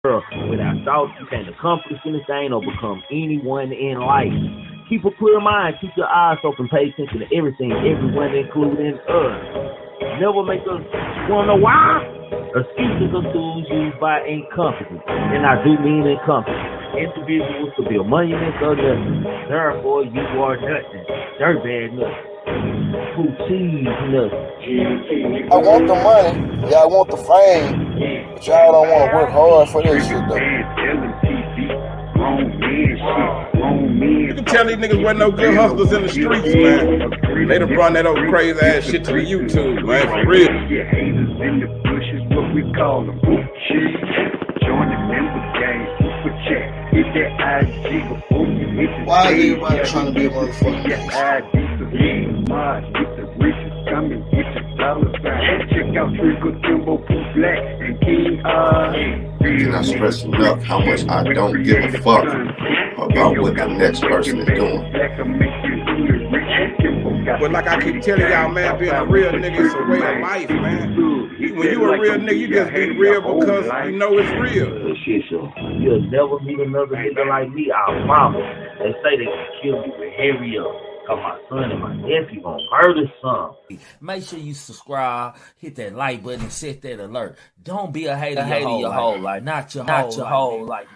Without thought, you can't accomplish anything or become anyone in life. Keep a clear mind, keep your eyes open, pay attention to everything, everyone, including us. Never make us wonder why. Excuses are tools used by incompetent, and I do mean incompetent individuals to build monuments or nothing. Therefore, you are nothing. Dirtbag nothing. Who cheese nothing. I want the money, yeah, I want the fame, but y'all don't want to work hard for this shit though. You can tell these niggas wasn't no good hustlers in the streets, man. They done run that old crazy ass shit to the YouTube, man, for real. Haters in the bushes, what we call them. Join the member gang, super chat. Hit that IG before you hit the Why is everybody trying to be a motherfucker? Get the riches coming, get your dollar sign. Check out Triggamantellemtv Black and King Cannot stress enough how much I don't give a fuck about what the next person is doing. But like I keep telling y'all, man, being a real nigga is a way of life, man. When you a real nigga, you just be real because you know it's real. Shit, so you'll never meet another nigga like me, our mama. They say they can kill you with hurry up. Cause my son and my nephew gonna murder some. Make sure you subscribe, hit that like button, and set that alert. Don't be a hater your whole life. Not your whole life.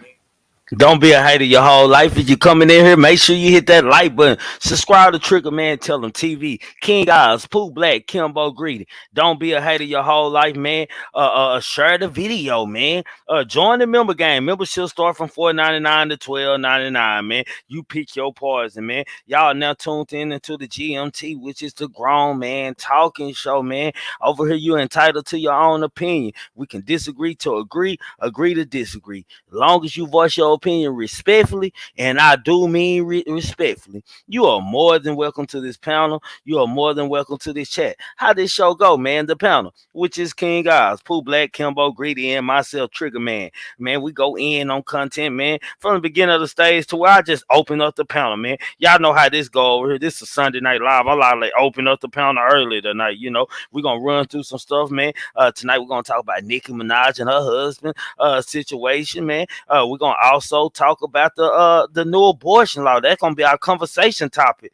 Don't be a hater your whole life. If you're coming in here, make sure you hit that like button. Subscribe to Triggamantellemtv, King Oz, Pooh Black, Kimbo Greedy. Don't be a hater your whole life, man. Share the video, man. Join the member game. Membership start from $4.99 to $12.99, man. You pick your poison, man. Y'all now tuned in into the GMT, which is the grown man talking show, man. Over here, you're entitled to your own opinion. We can disagree to agree, agree to disagree. As long as you voice your opinion respectfully, and I do mean respectfully, you are more than welcome to this panel. You are more than welcome to this chat. How this show go, man? The panel, which is King Oz, Pooh Black, Kimbo Greedy, and myself, Trigger Man. Man, we go in on content, man, from the beginning of the stage to where I just open up the panel, man. Y'all know how this go over here. This is Sunday Night Live. I like open up the panel early tonight. You know, we're gonna run through some stuff, man. Tonight we're gonna talk about Nicki Minaj and her husband situation, man. We're gonna also talk about the new abortion law. That's gonna be our conversation topic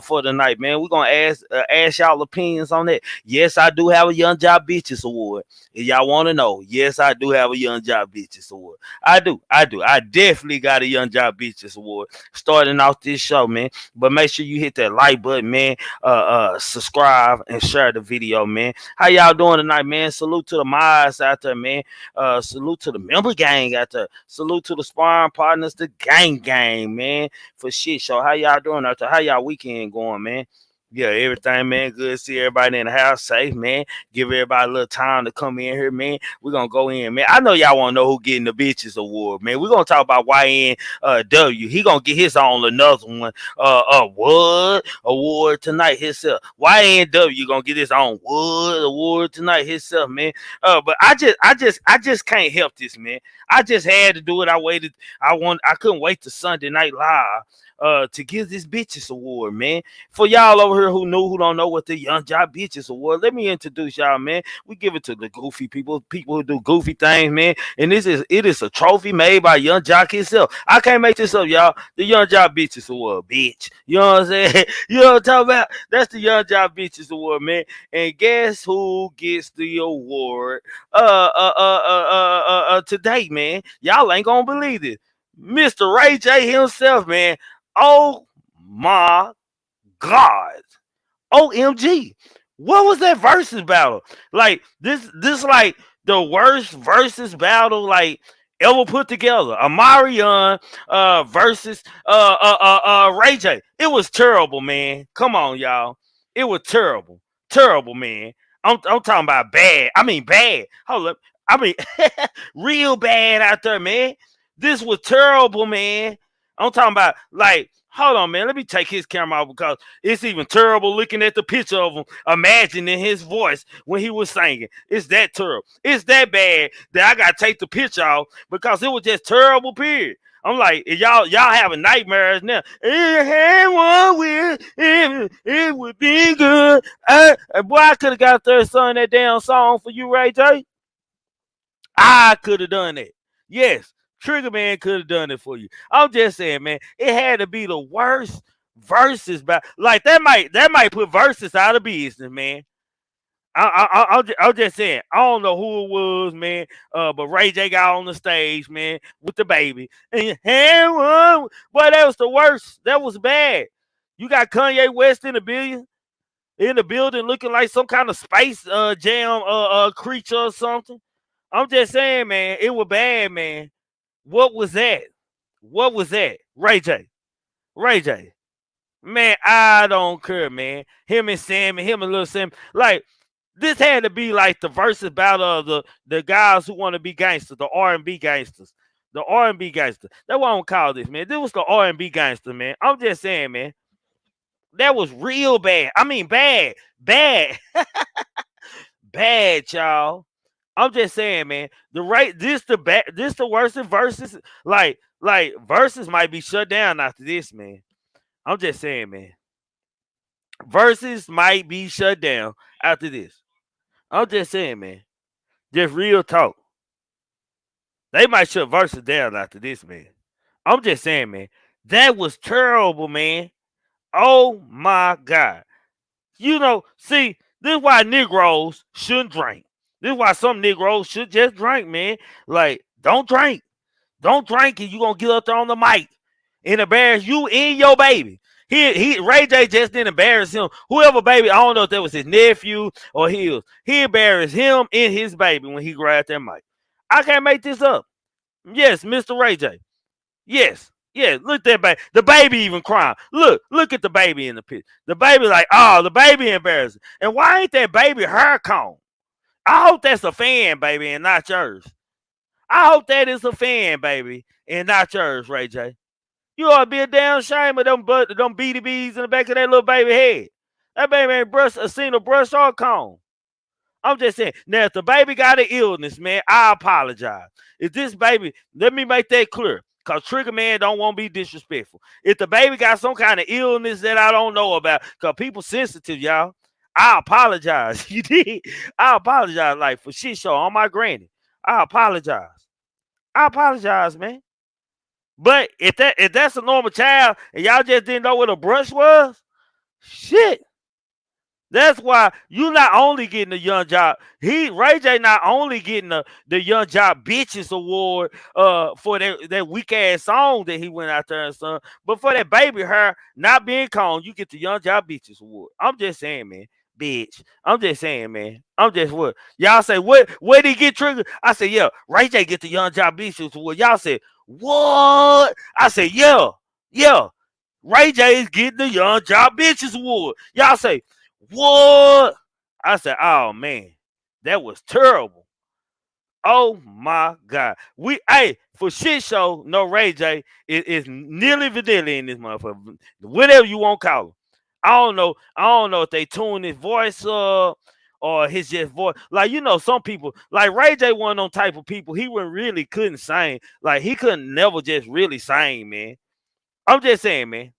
for the night, man. We're gonna ask y'all opinions on that. Yes, I do have a Young Job Bitches Award. If y'all want to know, yes, I do have a Young Job Bitches Award. I do. I definitely got a Young Job Bitches Award starting off this show, man. But make sure you hit that like button, man. Subscribe and share the video, man. How y'all doing tonight, man? Salute to the mods out there, man. Salute to the member gang out there. Salute to the sparring partners, the gang, man. For shit show. How y'all doing out there? How y'all weekend going, man? Yeah, everything, man. Good to see everybody in the house safe, man. Give everybody a little time to come in here, man. We're going to go in, man. I know y'all want to know who getting the Bitches Award, man. We're going to talk about YNW. He going to get his own another one. Wood Award tonight himself. YNW going to get his own Wood Award tonight himself, man. But I just can't help this, man. I just had to do it. I couldn't wait to Sunday Night Live to give this Bitches Award, man. For y'all over here who don't know what the Young Job Bitches Award, let me introduce y'all, man. We give it to the goofy people who do goofy things, man. And it is a trophy made by Young Jock himself. I can't make this up, y'all. The Young Job Bitches Award, bitch. You know what I'm saying? You know what I'm talking about? That's the Young Job Bitches Award, man. And guess who gets the award today, man? Y'all ain't gonna believe it. Mr. Ray J himself, man. Oh my God. OMG. What was that versus battle? Like this like the worst versus battle like ever put together. Amarion versus Ray J. It was terrible, man. Come on, y'all. It was terrible. Terrible, man. I'm talking about bad. I mean bad. Hold up. I mean real bad out there, man. This was terrible, man. I'm talking about, like, hold on, man. Let me take his camera off because it's even terrible looking at the picture of him, imagining his voice when he was singing. It's that terrible. It's that bad that I got to take the picture off because it was just terrible, period. I'm like, y'all having nightmares now. It would be good. Boy, I could have got there and sung that damn song for you, Ray J. I could have done that. Yes, Trigger Man could have done it for you. I'm just saying, man, it had to be the worst verses, like that might put verses out of business, man. I'm just saying, I don't know who it was, man. But Ray J got on the stage, man, with the baby. And boy, that was the worst. That was bad. You got Kanye West in the building looking like some kind of space jam creature or something. I'm just saying, man, it was bad, man. What was that? What was that? Ray J. Ray J. Man, I don't care, man. Him and Sam and him and Lil Sam. Like, this had to be like the versus battle of the guys who want to be gangsters, the R&B gangsters. The R&B gangster. That's what I'm gonna call this, man. This was the R&B gangster, man. I'm just saying, man. That was real bad. I mean, bad. Bad. Bad, y'all. I'm just saying, man. This the worst of verses. Like verses might be shut down after this, man. I'm just saying, man. Verses might be shut down after this. I'm just saying, man. Just real talk. They might shut verses down after this, man. I'm just saying, man. That was terrible, man. Oh my God. You know, see, this is why Negroes shouldn't drink. This is why some Negroes should just drink, man. Like, don't drink. Don't drink and you gonna get up there on the mic and embarrass you and your baby. Ray J just didn't embarrass him. Whoever baby, I don't know if that was his nephew or his. He embarrassed him and his baby when he grabbed that mic. I can't make this up. Yes, Mr. Ray J. Yes. Yeah, look at that baby. The baby even crying. Look at the baby in the picture. The baby like, oh, the baby embarrassing. And why ain't that baby hair comb? I hope that's a fan, baby, and not yours. I hope that is a fan, baby, and not yours, Ray J. You ought to be a damn shame of them BDBs in the back of that little baby head. That baby ain't seen a brush or a comb. I'm just saying. Now, if the baby got an illness, man, I apologize. If this baby, let me make that clear, because Trigger Man don't want to be disrespectful. If the baby got some kind of illness that I don't know about, because people sensitive, y'all, I apologize. You did. I apologize, like, for shit show on my granny. I apologize. I apologize, man. But if that's a normal child and y'all just didn't know what a brush was, shit. That's why you not only getting the Young Jock, Ray J not only getting the Young Jock Bitches Award for that weak ass song that he went out there and sung, but for that baby hair not being combed, you get the Young Jock Bitches Award. I'm just saying, man. Bitch. I'm just saying, man. I'm just what? Y'all say, where did he get triggered? I said, yeah, Ray J get the Young Jock Bitches Award. Y'all said, what? I said, yeah. Ray J is getting the Young Jock Bitches Award. Y'all say, what? I said, oh man, that was terrible. Oh my God. For shit show, no Ray J is nearly vanilla in this motherfucker. Whatever you want to call him. I don't know if they tune his voice up or his just voice. Like, you know, some people, like Ray J, one of them type of people, he really couldn't sing. Like, he couldn't never just really sing, man. I'm just saying, man.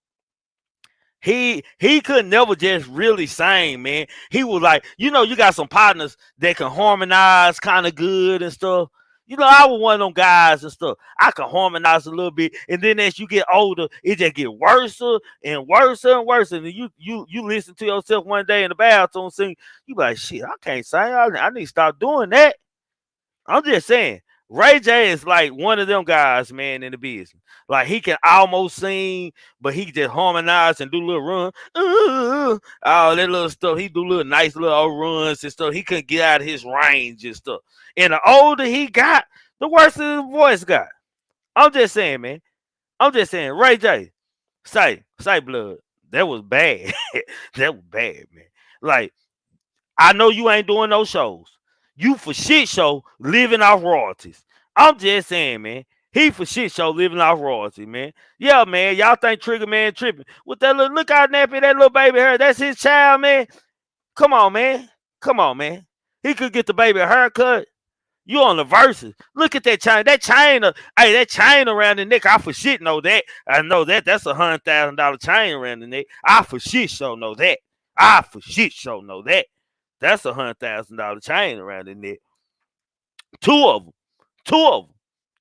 He could never just really sing, man. He was like, you know, you got some partners that can harmonize kind of good and stuff. You know, I was one of them guys and stuff. I can harmonize a little bit, and then as you get older, it just get worse and worse and worse. And you listen to yourself one day in the bathroom sing, you be like, shit, I can't sing. I need to stop doing that. I'm just saying. Ray J is like one of them guys, man, in the business. Like, he can almost sing, but he just harmonize and do a little run. All that little stuff. He do little nice little runs and stuff. He couldn't get out of his range and stuff. And the older he got, the worse his voice got. I'm just saying, man. I'm just saying, Ray J, say blood. That was bad. That was bad, man. Like, I know you ain't doing no shows. You for shit show living off royalties. I'm just saying, man. He for shit show living off royalties, man. Yeah, man. Y'all think Trigger Man tripping. With that little, look how nappy that little baby hair. That's his child, man. Come on, man. Come on, man. He could get the baby a haircut. You on the verses. Look at that chain. That chain around the neck. I for shit know that. I know that. That's $100,000 chain around the neck. I for shit show know that. I for shit show know that. That's $100,000 chain around the neck. Two of them.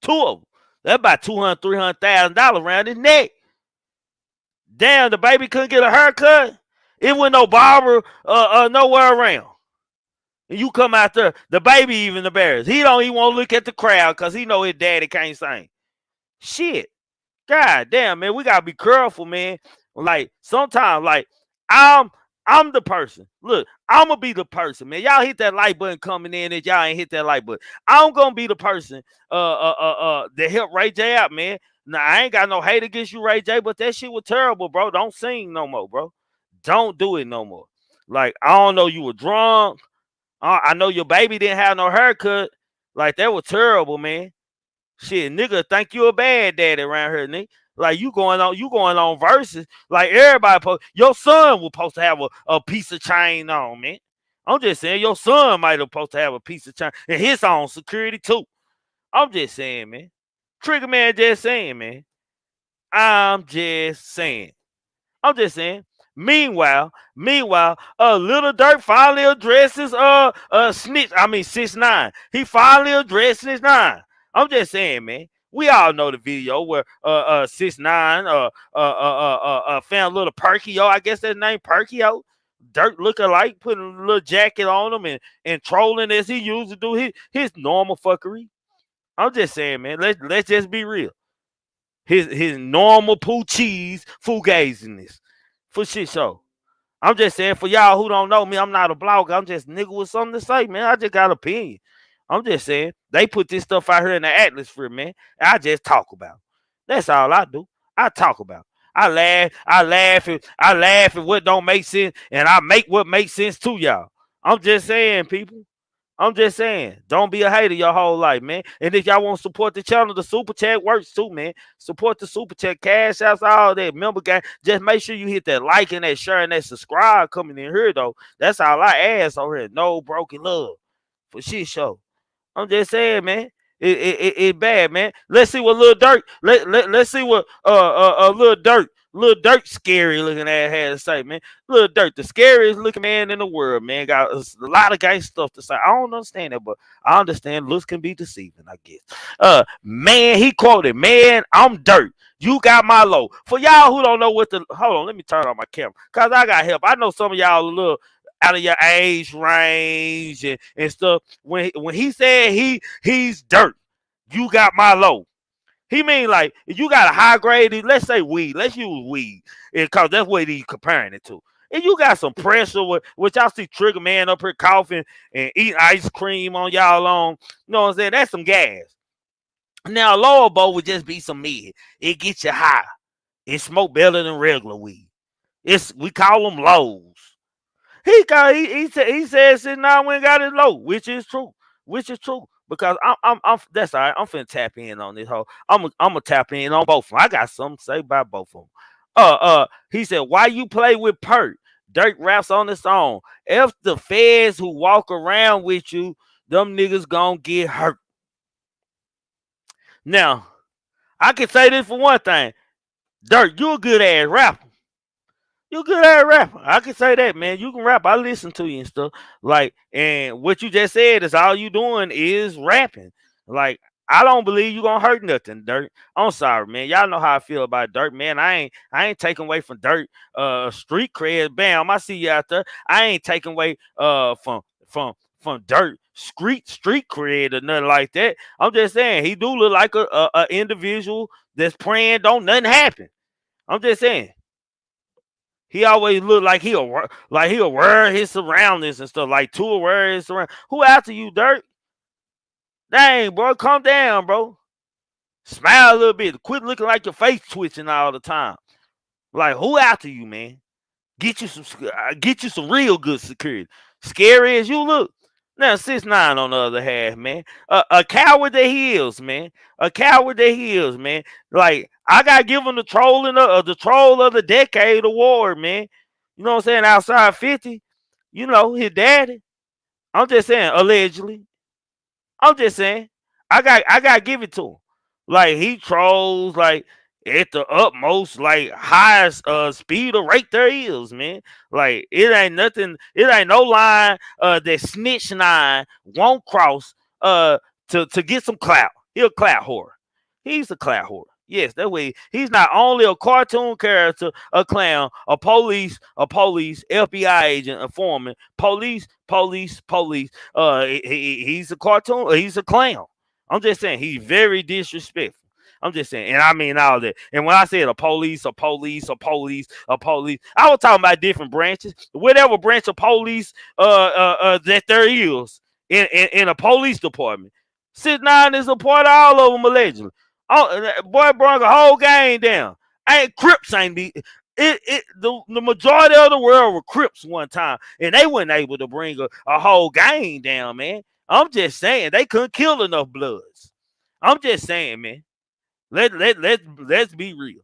2 of them. That's about $200,000, $300,000 around his neck. Damn, the baby couldn't get a haircut. It wasn't no barber nowhere around. And you come out there, the baby even embarrassed. He don't even want to look at the crowd because he know his daddy can't sing. Shit. God damn, man, we gotta be careful, man. Like sometimes, like I'm the person. Look, I'm gonna be the person, man. Y'all hit that like button coming in, and y'all ain't hit that like button. I'm gonna be the person that help Ray J out, man. Now I ain't got no hate against you, Ray J, but that shit was terrible, bro. Don't sing no more, bro. Don't do it no more. Like I don't know, you were drunk. I know your baby didn't have no haircut. Like that was terrible, man. Shit, nigga, think you a bad daddy around here, nigga. Like you going on verses. Like everybody your son was supposed to have a piece of chain on, man. I'm just saying your son might have supposed to have a piece of chain and his own security too. I'm just saying, man. Trigger man just saying, man. I'm just saying. Meanwhile, Little Durk finally addresses snitch. I mean 6ix9ine. He finally addressed 6ix9ine. I'm just saying, man. We all know the video where 6ix9ine found little Perkio. I guess that's name Perkio. Dirt look-alike, putting a little jacket on him and trolling as he used to do his normal fuckery. I'm just saying, man. Let's just be real. His normal poo cheese fugaziness. For shit show. I'm just saying, for y'all who don't know me, I'm not a blogger. I'm just nigga with something to say, man. I just got an opinion. I'm just saying, they put this stuff out here in the atmosphere, man. I just talk about it. That's all I do. I talk about it. I laugh at what don't make sense, and I make what makes sense to y'all. I'm just saying, people. I'm just saying, don't be a hater your whole life, man. And if y'all want to support the channel, the super chat works too, man. Support the super chat, cash outs, all that. Member gang. Just make sure you hit that like and that share and that subscribe coming in here, though. That's all I ask over here. No broken love for shit show. I'm just saying, man. It bad, man. Let's see what Lil Durk. Let's see what Lil Durk scary looking ass had to say, man. Lil Durk, the scariest looking man in the world, man. Got a lot of gay stuff to say. I don't understand that, but I understand looks can be deceiving, I guess. Man, he quoted, man, I'm Durk. You got my low. For y'all who don't know what the hold on, let me turn on my camera. Cause I got help. I know some of y'all a little out of your age range and stuff. When he said he's dirt, you got my low. He mean like if you got a high grade, let's say weed. Let's use weed, because that's what he's comparing it to. And you got some pressure, which y'all see Trigger Man up here coughing and eating ice cream on y'all on. You know what I'm saying? That's some gas. Now, a lower bowl would just be some mid. It gets you high. It smoke better than regular weed. We call them lows. He said 6ix9ine went got it low, which is true. Because I'm that's all right. I'm finna tap in on this whole. I'm gonna tap in on both of them. I got something to say about both of them. He said, why you play with Perk? Dirk raps on his own. If the feds who walk around with you, them niggas gonna get hurt. Now, I can say this for one thing. Dirk, you a good ass rapper. You a good ass rapper. I can say that, man. You can rap. I listen to you and stuff. Like, and what you just said is all you doing is rapping. Like, I don't believe you gonna hurt nothing, Dirk. I'm sorry, man. Y'all know how I feel about Dirk, man. I ain't taking away from Dirk street cred. Bam, I see you out there. I ain't taking away from Dirk street cred or nothing like that. I'm just saying he do look like a individual that's praying don't nothing happen. I'm just saying. He always look like he'll wear his surroundings and stuff, like to wear his surroundings. Who after you, Dirk? Dang, bro, calm down, bro. Smile a little bit. Quit looking like your face twitching all the time. Like, who after you, man? Get you some real good security. Scary as you look. Now, 6ix9ine on the other half, man. A coward that he is, man. A coward that he is, man. Like, I got to give him the troll of the decade award, man. You know what I'm saying? Outside 50, you know, his daddy. I'm just saying, allegedly. I'm just saying. I got to give it to him. Like, he trolls, like, at the utmost, like, highest speed or rate there is, man. Like, it ain't nothing, it ain't no line that 6ix9ine won't cross to get some clout. He a clout whore. He's a clout whore. Yes, that way he's not only a cartoon character, a clown, a police, FBI agent, a foreman, police. He's a cartoon. He's a clown. I'm just saying he's very disrespectful. I'm just saying, and I mean all that. And when I said a police, I was talking about different branches. Whatever branch of police that there is in a police department. 6ix9ine is a part of all of them allegedly. Oh, boy brought a whole gang down. Crips ain't be the majority of the world were Crips one time, and they weren't able to bring a whole gang down, man. I'm just saying they couldn't kill enough bloods. I'm just saying, man. Let's be real.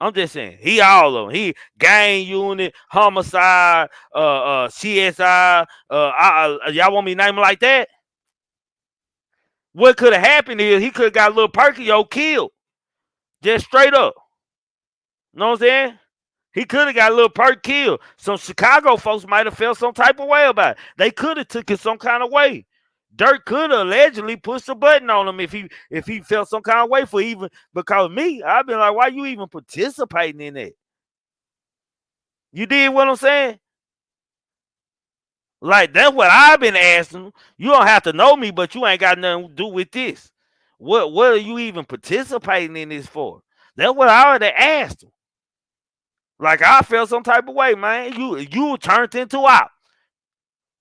I'm just saying he all of them. He gang unit, homicide, CSI. Y'all want me to name him like that? What could have happened is he could have got a little Perkio killed. Just straight up. You know what I'm saying? He could have got a little perk killed. Some Chicago folks might have felt some type of way about it. They could have took it some kind of way. Dirk could have allegedly pushed a button on him if he felt some kind of way for even because me, I've been like, why you even participating in that? You did what I'm saying? Like that's what I've been asking. You don't have to know me, but you ain't got nothing to do with this. What are you even participating in this for? That's what I already asked him. Like I felt some type of way, man. You turned into out.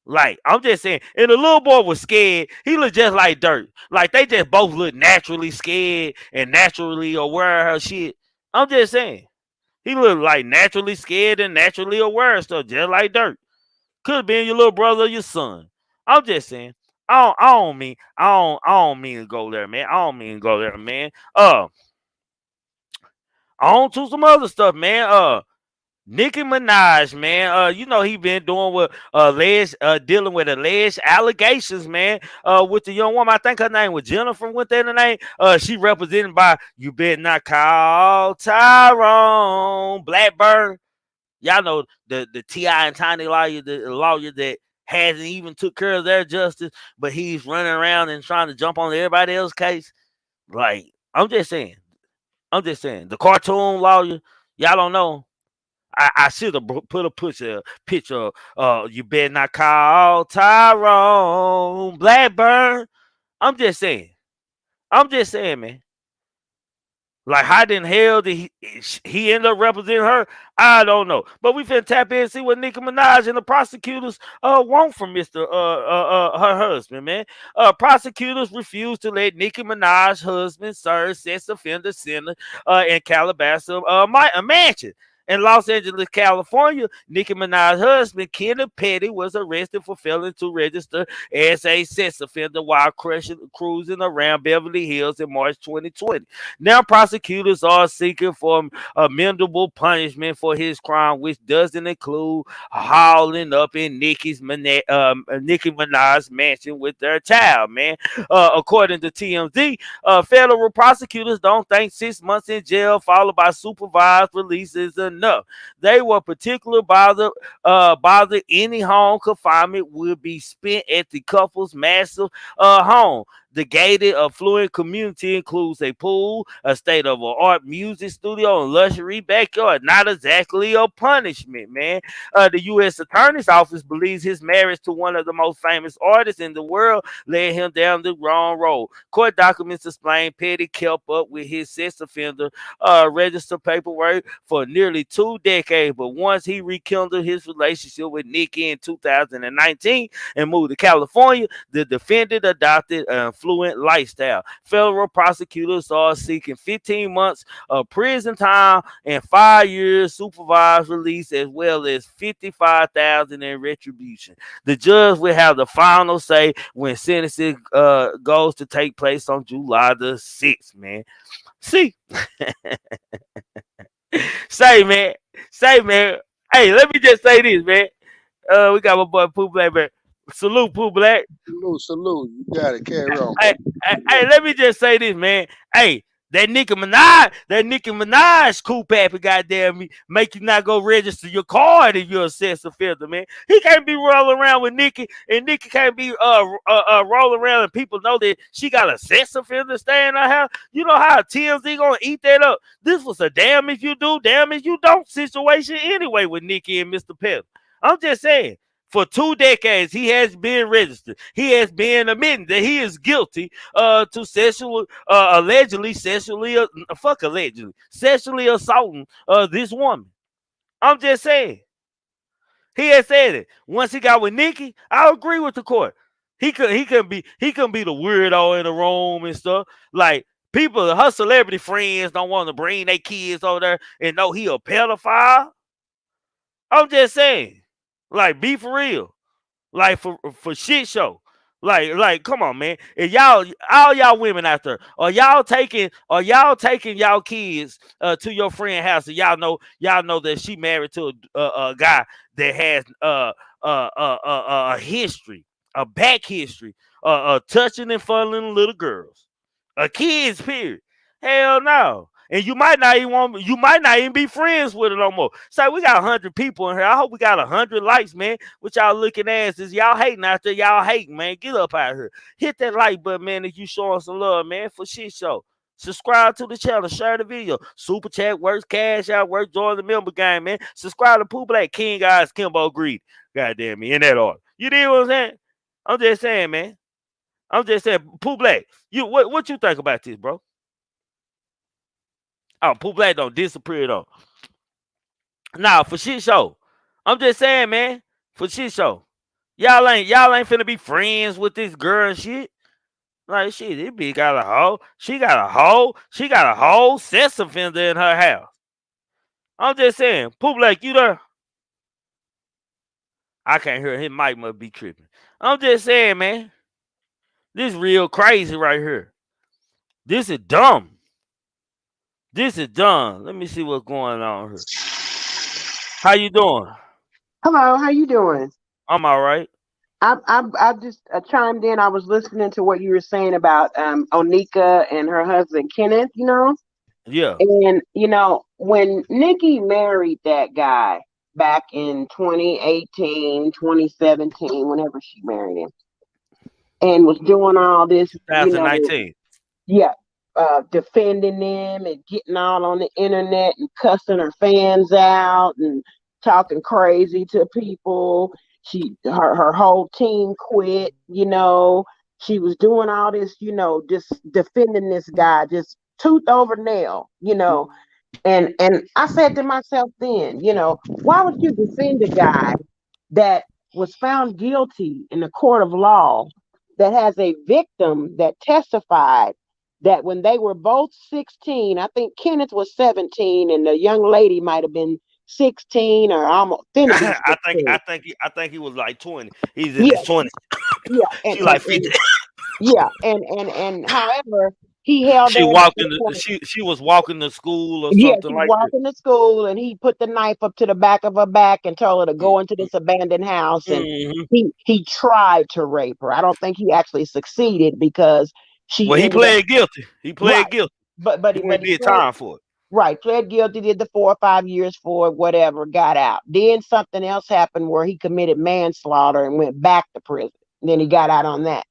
Like, I'm just saying, and the little boy was scared. He looked just like Dirt. Like, they just both look naturally scared and naturally aware of her shit. I'm just saying. He looked like naturally scared and naturally aware of stuff, just like Dirt. Could have been your little brother or your son. I'm just saying. I don't mean to go there, man. On to some other stuff, man. Nicki Minaj, man. You know he been doing with dealing with alleged allegations, man. With the young woman, I think her name was Jennifer. What's that name? She represented by You Better Not Call Tyrone Blackburn. Y'all know the T.I. and Tiny lawyer, the lawyer that hasn't even took care of their justice, but he's running around and trying to jump on everybody else's case. Like I'm just saying, the cartoon lawyer. Y'all don't know. I should have put a picture of You Better Not Call Tyrone Blackburn. I'm just saying, man. Like, how in hell did he end up representing her? I don't know. But we finna tap in and see what Nicki Minaj and the prosecutors want from Mr. Her husband, man. Prosecutors refused to let Nicki Minaj's husband serve sex offender center in Calabasas mansion. In Los Angeles, California, Nicki Minaj's husband, Kenneth Petty, was arrested for failing to register as a sex offender while cruising around Beverly Hills in March 2020. Now, prosecutors are seeking for amendable punishment for his crime, which doesn't include hauling up in Nicki Minaj's mansion with their child, man. According to TMZ, federal prosecutors don't think 6 months in jail followed by supervised release is enough. They were particular bothered any home confinement would be spent at the couple's massive home. The gated, affluent community includes a pool, a state-of-the-art music studio, and luxury backyard. Not exactly a punishment, man. The U.S. Attorney's Office believes his marriage to one of the most famous artists in the world led him down the wrong road. Court documents explain Petty kept up with his sex offender register paperwork for nearly 2 decades, but once he rekindled his relationship with Nicki in 2019 and moved to California, the defendant adopted an affluent lifestyle. Federal prosecutors are seeking 15 months of prison time and 5 years supervised release, as well as $55,000 in retribution. The judge will have the final say when sentencing goes to take place on July the 6th, man. See, say, man. Hey, let me just say this, man. We got my boy Pooh Black, man. Salute, Pooh Black. Salute. You got it. Carry on. Hey, let me just say this, man. Hey, That Nicki Minaj cool pappy, goddamn me, make you not go register your card if you're a sex offender, man. He can't be rolling around with Nicki, and Nicki can't be rolling around and people know that she got a sex offender staying in her house. You know how TMZ gonna eat that up? This was a damn if you do, damn if you don't situation anyway with Nicki and Mr. Pep. I'm just saying. For 2 decades, he has been registered. He has been admitting that he is guilty to allegedly sexually assaulting this woman. I'm just saying. He has said it. Once he got with Nicki, I agree with the court. He can be the weirdo in the room and stuff. Like people, her celebrity friends don't want to bring their kids over there and know he a pedophile. I'm just saying. Like, be for real. Like for shit show. Like, come on, man. If all y'all women out there, are y'all taking y'all kids to your friend's house and y'all know that she married to a guy that has a history, a back history, touching and fondling little girls. Kids, period. Hell no. And you might not even be friends with it no more. So we got 100 people in here. I hope we got 100 likes, man. What y'all looking at is y'all hating out there. Y'all hating, man. Get up out here. Hit that like button, man, if you showing some love, man, for shit show. Subscribe to the channel. Share the video. Super chat works. Cash out works. Join the member game, man. Subscribe to Pooh Black, King Eyes, Kimbo Greed. Goddamn me. In that order. You know what I'm saying? I'm just saying, man. I'm just saying, Pooh Black, what you think about this, bro? Oh, Pooh Black don't disappear though. Nah, for shit show. I'm just saying, man. For shit show. Y'all ain't finna be friends with this girl and shit. Like shit, this bitch got a hoe. She got a whole sex offender in her house. I'm just saying, Pooh Black, you there? I can't hear his mic must be tripping. I'm just saying, man. This real crazy right here. This is dumb. This is dumb. Let me see what's going on here. How you doing? Hello, how you doing? I'm all right. I just chimed in. I was listening to what you were saying about Onika and her husband Kenneth, Yeah. And when Nicki married that guy back in 2018, 2017, whenever she married him, and was doing all this, 2019. defending them and getting out on the internet and cussing her fans out and talking crazy to people. Her whole team quit, She was doing all this, just defending this guy, just tooth over nail, And I said to myself then, why would you defend a guy that was found guilty in the court of law, that has a victim that testified that when they were both 16, I think Kenneth was 17 and the young lady might have been 16 or almost finished. I think he was like 20. He's in his 20s. Yeah, and, she like 50. And however, he held she was walking to school or something like that. Walking to school, and he put the knife up to the back of her back and told her to go into this abandoned house. And he tried to rape her. I don't think he actually succeeded because he pled guilty. He pled guilty. But he did time for it. Right, pled guilty, did the 4 or 5 years for it, whatever, got out. Then something else happened where he committed manslaughter and went back to prison. And then he got out on that.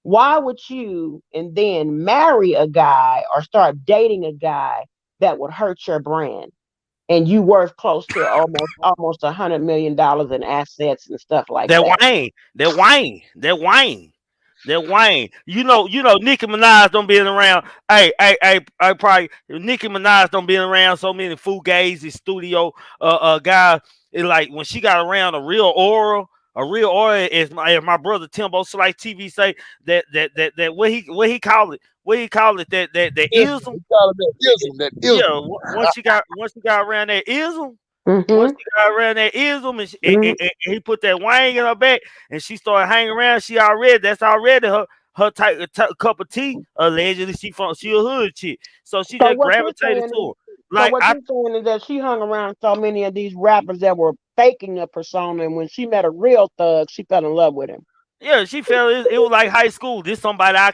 Why would you and then marry a guy or start dating a guy that would hurt your brand? And you worth close to almost $100 million in assets and stuff like that. They're Wayne. You know, Nicki Minaj don't be around. Hey, probably Nicki Minaj don't be around so many fugazi studio guys. It's like when she got around a real aura, as my brother Timbo Slice TV say that what he call it that ism. Yeah, once she got around that ism. Once she got around that ism and he put that wang in her back and she started hanging around, that's already her type cup of tea. Allegedly, she a hood chick, so she just gravitated to her. Like, what you're saying is that she hung around so many of these rappers that were faking a persona, and when she met a real thug, she fell in love with him. Yeah, she felt it was like high school. This somebody I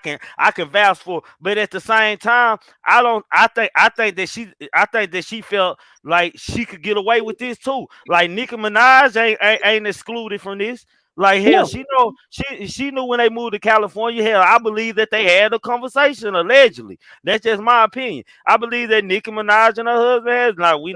can vouch for. But at the same time, I don't. I think that she felt like she could get away with this too. Like Nicki Minaj ain't excluded from this. Like hell, No, she knew when they moved to California. Hell, I believe that they had a conversation allegedly. That's just my opinion. I believe that Nicki Minaj and her husband has like we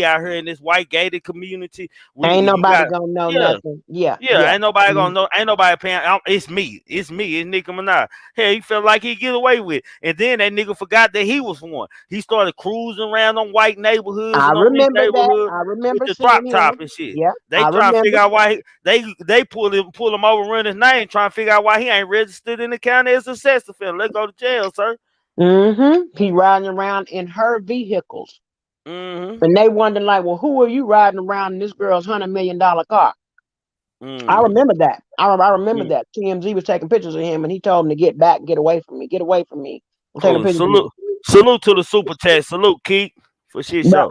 out here in this white gated community. ain't You nobody got gonna know yeah. nothing. Yeah, Yeah, yeah. ain't nobody Mhm. gonna know. Ain't nobody paying. It's me. It's me. It's Nicki Minaj. Hey, he felt like he get away with, and then that nigga forgot that he was one. He started cruising around on white neighborhoods I and on this remember that. neighborhood I with remember the drop seeing top him. and shit. Yeah, They I trying to remember. figure out why they pull him over, run his name, trying to figure out why he ain't registered in the county as a sex offender. Let's go to jail, sir. He riding around in her vehicles, Mm-hmm. and they wondering like, well, who are you riding around in this girl's $100 million car? I Mm-hmm. remember that. I remember that. TMZ was taking pictures of him, and he told him to get back, get away from me, get away from me. I'm taking Cool. pictures of you. Salute to the super chat. Salute, Keith, for shit But show.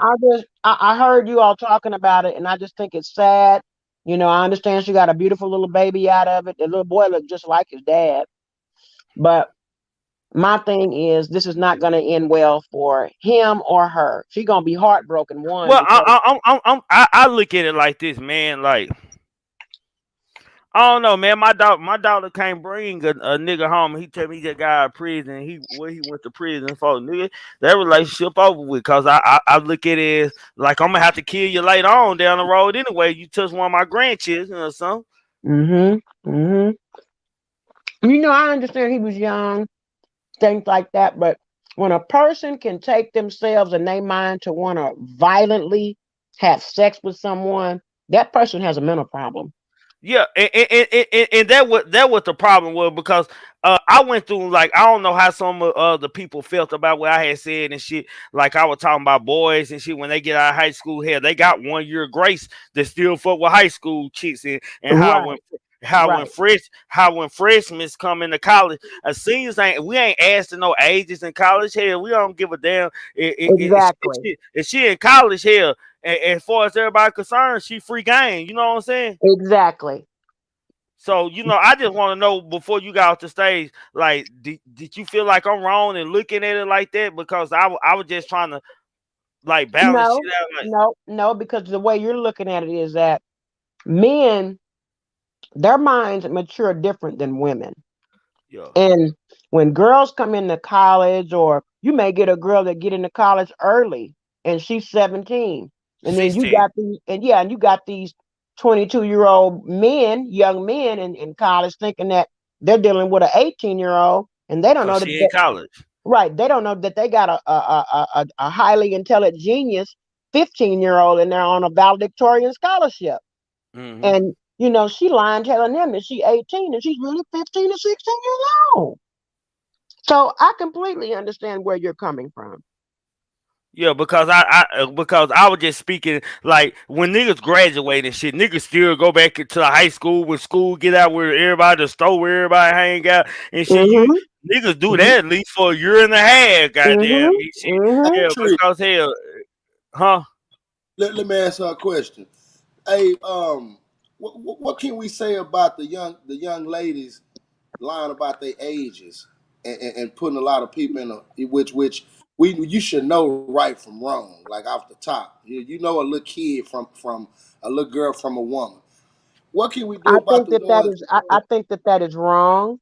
I heard you all talking about it, and I just think it's sad. You know, I understand she got a beautiful little baby out of it. The little boy looked just like his dad. But my thing is, this is not going to end well for him or her. She's going to be heartbroken, one, Well, because I look at it like this, man. Like I don't know, man. My daughter can't bring a nigga home. He tell me he just got out of prison. He went to prison for, nigga. That relationship over with. Cause I look at it as like I'm gonna have to kill you later on down the road anyway. You touch one of my grandchildren or something. hmm hmm I understand he was young, things like that. But when a person can take themselves and they mind to want to violently have sex with someone, that person has a mental problem. Yeah, and that what the problem was because I went through like I don't know how some of the people felt about what I had said and shit. Like I was talking about boys and shit when they get out of high school. Hell, they got 1 year grace that still fuck with high school chicks and Right, right. how when freshmen come into college, seniors ain't asking no ages in college. Hell, we don't give a damn Exactly. if she in college. Hell, as far as everybody concerned, she free game. You know what I'm saying? Exactly. So, I just want to know before you got off the stage, like, did you feel like I'm wrong in looking at it like that? Because I was just trying to, like, balance No, shit out. Like, no, because the way you're looking at it is that men, their minds mature different than women. yeah, And when girls come into college, or you may get a girl that get into college early and she's 17. And then you 16. got and you got these 22-year-old men, young men in college thinking that they're dealing with an 18-year-old, and they don't know Because that she in college. right. They don't know that they got a highly intelligent genius 15-year-old in there on a valedictorian scholarship. Hmm. And she lying telling them that she's 18 and she's really 15 or 16 years old. So I completely understand where you're coming from. Yeah, because I was just speaking like when niggas graduate and shit, niggas still go back into the high school when school get out where everybody the store where everybody hang out and shit. You Mm-hmm. niggas do that at least for a year and a half, goddamn Mm-hmm. me shit. Mm-hmm. Hey, Yeah, Trick, because hell, huh? let me ask her a question. Hey, what can we say about the young ladies lying about their ages and putting a lot of people in which you should know right from wrong, like off the top. You know a little kid from a little girl from a woman. What can we do I about think the that ones? is I think that is wrong.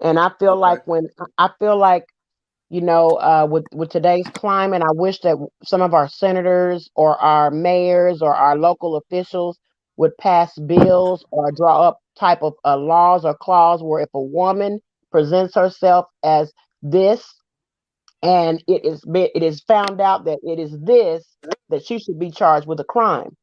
And I feel Okay. like with today's climate, I wish that some of our senators or our mayors or our local officials would pass bills or draw up type of laws or clause where if a woman presents herself as this, and it is found out that it is this, that she should be charged with a crime.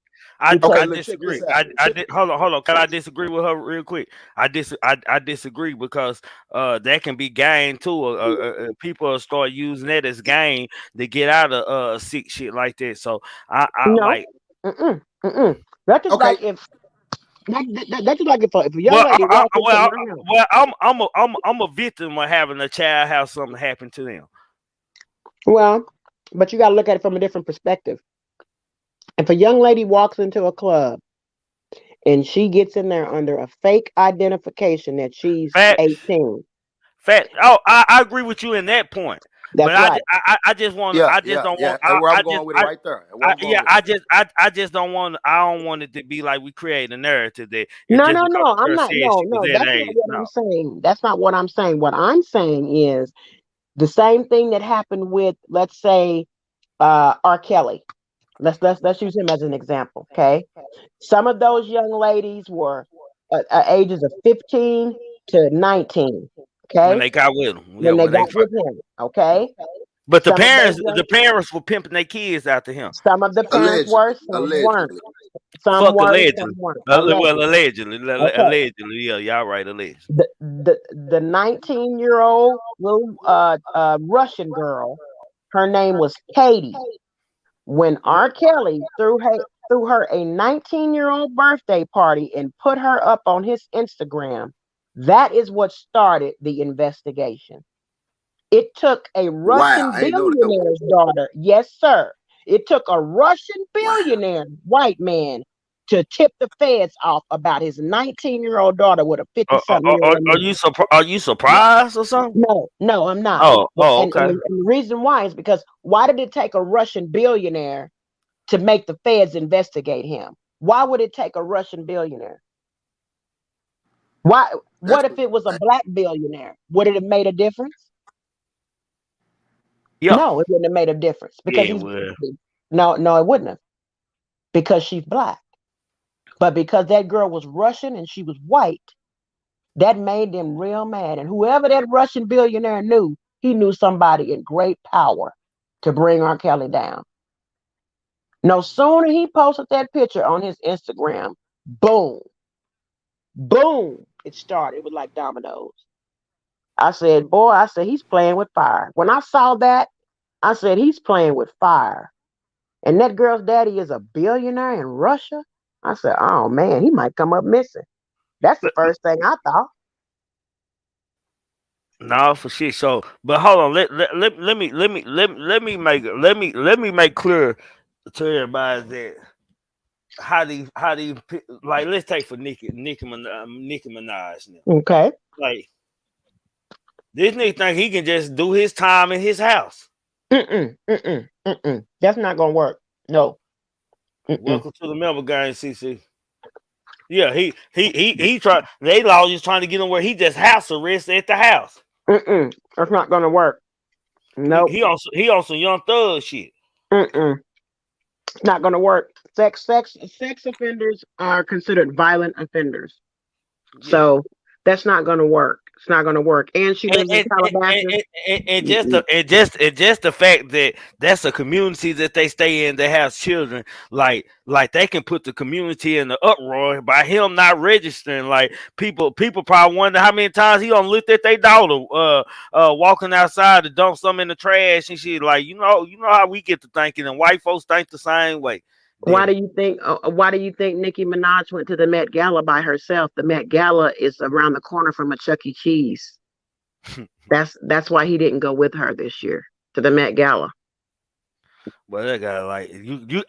Okay, I Because look, check disagree. this out. Hold on. Can I disagree with her real quick? I disagree because that can be gain too. People will start using that as gain to get out of sick shit like that. So I no, like. mm-mm, mm-mm. That's just Okay, like that's just like if a young lady walks into my house. I'm a victim of having a child have something happen to them. Well, but you got to look at it from a different perspective. If a young lady walks into a club and she gets in there under a fake identification that she's Facts. 18. Fact. Oh, I agree with you in that point. But That's right. I just want Yeah, I just yeah, don't yeah. want That's where I'm going with it right there. That's where I'm going yeah, with it. I just don't want it to be like we create a narrative that it's No, just no, because no. the I'm girl not. said No, she was no. that That's not age. what I'm No. saying. That's not what I'm saying. What I'm saying is the same thing that happened with, let's say, R. Kelly. Let's use him as an example. Okay. Some of those young ladies were ages of 15 to 19. When Okay, they got with him. Yeah, when they when they got with him. Okay, but some of those young, the parents were pimping their kids after him. some of the parents were, some weren't. Allegedly. Some Fuck were, some allegedly. weren't. Well, Allegedly. allegedly. Okay. Allegedly. Yeah, y'all right, allegedly. The 19-year-old little Russian girl, her name was Katie. When R. Kelly threw her a 19-year-old birthday party and put her up on his Instagram, that is what started the investigation. It took a Wow, Russian I ain't know that one. billionaire's daughter. Yes, sir. It took a Russian Wow. billionaire, white man, to tip the feds off about his 19-year-old daughter with a 50-something-year-old man. Are you surprised or something? No, no, I'm not. Okay. And the reason why is because why did it take a Russian billionaire to make the feds investigate him? Why would it take a Russian billionaire? Why? That's What if it was a black billionaire? Would it have made a difference? Yeah. No, it wouldn't have made a difference because Yeah, he's well. no, it wouldn't have because she's black. But because that girl was Russian and she was white, that made them real mad. And whoever that Russian billionaire knew, he knew somebody in great power to bring R. Kelly down. No sooner he posted that picture on his Instagram, boom, boom, it started. It was like dominoes. I said, boy, I said, he's playing with fire. When I saw that, I said, he's playing with fire. And that girl's daddy is a billionaire in Russia. I said, oh man, he might come up missing. That's the first thing I thought. No, for shit. So, but hold on. Let me make clear to everybody that how do you like? Let's take for Nicki Minaj now. Okay. Like this nigga think he can just do his time in his house. That's not gonna work. No. Welcome to the member game, CC. Yeah, he try. They just trying to get him where he just house arrest at the house. That's not gonna work. Nope. He on some Young Thug shit. It's not gonna work. Sex offenders are considered violent offenders. Yeah. So that's not gonna work. It's not gonna work. And she lives in Calabasas. And just the fact that that's a community that they stay in that has children, like they can put the community in the uproar by him not registering. Like people probably wonder how many times he done looked at their daughter walking outside to dump something in the trash and shit. Like you know how we get to thinking, and white folks think the same way. Why do you think Nicki Minaj went to the Met Gala by herself? The Met Gala is around the corner from a Chuck E. Cheese. That's why he didn't go with her this year to the Met Gala. Well, that guy like you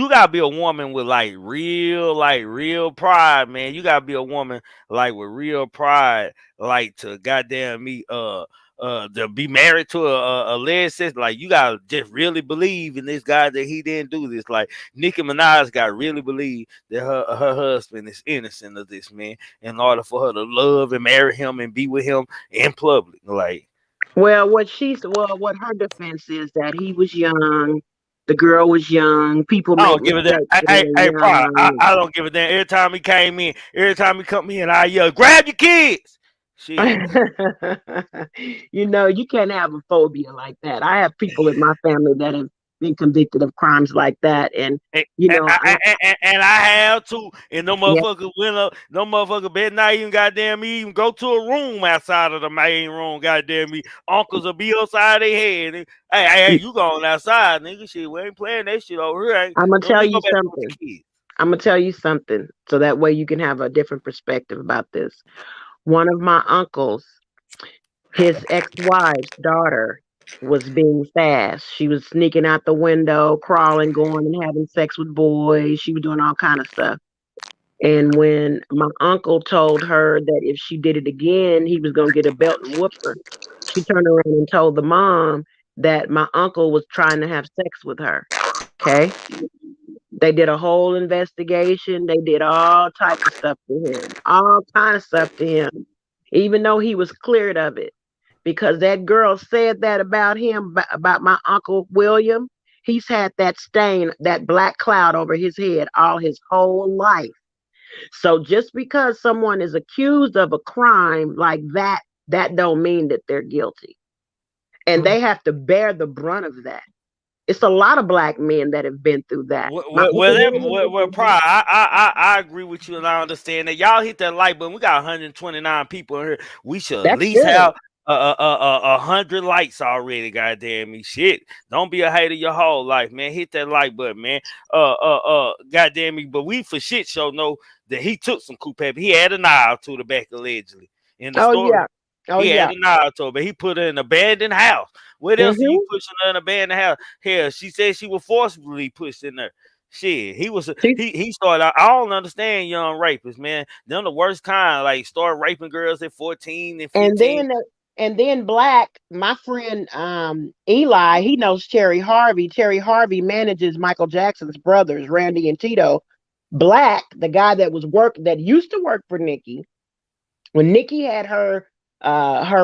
gotta be a woman with real pride, man. You gotta be a woman like with real pride, like to goddamn me to be married to a lyricist. Like you gotta just really believe in this guy that he didn't do this. Like Nicki Minaj got really believe that her husband is innocent of this, man, in order for her to love and marry him and be with him in public. Like, well, what her defense is that he was young, the girl was young, people I make don't give a damn. Hey, Prada, I don't give a damn. Every time he come in, I yell, grab your kids. Shit. You know, you can't have a phobia like that. I have people in my family that have been convicted of crimes like that, and you know, I have too. And no motherfucker went up. No motherfucker better not even goddamn me even go to a room outside of the main room. Goddamn me, uncles will be outside their head. And, hey, you going outside, nigga? Shit, we ain't playing that shit over here. I'm gonna tell you something. I'm gonna tell you something, so that way you can have a different perspective about this. One of my uncles, his ex-wife's daughter was being fast. She was sneaking out the window, crawling, going and having sex with boys. She was doing all kind of stuff. And when my uncle told her that if she did it again, he was going to get a belt and whoop her, she turned around and told the mom that my uncle was trying to have sex with her. Okay. They did a whole investigation. They did all type of stuff to him, all kind of stuff to him, even though he was cleared of it. Because that girl said that about him, about my Uncle William. He's had that stain, that black cloud over his head all his whole life. So just because someone is accused of a crime like that, that don't mean that they're guilty. And they have to bear the brunt of that. It's a lot of black men that have been through that. I agree with you, and I understand that. Y'all hit that like button. We got 129 people in here. We should at least have 100 likes already. Goddamn me, shit! Don't be a hater your whole life, man. Hit that like button, man. Goddamn me, but we for shit show know that he took some coupe. He had a knife to the back allegedly in the story. Yeah. He had a knife to her, but he put her in an abandoned house. What else are you pushing her in an abandoned house? Hell, she said she was forcibly pushed in there. Shit, he started. I don't understand young rapists, man. They're the worst kind. Like start raping girls at 14 and 15. And then Black, my friend Eli, he knows Terry Harvey. Terry Harvey manages Michael Jackson's brothers, Randy and Tito. Black, the guy that used to work for Nicki, when Nicki had her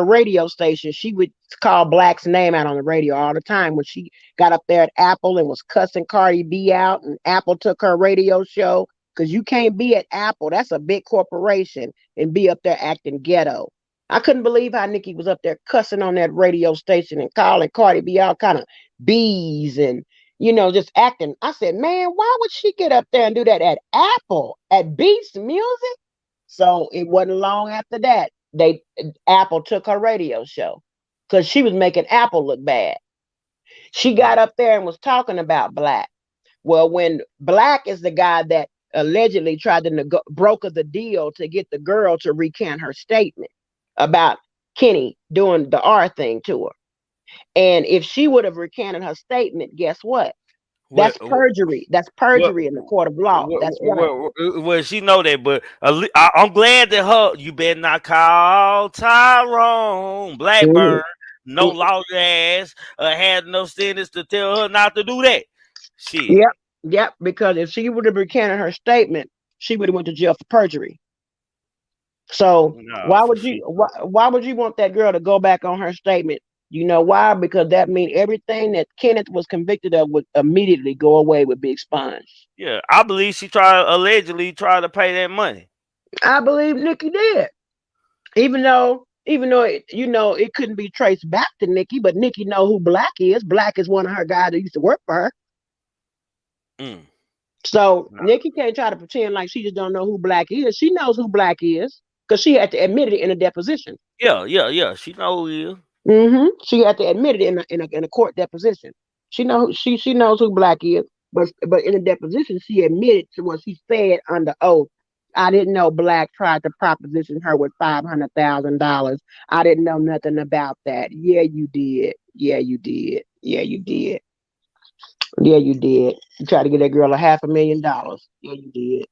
radio station, she would call Black's name out on the radio all the time. When she got up there at Apple and was cussing Cardi B out, and Apple took her radio show, because you can't be at Apple, that's a big corporation, and be up there acting ghetto. I couldn't believe how Nicki was up there cussing on that radio station and calling Cardi B all kind of bees and just acting. I said, man, why would she get up there and do that at Apple, at Beast Music? So it wasn't long after that Apple took her radio show because she was making Apple look bad. She got up there and was talking about Black. Well, when Black is the guy that allegedly tried to broker the deal to get the girl to recant her statement about Kenny doing the R thing to her. And if she would have recanted her statement, guess what? That's perjury. That's perjury in the court of law. That's right. Well, she know that, but I'm glad that you better not call Tyrone Blackburn no lawyer ass had no sentence to tell her not to do that. Shit. Yep. Because if she would have recanted her statement, she would have went to jail for perjury. So why would you want that girl to go back on her statement? You know why? Because that means everything that Kenneth was convicted of would immediately go away with Big Sponge. Yeah, I believe she allegedly tried to pay that money. I believe Nicki did. Even though it couldn't be traced back to Nicki, but Nicki know who Black is. Black is one of her guys that used to work for her. So Nicki can't try to pretend like she just don't know who Black is. She knows who Black is because she had to admit it in a deposition. Yeah. She know who he is. She had to admit it in a court deposition. She knows who Black is, but in a deposition she admitted to what she said under oath. I didn't know Black tried to proposition her with $500,000. I didn't know nothing about that. Yeah, you did. Yeah, you did. Yeah, you did. Yeah, you did. You tried to get that girl $500,000. Yeah, you did.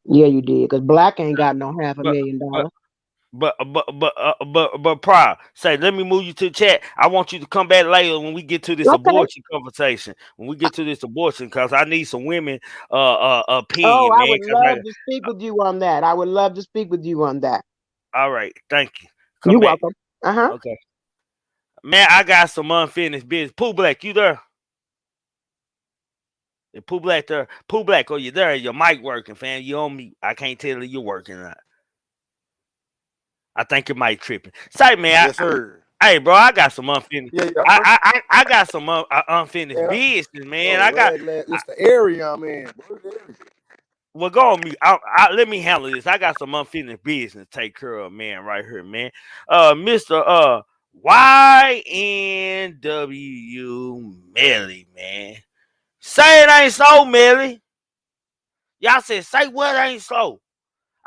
Yeah, you did. Because Black ain't got no $500,000. But prior, say, let me move you to the chat. I want you to come back later when we get to this abortion conversation. When we get to this abortion, because I need some women opinion. I would love to speak with you on that. I would love to speak with you on that. All right, thank you. You're welcome. Okay. Man, I got some unfinished business. Pooh Black, you there? Pooh Black there. Pooh Black, you there? Your mic working, fam. You on me. I can't tell you you're working or not. I think your mic tripping. Say, man. Yes, sir. Hey, bro, I got some unfinished. I got some unfinished business, man. It's the area I'm in. Well, go on me. Let me handle this. I got some unfinished business to take care of, man, right here, man. Mr. YNW Melly, man. Say it ain't so, Melly. Y'all say what ain't so.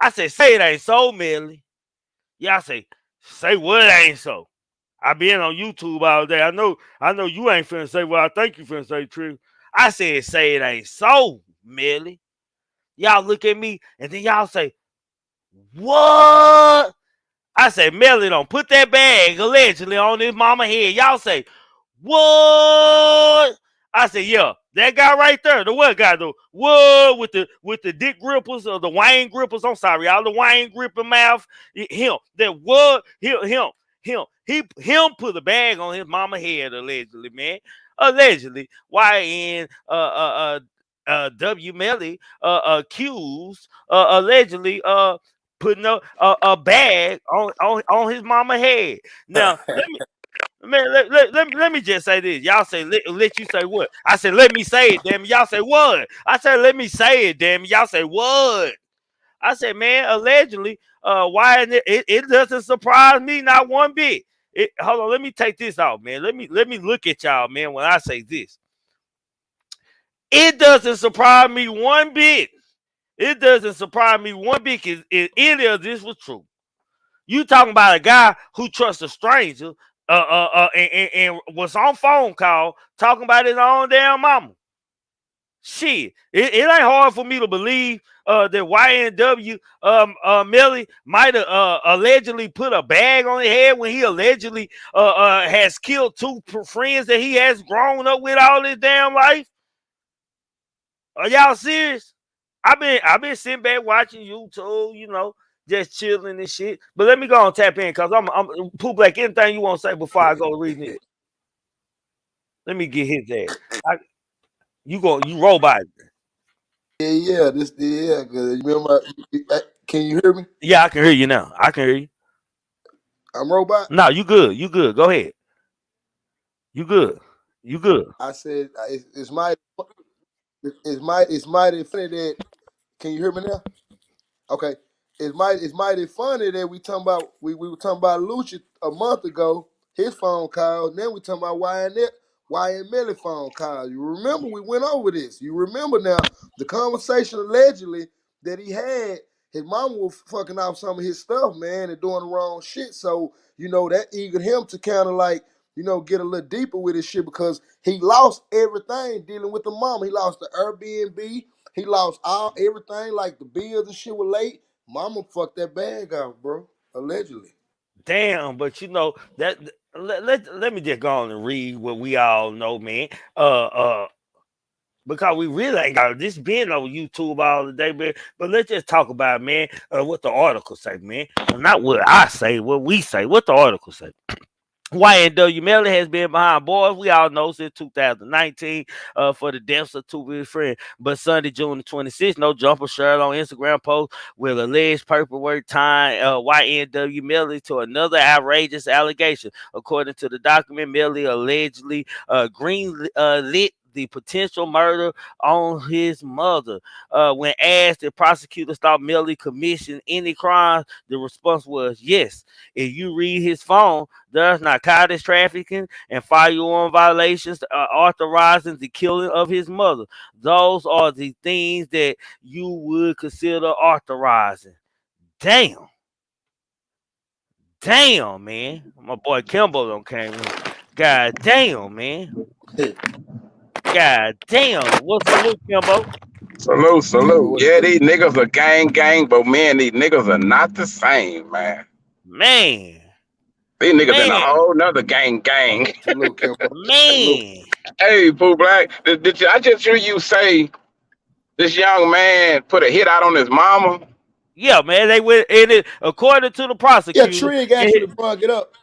I said, say it ain't so, Melly. Y'all say what ain't so. I been on YouTube all day. I know you ain't finna say what I think you finna say, Trigg. I said, say it ain't so, Melly. Y'all look at me and then y'all say, what? I say, Melly don't put that bag allegedly on his mama head. Y'all say, what? I say, yeah, that guy right there, the what guy, the what with the dick grippers or the wine grippers. I'm sorry, y'all, the wine gripper mouth. Him, that what? Him put a bag on his mama head allegedly, man. Allegedly, YNW Melly accused allegedly putting a bag on his mama head. Now, let me just say this. Y'all say, let you say what? I said, let me say it, damn it. Y'all say, what? I said, let me say it, damn it. Y'all say, what? I said, man, allegedly, why it doesn't surprise me not one bit. Hold on, let me take this out, man. Let me look at y'all, man, when I say this. It doesn't surprise me one bit. It doesn't surprise me one bit if any of this was true. You talking about a guy who trusts a stranger and was on phone call talking about his own damn mama. Shit, it ain't hard for me to believe that YNW Melly might have allegedly put a bag on his head when he allegedly has killed two friends that he has grown up with all his damn life. Are y'all serious? I've been sitting back watching YouTube, you know, just chilling and shit. But let me go on tap in because I'm Pooh Black. Anything you want to say before I go reading it? Let me get his ass. You robot. Yeah. Cause remember, can you hear me? Yeah, I can hear you now. I can hear you. I'm robot. No, you good. You good. Go ahead. You good. You good. I said it's mighty funny that. Can you hear me now? Okay. It's mighty funny that we were talking about Lucha a month ago, his phone call. Now we talking about YN Melly phone call. You remember we went over this. You remember now the conversation allegedly that he had. His mama was fucking off some of his stuff, man, and doing the wrong shit. So, that eagered him to kind of like, get a little deeper with his shit because he lost everything dealing with the mama. He lost the Airbnb. He lost everything, like the bills and shit were late. Mama fucked that bag out, bro. Allegedly. Damn, but that let me just go on and read what we all know, man. Because we really ain't got this being on YouTube all the day, man. But let's just talk about, man, what the article say, man. Not what I say, what we say, what the article say. YNW Melly has been behind bars, we all know, since 2019 for the deaths of two of his friends. But Sunday, June the 26th, no jumper shared on Instagram post with alleged paperwork tying YNW Melly to another outrageous allegation. According to the document, Melly allegedly green-lit the potential murder on his mother. When asked if prosecutors thought Melly commissioned any crimes, the response was yes. If you read his phone, there's narcotics trafficking and firearm violations authorizing the killing of his mother. Those are the things that you would consider authorizing. Damn, man. My boy Kimbo don't came in. God damn, man. God damn. What's salute, Kimbo? Salute. Yeah, these niggas are gang, but man, these niggas are not the same, man. Man. These niggas in a whole nother gang. Salute, Kimbo. Man. Hey, Pooh Black, I just hear you say this young man put a hit out on his mama? Yeah, man. They went in it according to the prosecutor. Yeah, Trig actually brought it up.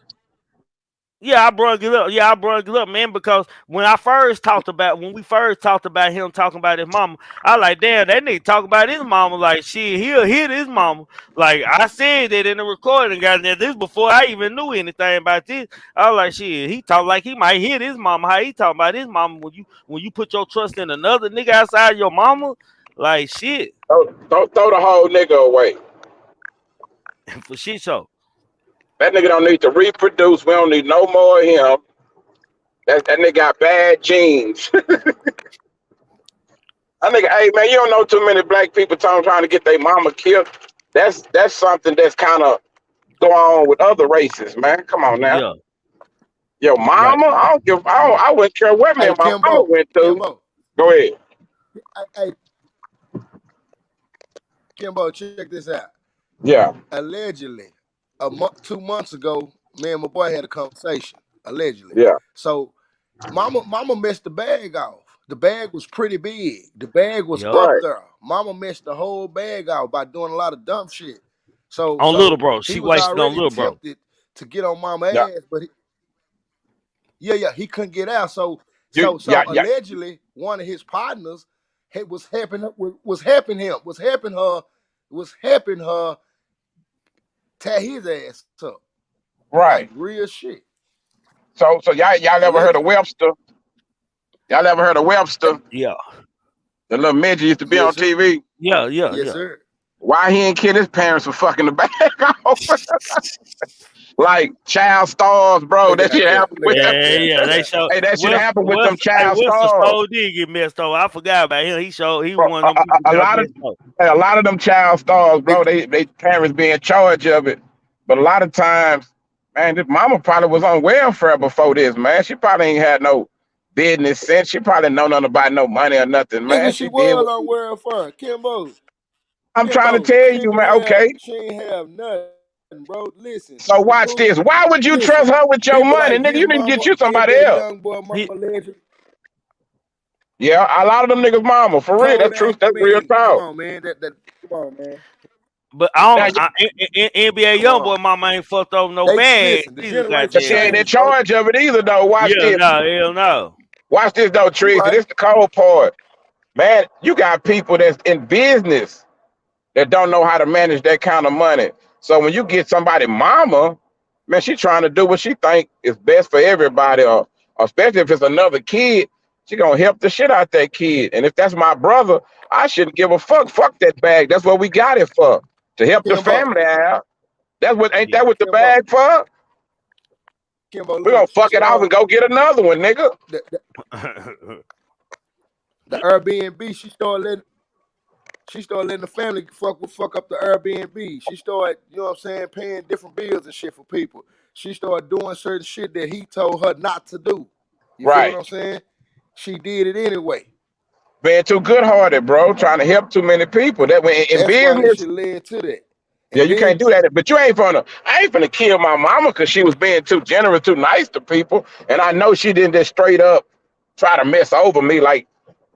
Yeah, I brought it up. Man, because when we first talked about him talking about his mama, I like, damn, that nigga talk about his mama like shit, he'll hit his mama. Like I said that in the recording, guys. This before I even knew anything about this. I was like, shit, he talk like he might hit his mama. How he talking about his mama when you put your trust in another nigga outside your mama? Like shit. Don't throw the whole nigga away. For shit show. That nigga don't need to reproduce. We don't need no more of him. That nigga got bad genes. That nigga, hey man, you don't know too many black people trying to get their mama killed. That's something that's kind of going on with other races, man. Come on now. Yeah. Your mama? Right. I wouldn't care what man my mama went to. Kimbo. Go ahead. Hey, Kimbo, check this out. Yeah. Allegedly, 2 months ago, me and my boy had a conversation. Allegedly. Yeah. So Mama messed the bag off. The bag was pretty big. The bag was Yep. up Right. there. Mama messed the whole bag out by doing a lot of dumb shit. So On little bro. he She was wasted on already little bro. tempted to get on Mama Yeah. ass, but he couldn't get out. So You, yeah. allegedly one of his partners was helping her tear his ass up. Right. Like real shit. So y'all ever heard of Allegedly. Webster? Y'all ever heard of Webster? Yeah. The little midget used to be Yes, on sir. TV. Yeah. Yes, sir. Why he ain't kill his parents for fucking the bag off? Like child stars, bro. Look That out shit there. happened Look with them. out there. Yeah. Look They out showed Hey, that shit happened with them Hey, child Wilson stars. Soul did get messed over. I forgot about him. He Bro, one of them people a got lot of messed up. a lot of them child stars, bro. there. They parents be in charge of it. But a lot of times, man, this mama probably was on welfare before this, man. She probably ain't had no business sense. She probably know nothing about no money or nothing, man. Nigga, she She did was what on welfare. Kimbo. I'm trying to tell She you, man. Okay. ain't have nothing, bro. Listen, So watch this. Why would you trust her with your people money? like Nigga, his you need to get mama you give somebody that else. young boy mama He, legend. Yeah, a lot of them niggas mama. For real. Told That's that truth. That's real man, come talk. on, man. Come on, man. but Now, NBA Come YoungBoy on. mama ain't fucked over no They bag. listen, the Either but generation she goddamn. ain't in changed, bro. charge of it either, though. Watch Yeah, this. no, hell no. Watch this, though, You Tracy. right. This the cold part. Man, you got people that's in business that don't know how to manage that kind of money. So when you get somebody mama, man, she trying to do what she think is best for everybody, or especially if it's another kid, she gonna help the shit out that kid. And if that's my brother, I shouldn't give a fuck. Fuck that bag. That's what we got it for. To help the Kimbo. family out. That's what ain't Yeah. that what the Kimbo. bag for? Kimbo, We gonna look, fuck it off and go get another one, nigga. The Airbnb, she started letting the family fuck up the Airbnb. She started, you know what I'm saying, paying different bills and shit for people. She started doing certain shit that he told her not to do. You feel what Right. I'm saying? She did it anyway. Being too good hearted, bro. Trying to help too many people. That way in That's why this business, shit led to that. yeah, And you then can't do that. But I ain't finna kill my mama because she was being too generous, too nice to people. And I know she didn't just straight up try to mess over me, like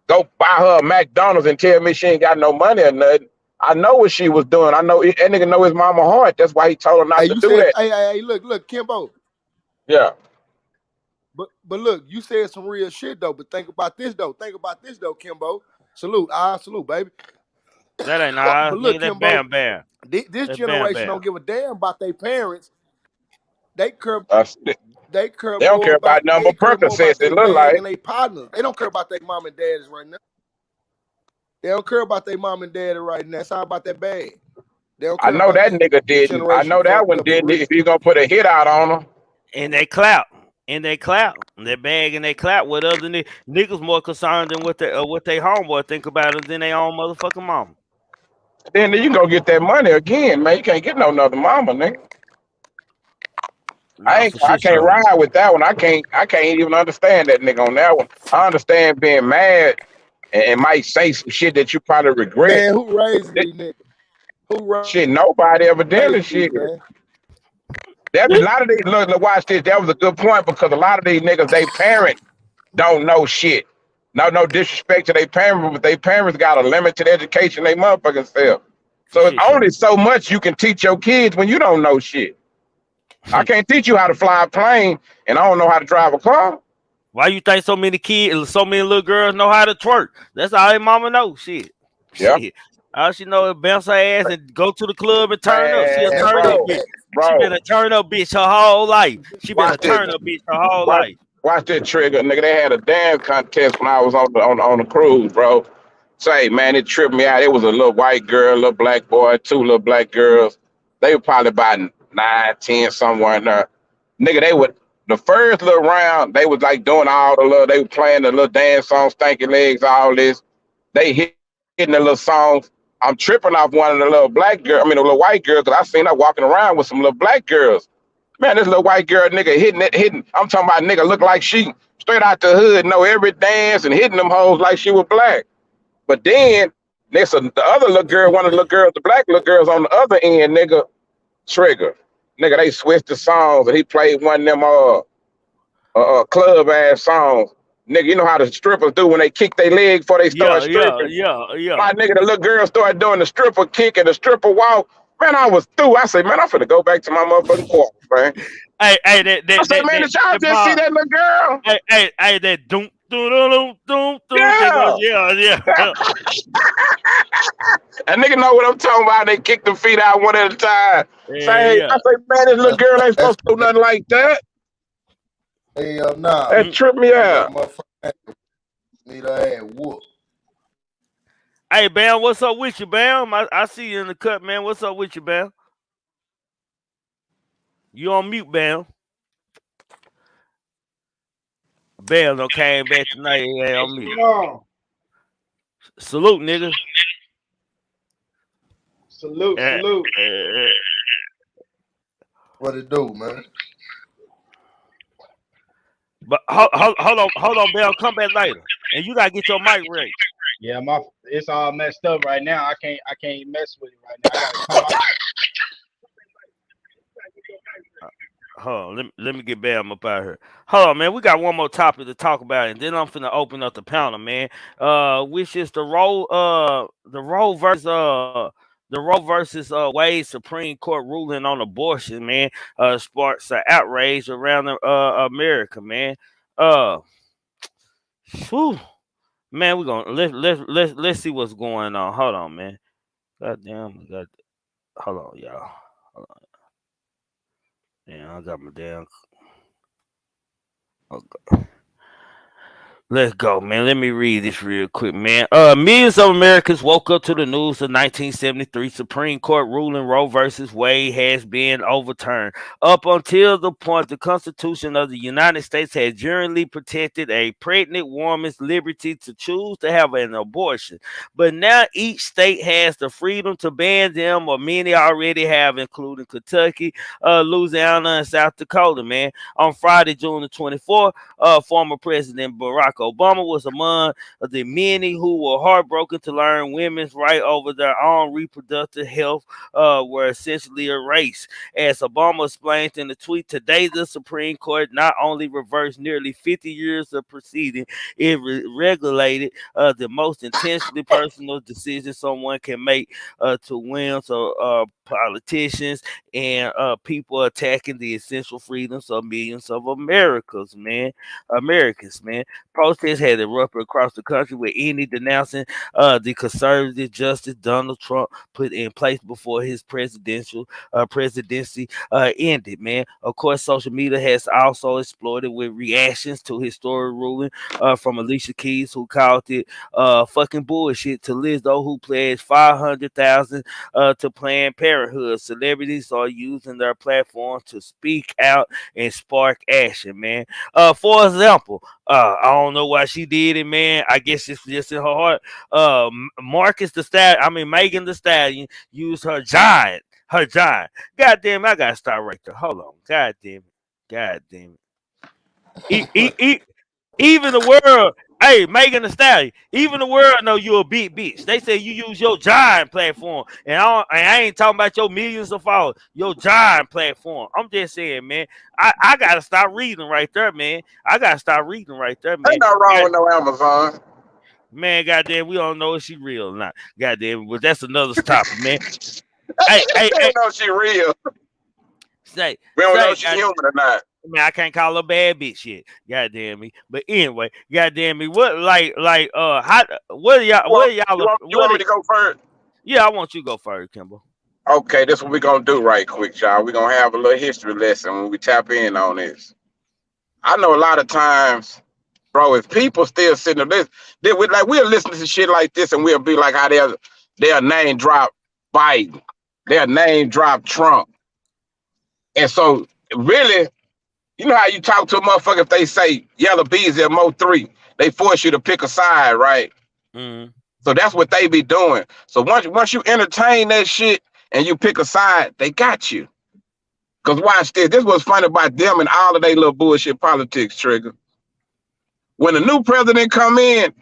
go buy her a McDonald's and tell me she ain't got no money or nothing. I know what she was doing. I know that nigga know his mama heart. That's why he told her not to you do said, that. hey, look, Kimbo. Yeah. But look, you said some real shit though. But think about this though, Kimbo. Salute, salute, baby. That ain't nah. But look, Nigga, that Kimbo, bam bam. this That bam generation bam. don't give a damn about their parents. They care They care They don't more care about about number Percocets. It their look bag like. and their partners. They don't care about their mom and daddies right now. They don't care about their mom and daddy right now. It's all about that bag. They don't I care know about that that. nigga This didn't. I generation know that fucked one up for didn't. real. If you gonna put a hit out on her. And they clout. And they clout. That bag and they clout with other niggas more concerned than what they homeboy think about it than their own motherfucking mama. Then you can go get that money again, man. You can't get no another mama, nigga. Nah, for I shit can't show. ride with that one. I can't even understand that nigga on that one. I understand being mad and might say some shit that you probably regret. Man, who raising That, these niggas? Who shit, nobody evidently raising these, shit. man? That a lot of these look, watch this. That was a good point because a lot of these niggas, they parents don't know shit. No disrespect to their parents, but their parents got a limited education they motherfucking self. For So it's shit show. only so much you can teach your kids when you don't know shit. I can't teach you how to fly a plane and I don't know how to drive a car. Why you think so many kids, so many little girls know how to twerk? That's all their mama know. Shit. Yeah. Shit. All she know is bounce her ass and go to the club and turn up. She a Man, turn up bitch. She been bro, a turn up bitch her whole life. She been a watch this. turn up bitch her whole Watch, life. watch this trigger, nigga. They had a dance contest when I was on the cruise, bro. Say, man, it tripped me out. It was a little white girl, a little black boy, two little black girls. They were probably about 9, 10, somewhere in there. Nigga, they would the first little round, they was like doing all the little, they were playing the little dance songs, stanky legs, all this. They hitting the little songs. I'm tripping off one of the little black girl, the little white girl, because I seen her walking around with some little black girls. Man, this little white girl nigga hitting. I'm talking about nigga look like she straight out the hood, know every dance and hitting them hoes like she was black. But then Next, the other little girl, one of the little girls, the black little girls on the other end, nigga, Trigger. Nigga, they switched the songs and he played one of them club ass songs. Nigga, you know how the strippers do when they kick their leg before they start stripping? My nigga, the little girl started doing the stripper kick and the stripper walk. Man, I was through. I said, man, I'm finna go back to my motherfucking quarters, man. Hey, I said, man, did y'all just see that little girl? Hey, that doom. Yeah. Yeah. And nigga know what I'm talking about. They kick the feet out one at a time. Yeah. I say, man, this little girl ain't supposed to do nothing like that. Hell nah. That tripped me out. Need her ass whoop. Hey, Bam, what's up with you, Bam? I see you in the cut, man. What's up with you, Bam? You on mute, Bam. Bam done came back tonight. He ain't on mute. Salute, nigga. Salute. What it do, man? But hold on, Bam. Come back later, and you gotta get your mic ready. Yeah, it's all messed up right now. I can't mess with it right now. I gotta come out. Hold on, let me get Bam up out here. Hold on, man. We got one more topic to talk about, and then I'm finna open up the panel, man. Which is the Roe versus Wade Supreme Court ruling on abortion, man. Sparks an outrage around America, man. Whew. Man, we're gonna let's see what's going on. Hold on, man. Goddamn, hold on, y'all. Hold on. Yeah, I got my damn. Okay. Let's go, man. Let me read this real quick, man. Millions of Americans woke up to the news of 1973 Supreme Court ruling Roe versus Wade has been overturned. Up until the point, the Constitution of the United States had generally protected a pregnant woman's liberty to choose to have an abortion. But now each state has the freedom to ban them, or many already have, including Kentucky, Louisiana, and South Dakota, man. On Friday, June the 24th, former President Barack Obama was among the many who were heartbroken to learn women's right over their own reproductive health were essentially erased. As Obama explained in the tweet, today the Supreme Court not only reversed nearly 50 years of proceeding, it regulated the most intentionally personal decision someone can make to win. So politicians and people attacking the essential freedoms of millions of Americans, man. Protests had erupted across the country, with any denouncing the conservative Justice Donald Trump put in place before his presidency ended, man. Of course, social media has also exploded with reactions to historic ruling from Alicia Keys, who called it fucking bullshit, to Lizzo, who pledged $500,000 to Planned Parenthood. Celebrities are using their platform to speak out and spark action, man. For example, I don't know why she did it, man. I guess it's just in her heart. Megan Thee Stallion used her giant. God damn, I gotta start right there. Hold on. God damn it. Even the world, hey, Megan Thee Stallion, even the world know you a big bitch. They say you use your giant platform, and I ain't talking about your millions of followers, your giant platform. I'm just saying, man, I gotta start reading right there, man. Ain't no wrong with no Amazon. Man, goddamn, we don't know if she real or not. Goddamn, but that's another topic, man. hey, know she real. We don't know if she's human or not. Man, I can't call her bad bitch yet. Goddamn me. But anyway, goddamn me. What are y'all? You want me to go first? Yeah, I want you to go first, Kimbo. Okay, this is what we're gonna do right quick, y'all. We're gonna have a little history lesson when we tap in on this. I know a lot of times, bro, if people still sitting on this, we'll listen to shit like this and we'll be like how they'll name drop Biden, they'll name drop Trump. And so really, you know how you talk to a motherfucker if they say yellow bees at Mo 3, they force you to pick a side, right? Mm-hmm. So that's what they be doing. So once you entertain that shit and you pick a side, they got you. Cause watch this. This was funny about them and all of their little bullshit politics, Trigger. When a new president come in,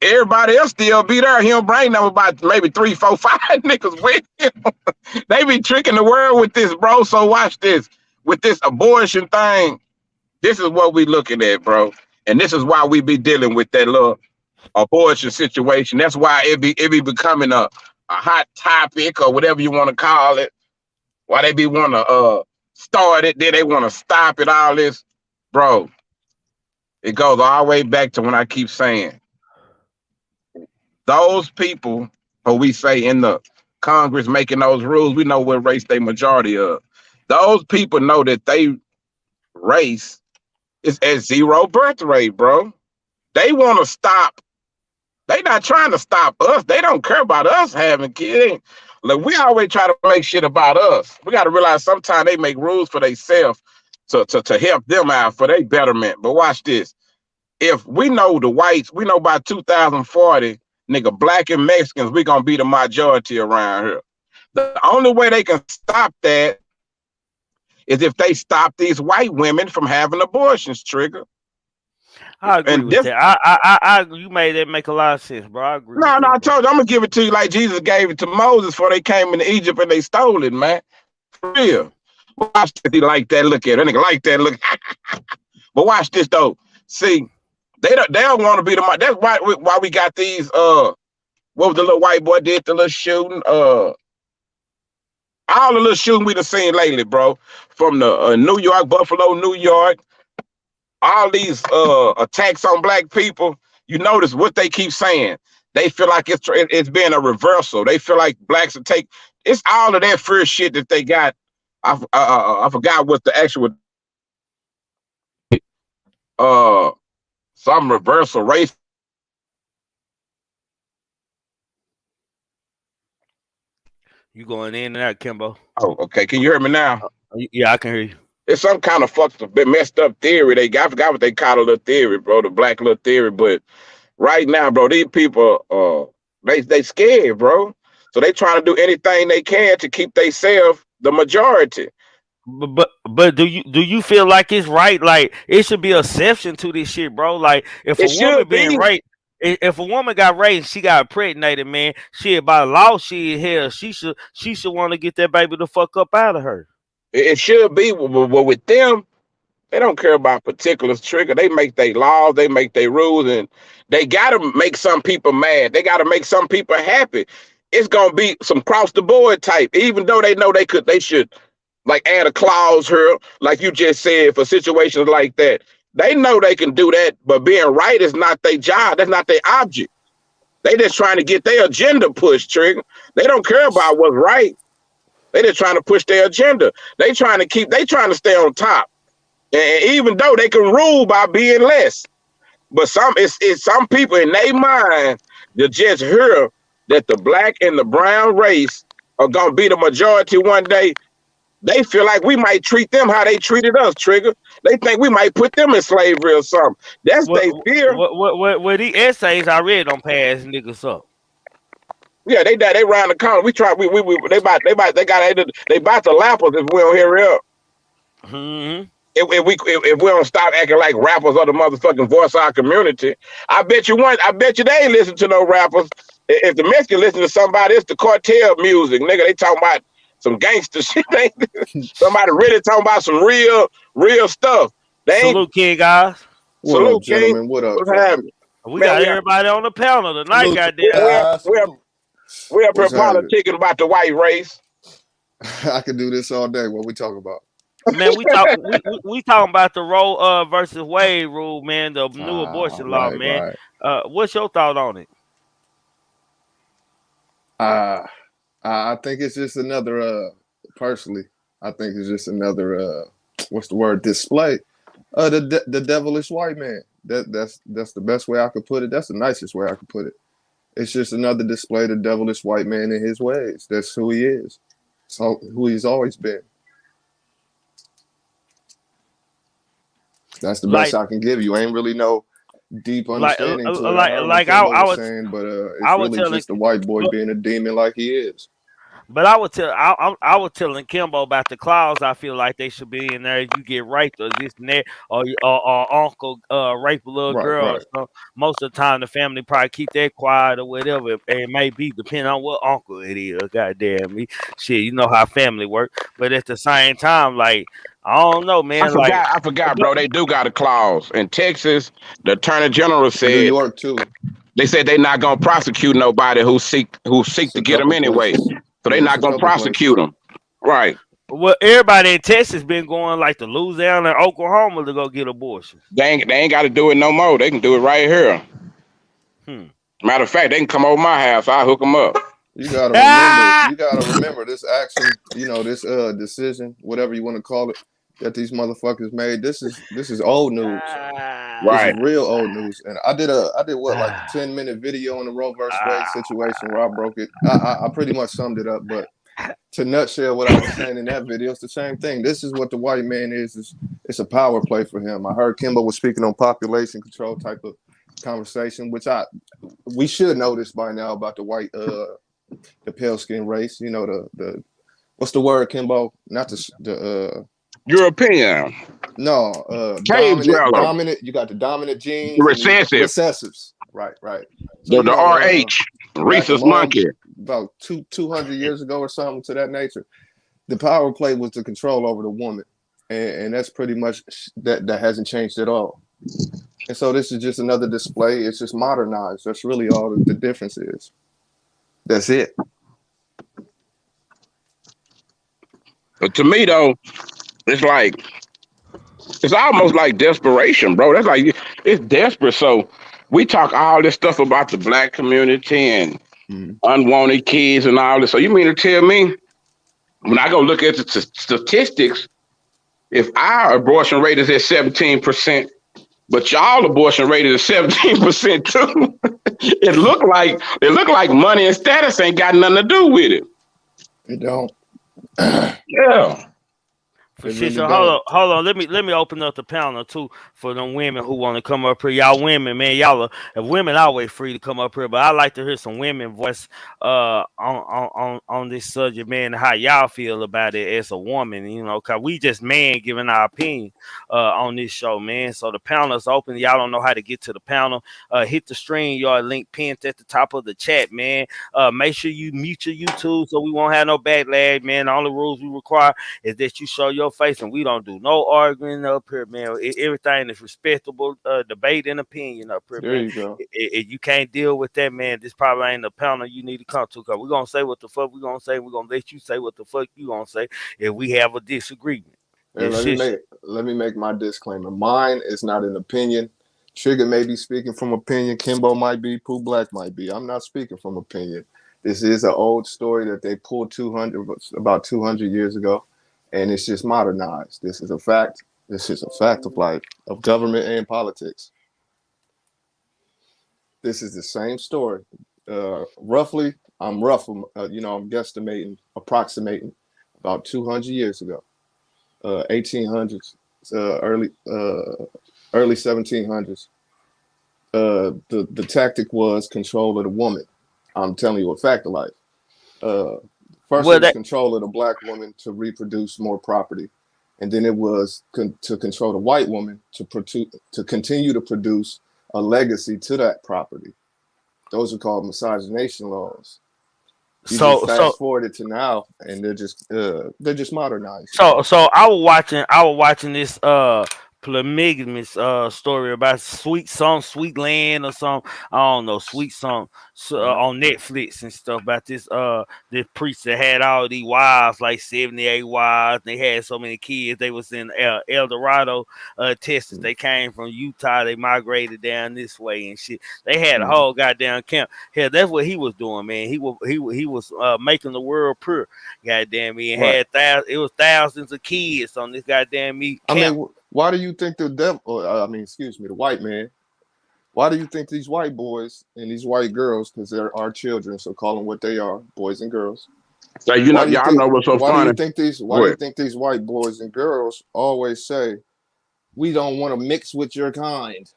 Everybody else still be there. He don't bring them about maybe 3, 4, 5 niggas with him. They be tricking the world with this, bro. So watch this. With this abortion thing, this is what we looking at, bro. And this is why we be dealing with that little abortion situation. That's why it be becoming a hot topic or whatever you want to call it. Why they be want to start it, then they want to stop it, all this. Bro, it goes all the way back to when I keep saying, those people who we say in the Congress making those rules, we know what race they majority of. Those people know that they race is at 0 birth rate, bro. They want to stop. They not trying to stop us. They don't care about us having kids. Look, we always try to make shit about us. We got to realize sometimes they make rules for themselves to help them out for their betterment. But watch this. If we know the whites, we know by 2040, nigga, black and Mexicans, we gonna be the majority around here. The only way they can stop that is if they stop these white women from having abortions, Trigger. I agree with that. You made that make a lot of sense, bro. I agree with that. No, I told you, I'm gonna give it to you like Jesus gave it to Moses before they came into Egypt and they stole it, man. For real. Watch this, he like that look at it. That nigga like that look. But watch this though. See, they don't want to be the. That's why we got these. What was the little white boy did? The little shooting. All the little shooting we done seen lately, bro. From the New York, Buffalo, New York. All these attacks on black people. You notice what they keep saying. They feel like it's been a reversal. They feel like blacks will take. It's all of that first shit that they got. I forgot what the actual. Some reversal race. You going in and out, Kimbo? Oh, okay. Can you hear me now? Yeah, I can hear you. It's some kind of fucked up, messed up theory. I forgot what they call it, a theory, bro. The black little theory. But right now, bro, these people, they scared, bro. So they trying to do anything they can to keep themselves the majority. But do you feel like it's right? Like it should be a exception to this shit, bro. Like if a woman being raped, if a woman got raped, she got impregnated, man. Shit, by law, hell, she should want to get that baby the fuck up out of her. It should be, but with them, they don't care about particulars, Trigger. They make their laws, they make their rules, and they gotta make some people mad. They gotta make some people happy. It's gonna be some cross the board type, even though they know they should like add a clause here, like you just said, for situations like that. They know they can do that, but being right is not their job. That's not their object. They just trying to get their agenda pushed, Trigger. They don't care about what's right. They just trying to push their agenda. They trying to stay on top. And even though they can rule by being less, but it's some people in their mind that just hear that the black and the brown race are gonna be the majority one day. They feel like we might treat them how they treated us, Trigger. They think we might put them in slavery or something. That's their fear. What these essays I read don't pass niggas up. Yeah, they round the corner. We try. They about to lap us if we don't hear up. Mm-hmm. If we don't stop acting like rappers are the motherfucking voice of our community, I bet you they ain't listen to no rappers. If the Mexicans listen to somebody, it's the cartel music, nigga. They talking about some gangster shit. Somebody really talking about some real stuff. Salute, King, guys. Salute, up, gentlemen. What up? What's happening? We got everybody on the panel tonight, goddamn. We're up here politicking about the white race. I could do this all day. What we talking about? Man, we talking about the Roe versus Wade rule, man. The new abortion law, man. Right. What's your thought on it? I think it's just another. Personally, I think it's just another. What's the word? Display. The devilish white man. That's the best way I could put it. That's the nicest way I could put it. It's just another display of the devilish white man in his ways. That's who he is. So who he's always been. That's the best I can give you. Ain't really no deep understanding to it. I was saying, but it's really just the white boy being a demon like he is. But I would tell I was telling Kimbo about the clause. I feel like they should be in there. If you get raped or this and that, or uncle rape a little Right, girl. right. So most of the time the family probably keep that quiet or whatever. It may be depending on what uncle it is. Goddamn me, shit. You know how family work. But at the same time, like I don't know, man. Like I forgot, bro. They do got a clause in Texas. The Attorney General New said York too. they said they're not gonna prosecute nobody who seek It's to a get them couple anyway. places. So they're Yeah, it's not a gonna couple prosecute places. them. Right. well, everybody in Texas been going like to Louisiana and Oklahoma to go get abortions. They ain't got to do it no more. They can do it right here. Hmm. Matter of fact, they can come over my house. I'll hook them up. You gotta remember. You gotta remember this action. You know this decision, whatever you want to call it, that these motherfuckers made. This is old news. This is Right. real old news. And I did what, like a 10-minute video on the Roe versus Wade situation where I broke it. I pretty much summed it up, but to nutshell what I was saying in that video, it's the same thing. This is what the white man is it's a power play for him. I heard Kimbo was speaking on population control type of conversation, which we should know this by now about the white the pale skin race. You know, the what's the word, Kimbo? Not the European. no, Cave dweller. dominant. You got the dominant genes and Recessive. recessives. Right, right. So The you know, RH. back a Rhesus monkey. about 200 years ago or something to that nature, the power play was the control over the woman, and that's pretty much that hasn't changed at all. And so this is just another display. It's just modernized. That's really all the difference is. That's it. But to me though, it's almost like desperation, bro. That's like it's desperate. So we talk all this stuff about the black community and unwanted kids and all this. So you mean to tell me when I go look at the statistics, if our abortion rate is at 17%, but y'all abortion rate is 17% too, it look like money and status ain't got nothing to do with it. It don't. Yeah. For shit, so hold on. Let me open up the panel too for them women who want to come up here. Y'all women, man, if women always free to come up here, but I like to hear some women voice on this subject, man, how y'all feel about it as a woman, you know, cause we just man giving our opinion on this show, man. So the panel is open. Y'all don't know how to get to the panel. Hit the StreamYard link pinned at the top of the chat, man. Make sure you mute your YouTube so we won't have no backlash, man. The only rules we require is that you show your face, and we don't do no arguing up here, man. Everything is respectable, debate and opinion up here, There man. you go. If you can't deal with that, man, this probably ain't the panel you need to come to, because we're going to say what the fuck we're going to say. We're going to let you say what the fuck you going to say if we have a disagreement. And let me make my disclaimer. Mine is not an opinion. Trigger may be speaking from opinion. Kimbo might be. Pooh Black might be. I'm not speaking from opinion. This is an old story that they pulled about 200 years ago, and it's just modernized. This is a fact. This is a fact of life, of government and politics. This is the same story. Roughly, I'm guesstimating, approximating about 200 years ago, 1800s, early 1700s. The tactic was control of the woman. I'm telling you a fact of life. First, it was control of the black woman to reproduce more property, and then it was to control the white woman to continue to produce a legacy to that property. Those are called miscegenation laws. You just fast forward it to now, and they're just modernized. So I was watching this polygamous story about Sweet Land or something. I don't know, Sweet Song on Netflix and stuff about this priest that had all these wives, like 78 wives. They had so many kids. They was in El Dorado, Texas. They came from Utah. They migrated down this way and shit. They had a whole goddamn camp. Hell, that's what he was doing, man. He was making the world pure. Goddamn me, and had thousands of kids on this goddamn camp. I mean, why do you think the white man? Why do you think these white boys and these white girls, because they're our children, so call them what they are, boys and girls? So y'all know what's so funny? Why do you think these white boys and girls always say, "We don't want to mix with your kind"?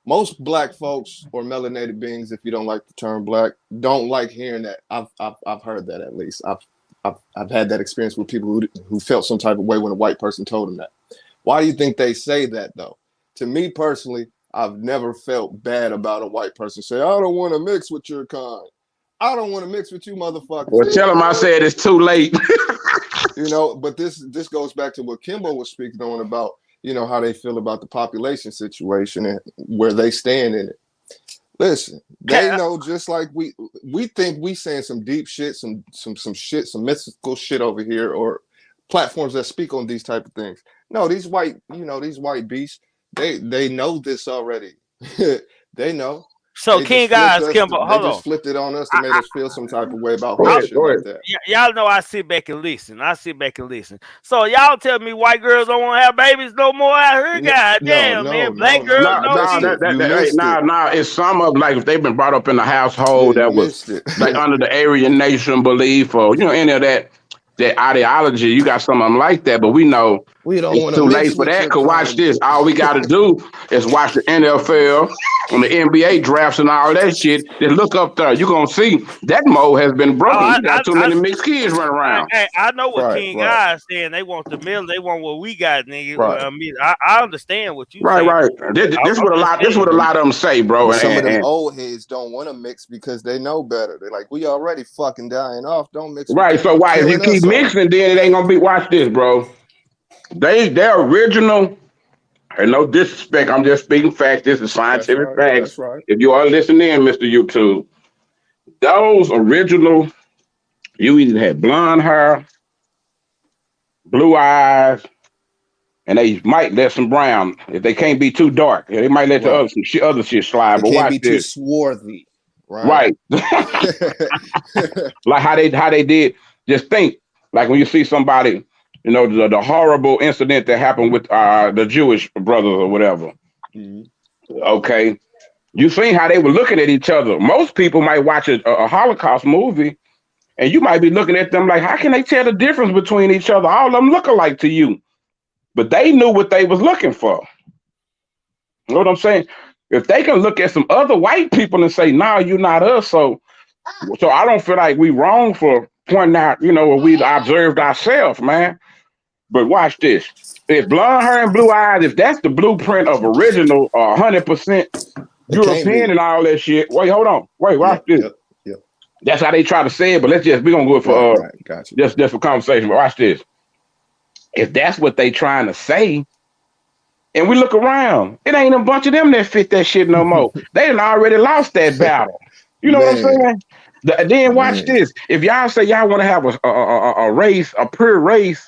most black folks or melanated beings, if you don't like the term black, don't like hearing that. I've heard that at least. I've had that experience with people who felt some type of way when a white person told them that. Why do you think they say that though? To me personally, I've never felt bad about a white person say, I don't want to mix with your kind. I don't want to mix with you motherfuckers. Well, tell them I said it's too late. You know, but this goes back to what Kimbo was speaking on about, you know, how they feel about the population situation and where they stand in it. Listen, they know just like we think we saying some deep shit, some shit, some mystical shit over here, or platforms that speak on these type of things. No, these white beasts, they know this already. They know. So King guys, Kimbo, hold on. They just flipped it on us to make us feel some type of way about shit like that. Y'all know I sit back and listen. So y'all tell me white girls don't want to have babies no more out here? God damn, man. Black girls it's some of like if they've been brought up in a household that was like under the Aryan nation belief or any of that ideology. You got some of them like that, but we know we don't it's too late for that. Cause watch this. All we got to do is watch the NFL and the NBA drafts and all that shit. Just look up there. You're gonna see that mold has been broken. You got too many mixed kids running around. Hey, I know what King guys saying. They want the middle. They want what we got, nigga. Right. I mean, I understand what you saying. Right. This what a lot of them say, bro. Some of them old heads don't want to mix because they know better. They're like, we already fucking dying off. Don't mix. Right. So why if you keep mixing, then it ain't gonna be. Watch this, bro. They're original, and no disrespect, I'm just speaking facts. This is scientific facts. Right. If you are listening in, Mr. YouTube, those original, you either had blonde hair, blue eyes, and they might let some brown. If they can't be too dark, they might let the other shit slide. They but can't watch be this. Too swarthy. Right. Like how they did. Just think, like when you see somebody. You know, the horrible incident that happened with the Jewish brothers or whatever. Mm-hmm. Okay. You seen how they were looking at each other. Most people might watch a Holocaust movie and you might be looking at them like, how can they tell the difference between each other? All of them look alike to you. But they knew what they was looking for. You know what I'm saying? If they can look at some other white people and say, nah, you're not us. So I don't feel like we wrong for pointing out, where we observed ourselves, man. But watch this. If blonde hair and blue eyes, if that's the blueprint of original 100% European and all that shit. Wait, hold on. Wait, watch this. Yep. That's how they try to say it, but we're gonna go for just for conversation. But watch this. If that's what they trying to say, and we look around, it ain't a bunch of them that fit that shit no more. They done already lost that battle. You know what I'm saying? Then watch this. If y'all say y'all want to have a race, a pure race,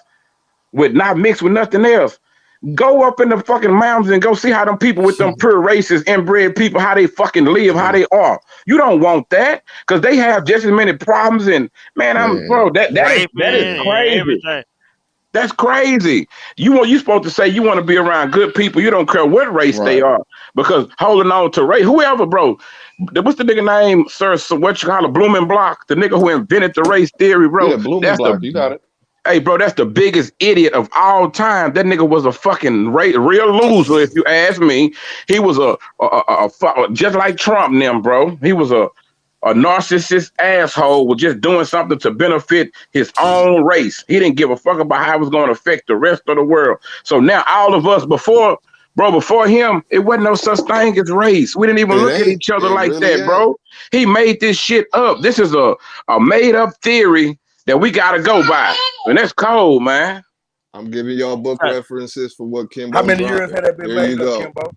with not mixed with nothing else, go up in the fucking mountains and go see how them people with them pure races, inbred people, how they fucking live, how they are. You don't want that because they have just as many problems. And man, that is crazy. Everything. That's crazy. You supposed to say you want to be around good people. You don't care what race they are because holding on to race, whoever, bro. What's the nigga name, sir? So what you call it, Blumenbach, the nigga who invented the race theory, bro. Yeah, Blumenbach, you got it. Hey, bro, that's the biggest idiot of all time. That nigga was a fucking real loser, if you ask me. He was a just like Trump and them, bro. He was a narcissist asshole was just doing something to benefit his own race. He didn't give a fuck about how it was going to affect the rest of the world. So now all of us before him, it wasn't no such thing as race. We didn't even look at each other like that, bro. He made this shit up. This is a made up theory that we gotta go by, and that's cold, man. I'm giving y'all book references for what Kimbo. How many years had that been made up, Kimbo?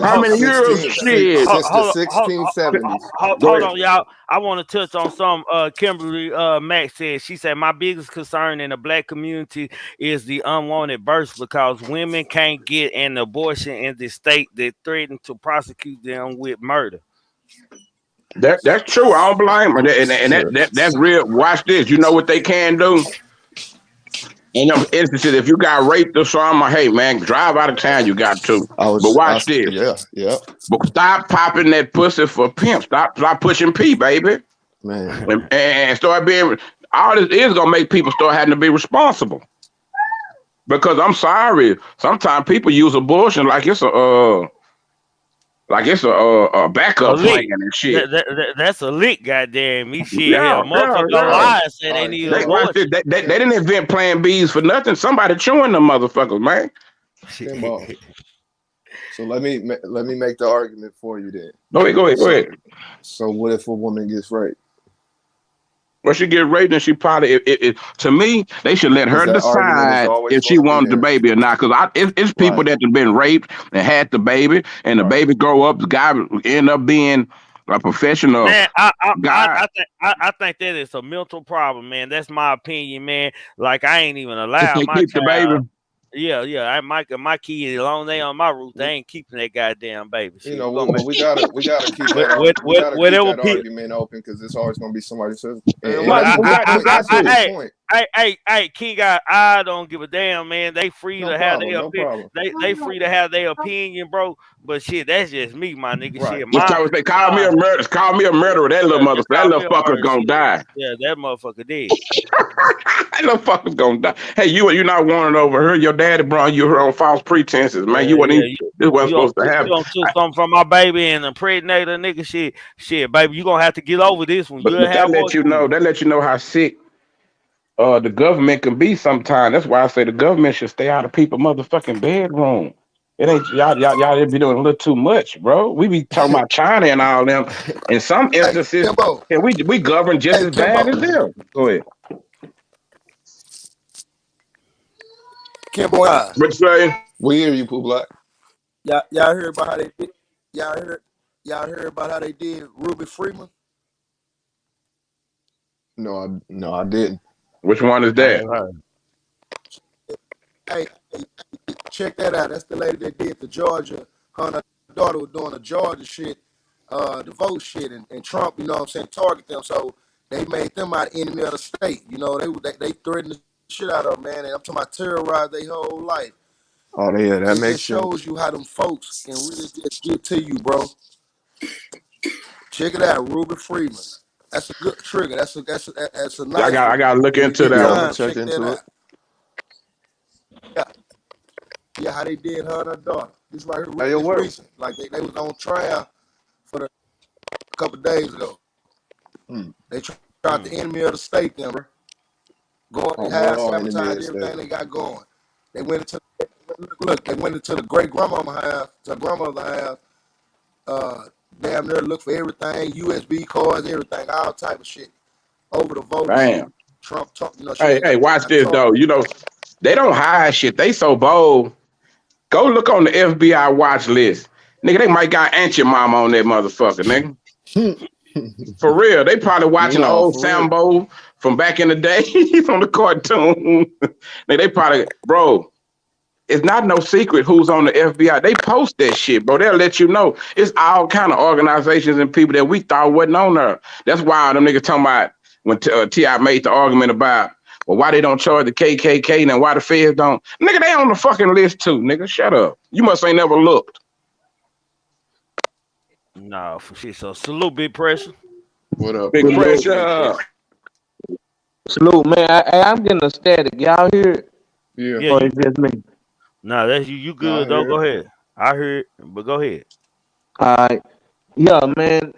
How many years? Shit. Since the 1670s. Hold on, y'all. I want to touch on some Kimberly Mack said. She said, my biggest concern in the black community is the unwanted births because women can't get an abortion in the state that threaten to prosecute them with murder. That's true. I don't blame her. And that's real. Watch this. You know what they can do? In them instances, if you got raped or something, hey man, drive out of town. You got to. But watch this. Yeah. But stop popping that pussy for pimp. Stop pushing P, baby. Man. And start being. All this is gonna make people start having to be responsible. Because I'm sorry, sometimes people use abortion like it's Like it's a A backup plan lick. and shit. That's a lick, goddamn me. Shit, Yeah, hell, yeah, motherfucker yeah. lie and say All they right, need They watch Kimbo. it. abortion. They didn't invent Plan Bs for nothing. Somebody chewing them motherfuckers, man. Kimbo. So let me make the argument for you then. Go ahead, go So ahead. so what if a woman gets raped? Well, she get raped, and she probably. To me, they should let Because her that argument is decide always if going she to be wanted the there. baby or not. Because it's people Right. that have been raped and had the baby, and the Right. baby grow up, the guy end up being a professional Man, guy. I think that is a mental problem, man. That's my opinion, man. Like I ain't even If allow they my keep the baby, child. Yeah. My kid, as long as they on my roof, they ain't keeping that goddamn baby. You Shit, know, we gonna but make we gotta keep that we gotta keep whatever that people. argument open because it's always gonna be somebody says, and Well, that's a good point. That's a good hey, point. King, I don't give a damn, man. They free No to have problem. their No opinion. problem. They free to have their opinion, bro. But shit, that's just me, my nigga. Right. Shit, just they call me my a murderer. Call me a murderer. That little just motherfucker. That call me little a fucker's murder. gonna Shit, die. yeah, that motherfucker dead. That little fucker's gonna die. Hey, you not wanted over her. Your daddy brought you her on false pretenses, man. Yeah, You wasn't yeah. even, this wasn't supposed to You happen. don't took something from my baby and impregnate a nigga. Shit, baby. You gonna have to get over this one. You'll But that have let more you know. kids. That let you know how sick the government can be sometimes. That's why I say the government should stay out of people's motherfucking bedroom. It ain't y'all be doing a little too much, bro. We be talking about China and all them. In some Hey, instances, Kimbo. yeah, we govern just Hey, as bad Kimbo. as them. Go ahead. Kimbo. What you say? We hear you, Pooh Black. Y'all heard about how they did? Y'all heard? Y'all heard about how they did Ruby Freeman? No, I didn't. Which one is I that? ain't heard. Hey, check that out. That's the lady that did the Georgia. Her and her daughter was doing the Georgia shit, the vote shit, and Trump, you know what I'm saying, target them. So they made them out enemy of the state. You know, they threatened the shit out of them, man. And I'm talking about terrorize their whole life. Oh yeah, that It makes just sense. shows you how them folks can really just get to you, bro. Check it out, Ruby Freeman. That's a good trigger. That's a Yeah, nice I one. got to look When you into get that Yeah, I'm one. gonna time, check check that into it. out. Yeah, yeah, how they did her and her daughter. This right here, Hey, yo, this where? recent. Like they was on trial for a couple of days ago. Hmm. They tried the enemy of the state, them, bro. Going Oh, to have more enemy sabotage of the everything state. they got going. They went into They went into the great grandmama house, to grandmother house. Damn near look for everything, USB cards, everything, all type of shit over the vote shit. Damn. Trump talk, you know, Hey, shit. watch I this talk. though. You know, they don't hide shit. They so bold. Go look on the FBI watch list. Nigga, they might got Aunt your mama on that motherfucker, nigga. For real. They probably watching the No, old for real. Sambo from back in the day. He's on the cartoon. Nigga, they probably, bro, it's not no secret who's on the FBI. They post that shit, bro. They'll let you know. It's all kind of organizations and people that we thought wasn't on there. That's why them niggas talking about when T.I. made the argument about, well, why they don't charge the KKK and why the feds don't. Nigga, they on the fucking list too, nigga. Shut up. You must ain't never looked. No, for shit. So salute, big pressure. What up? Big What up, pressure. big pressure? Salute, man. I'm getting a static. Y'all hear it? Yeah. Yeah, Or you. it's just me? No, that's you. You No, I good though? hear Go it. ahead. I heard, but go ahead. Alright. Yeah, man.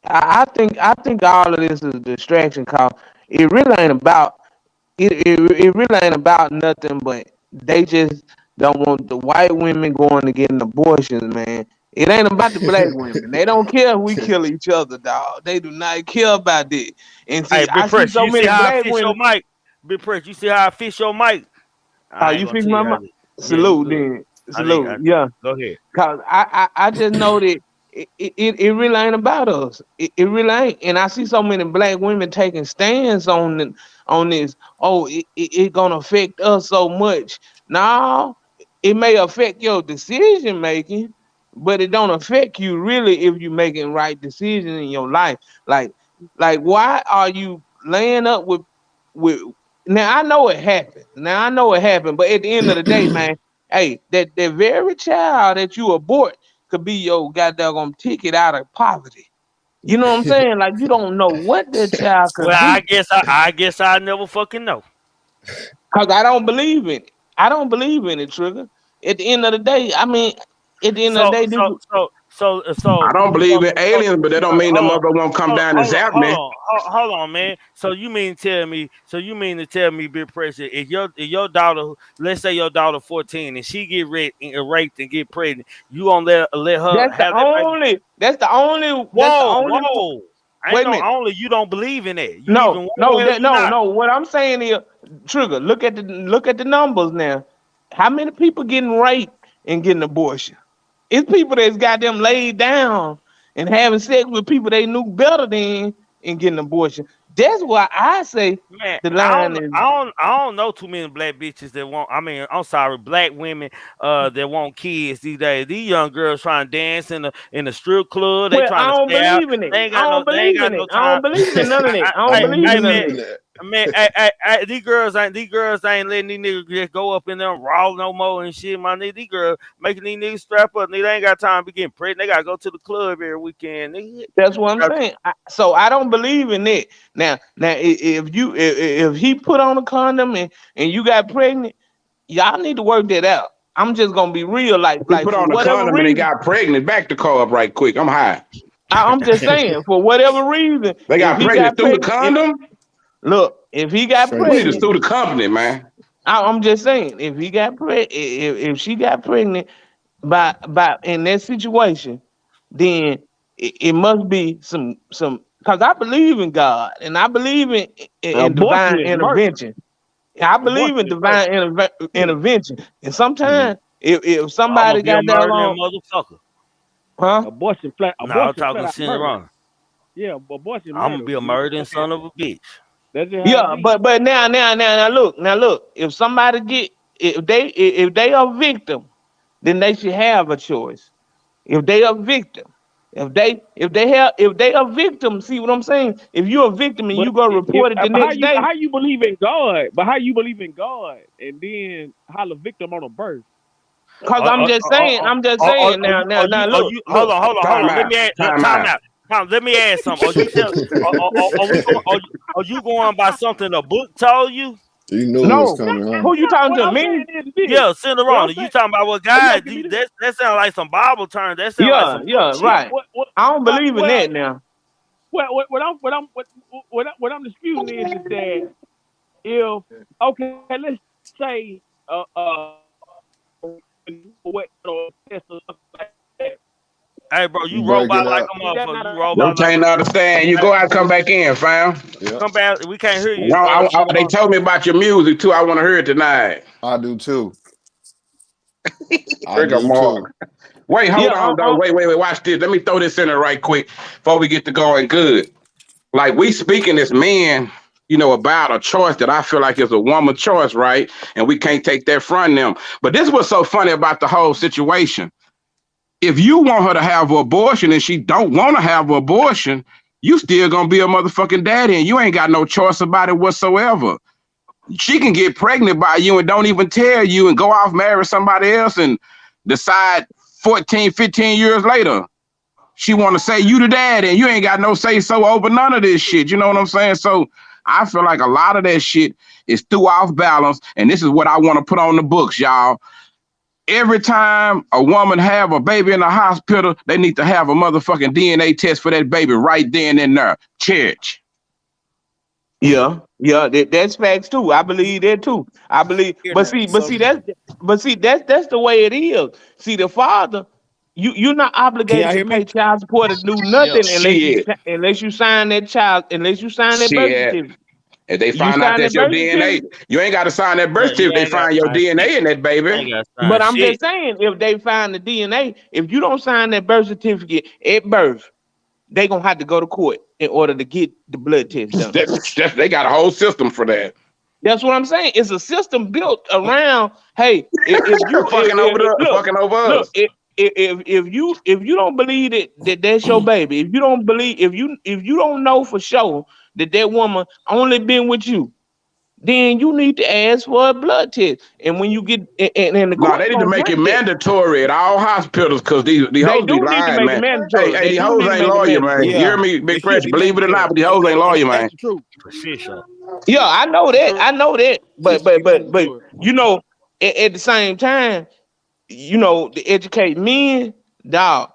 I think all of this is a distraction cause it really ain't about it really ain't about nothing but they just don't want the white women going to getting abortions, man. It ain't about the black women. They don't care if we kill each other, dog. They do not care about that. And Hey, see, big I see pressure. so You see many how I black fish your women. mic? Big pressure. You see how I fish your mic? Oh, I ain't you gonna fix tell my you how mind. to. Yeah, you Salute good. then. I think. Salute. Yeah. Go ahead. Cause I just know that it really ain't about us. It really ain't. And I see so many black women taking stands on this. Oh, it gonna affect us so much. No, it may affect your decision making, but it don't affect you really if you making right decisions in your life. Like why are you laying up with now I know it happened. Now I know it happened, but at the end of the day, man. Hey, that very child that you abort could be your goddamn ticket out of poverty. You know what I'm saying? Like you don't know what that child Well, could be. I guess I never fucking know. Cause I don't believe in it. I don't believe in it, Trigger. At the end of the day, I mean, at the end of the So day, this I don't believe in aliens, but that don't mean the mother won't come down and zap me. Hold on, man. So you mean to tell me, Big Pressure, if your daughter, let's say your daughter 14, and she get raped and get pregnant, you gonna let her have that baby? That's the only. Whoa. Wait a minute. Only you don't believe in that. You No. even no. What I'm saying is, Trigger, look at the numbers now. How many people getting raped and getting abortion? It's people that's got them laid down and having sex with people they knew better than and getting abortion. That's why I say, man, the line is. I don't know too many black bitches that want. I mean, I'm sorry, black women that want kids these days. These young girls trying to dance in the strip club. They trying to stay out. They ain't got no time. I don't believe in none of that. I don't believe in none of that. Man, these girls ain't letting these niggas just go up in them raw no more and shit. My nigga, these girls making these niggas strap up. They ain't got time to be getting pregnant. They gotta go to the club every weekend. Nigga. That's what I'm saying. So I don't believe in it. Now, if he put on a condom and you got pregnant, y'all need to work that out. I'm just gonna be real. Like put on a condom and they got pregnant. Back the car up right quick. I'm high. I'm just saying, for whatever reason, they got pregnant through the condom. Look, if he got pregnant, we need to sue the company, man. I'm just saying, if he got pregnant, if she got pregnant by in that situation, then it must be some because I believe in God and I believe in divine intervention. I believe in divine intervention, and sometimes if somebody got that long, motherfucker, abortion flat. I'm talking shit wrong. Yeah, abortion. I'm gonna be a murdering son of a bitch. Yeah, but now look. If somebody if they are victim, then they should have a choice. If they are victim, if they are victim, see what I'm saying? If you're a victim and you go report it the next day, how you believe in God? But how you believe in God and then holler victim on a birth? Because I'm just saying. Now look. Hold on. Let me ask. Time out. Let me ask something. Are you going by something a book told you? You knew it was coming. Who you talking to? Me? Yeah, Cinderella. You talking about what God? That sounds like some Bible terms. That sounds like some right. I don't believe in that now. What I'm disputing is that if let's say hey, bro, you robot like a motherfucker. You robot. They can't understand. You go out, come back in, fam. Yep. Come back. We can't hear you. No, they told me about your music too. I want to hear it tonight. I do too. Triggamantellemtv. Wait, hold on, though. Wait. Watch this. Let me throw this in there right quick before we get to going good. Like we speaking as men, about a choice that I feel like is a woman's choice, right? And we can't take that from them. But this was so funny about the whole situation. If you want her to have an abortion and she don't want to have an abortion, you still gonna be a motherfucking daddy and you ain't got no choice about it whatsoever. She can get pregnant by you and don't even tell you and go off marry somebody else and decide 14, 15 years later she want to say you the daddy and you ain't got no say so over none of this shit. You know what I'm saying? So I feel like a lot of that shit is threw off balance, and this is what I want to put on the books, y'all. Every time a woman have a baby in the hospital, they need to have a motherfucking DNA test for that baby right then and there. Church. Yeah, that's facts too. I believe that too. I believe, but see, that's the way it is. See, the father, you're not obligated to pay child support or do nothing unless you sign that birth certificate. If they find out that's your DNA, you ain't got to sign that birth certificate. They find your DNA in that baby. But I'm just saying, if they find the DNA, if you don't sign that birth certificate at birth, they gonna have to go to court in order to get the blood test done. They got a whole system for that. That's what I'm saying. It's a system built around. Hey, if you fucking over us. If you don't believe that's your baby, if you don't know for sure that woman only been with you, then you need to ask for a blood test. And when you get they need to make it mandatory at all hospitals because these hoes be lying, man. Hey, these hoes ain't lawyer, man. You hear me, Big Pressure? Believe it or not, but these hoes ain't lawyer, man. Yeah, I know that. But at the same time, to educate men, dog.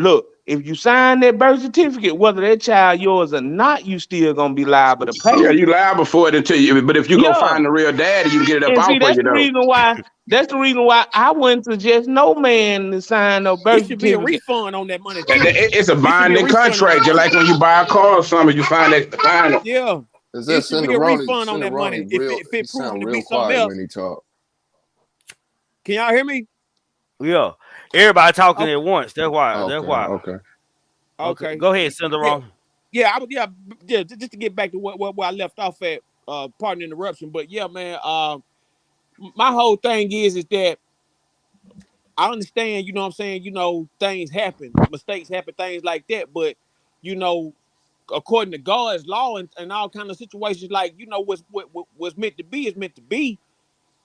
look, if you sign that birth certificate, whether that child yours or not, you still gonna be liable to pay. Yeah, you liable for it until you. But if you go find the real daddy, you get it up and off see, of you the though. reason why. That's the reason why I wouldn't suggest no man to sign no birth It should be a certificate. refund on that money too. It's a binding contract, just like when you buy a car or something, you find that final. Yeah. It should be a refund on that money if it proves to be something else. When he talk. Can y'all hear me? Yeah. Everybody talking at once. That's why. Okay, that's why. Okay. Go ahead, Cinderella. Yeah, just to get back to where I left off at, pardon the interruption. But yeah, man, my whole thing is that I understand, you know what I'm saying, you know, things happen, mistakes happen, things like that. But, you know, according to God's law and all kind of situations, like, you know, what's meant to be is meant to be.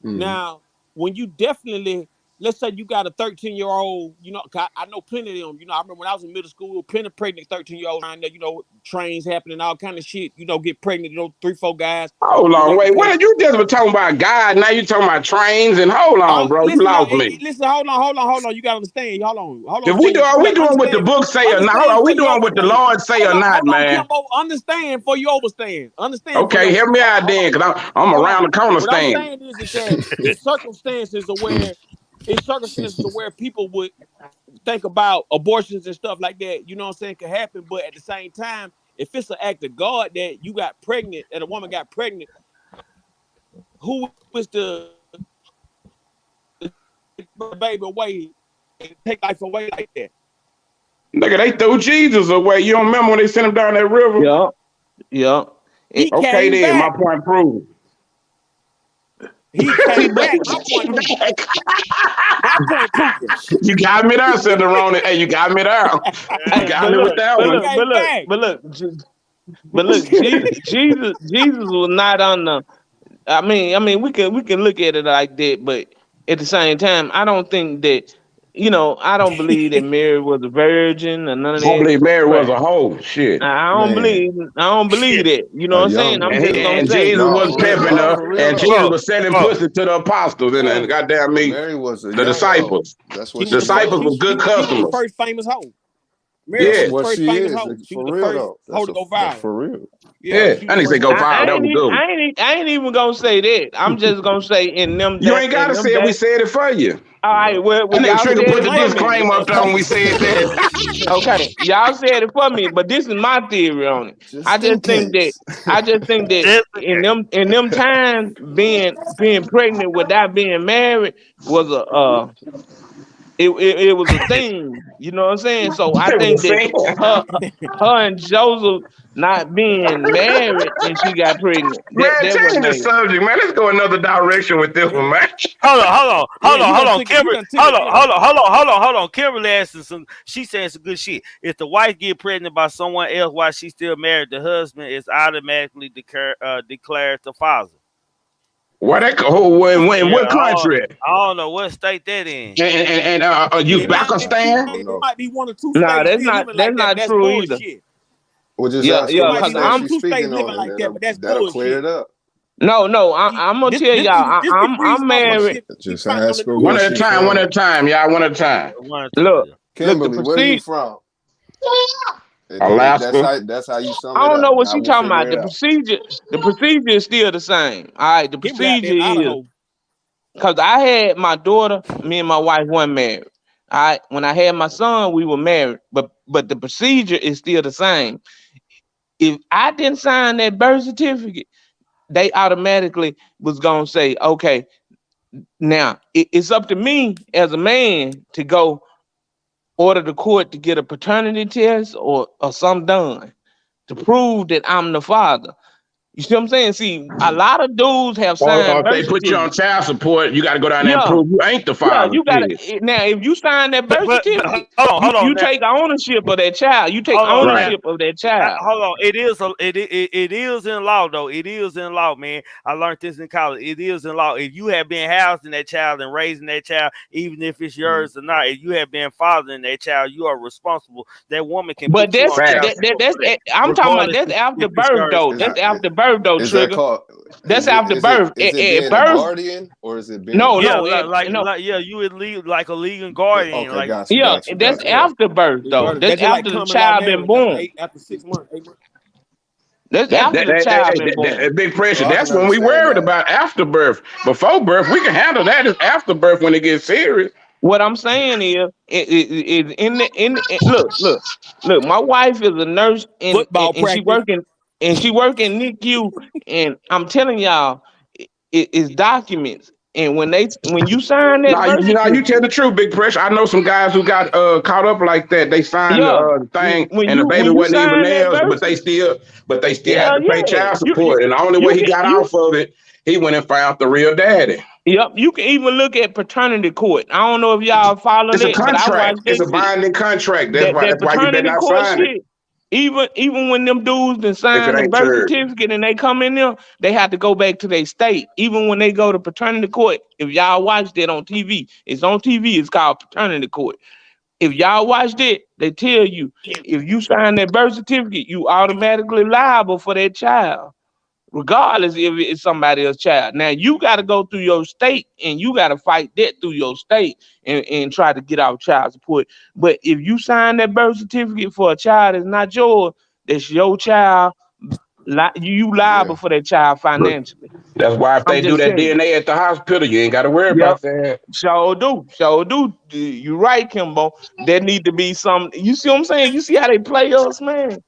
Mm-hmm. Now, when you definitely, let's say you got a 13-year-old, you know, I know plenty of them. You know, I remember when I was in middle school, plenty of pregnant 13-year-olds around there, you know, trains happening, all kind of shit, you know, get pregnant, you know, 3-4 guys. Hold on, wait. What you just were talking about God, now you talking about trains, and hold on, bro. Listen, you lost me. Listen, hold on. You gotta understand. Hold on. If we are we doing what the book say or not? Are we doing what the Lord say or not, man? Kimbo, understand for you overstand. Understand. Okay, help me out then, because I'm around the corner stand. What I'm saying is that in circumstances where people would think about abortions and stuff like that, you know what I'm saying, can happen. But at the same time, if it's an act of God that you got pregnant, that a woman got pregnant, who was the baby away and take life away like that? Nigga, they threw Jesus away. You don't remember when they sent him down that river? Yeah. Okay, then my point proved. He came back. My point proven. You got me there, Cinderella. Hey, you got me there. You got me with that one. But look, Jesus was not on the. I mean, we can look at it like that, but at the same time, I don't think that. You know, I don't believe that Mary was a virgin or none of that. I don't believe Mary was a hoe. Shit. I don't believe that. You know what I'm saying? I'm just gonna say. Jesus was pimping her, and Jesus was selling pussy to the apostles, and goddamn me, the disciples. That's what the disciples were good customers. She was the first famous hoe. Mary was the first famous hoe. She was the first hoe to go viral. For real. Yeah, I didn't say go viral. That was good. I ain't even gonna say that. I'm just gonna say in them. You ain't gotta say it. We said it for you. All right, well, y'all Trigger put the disclaimer up there when we said that. Okay, y'all said it for me, but this is my theory on it. I just think that in them times, being pregnant without being married was it was a thing, you know what I'm saying? So I think that her and Joseph not being married and she got pregnant. Man, change the subject, man. Let's go another direction with this one, man. Hold on. Kimberly, hold on. Kimberly asking she saying some good shit. If the wife get pregnant by someone else while she's still married, the husband is automatically declared the father. What that what country? I don't know what state that in. And you back on stand? It might be one or two. Nah, that's not true either. Well, just because I'm 2 states living like that, but that's that'll clear it up. No, I'm gonna tell y'all. I'm married. Just ask her one at a time, y'all. One at a time. Look, Kimberly, where are you from? Alaska. That's how you sum it up. I don't know what she's talking about. The procedure is still the same. All right, the procedure is because I had my daughter, me and my wife weren't married. All right, when I had my son, we were married, but the procedure is still the same. If I didn't sign that birth certificate, they automatically was gonna say, okay, now it's up to me as a man to go order the court to get a paternity test or something done to prove that I'm the father. You see what I'm saying? See, a lot of dudes have signed. If they put you on child support, you got to go down there and prove you ain't the father. Yeah, you got to. Now, if you sign that birth certificate, you take ownership of that child. You take ownership of that child. Hold on, it is in law though. It is in law, man. I learned this in college. It is in law. If you have been housing that child and raising that child, even if it's yours or not, if you have been fathering that child, you are responsible. That woman can. But I'm talking about that's after birth though. That's after birth. birth though, Is that Trigger. called? That's after birth. Is it At being a birth, guardian or is it being? no, Yeah, no. yeah, you would leave like a legal guardian, Okay, like got you, Yeah, got you, that's got you. after birth though. Regardless, That's that's just like after the common law child been marriage after born. after 6 months, 8 months. That's after the child been born. Big pressure. So I That's can when we understand worried that. about afterbirth. Before birth, we can handle that. It's afterbirth when it gets serious. What I'm saying is, look. My wife is a nurse Football and she practice. working NICU, and I'm telling y'all, it's documents. And when you sign that Now, birth you tell the certificate, truth, Big Pressure. I know some guys who got caught up like that. They signed yeah, the thing, when and the baby you wasn't even sign that theirs, birth, but they still had yeah, to pay child you support. And the only way you he can got off of it, he went and found the real daddy. yep, you can even look at paternity court. I don't know if y'all follow It's a that, but I contract. watched It's that a shit. binding contract. That's That why. that That's why you better paternity not court sign it shit. Even when them dudes that if it sign the ain't birth church. certificate and they come in there, they have to go back to their state. Even when they go to paternity court, if y'all watch that on TV, it's on TV. It's called paternity court. If y'all watched it, they tell you if you sign that birth certificate, you automatically liable for that child, regardless if it's somebody else's child. Now you got to go through your state and you got to fight that through your state and try to get out child support. But if you sign that birth certificate for a child that's not yours, that's your child, you Yeah. liable for that child financially. That's why if I'm they do just that saying. DNA at the hospital, you ain't got to worry Yep. about that. Sure do. Sure do. You right, Kimbo. There need to be some. You see what I'm saying? You see how they play us, man?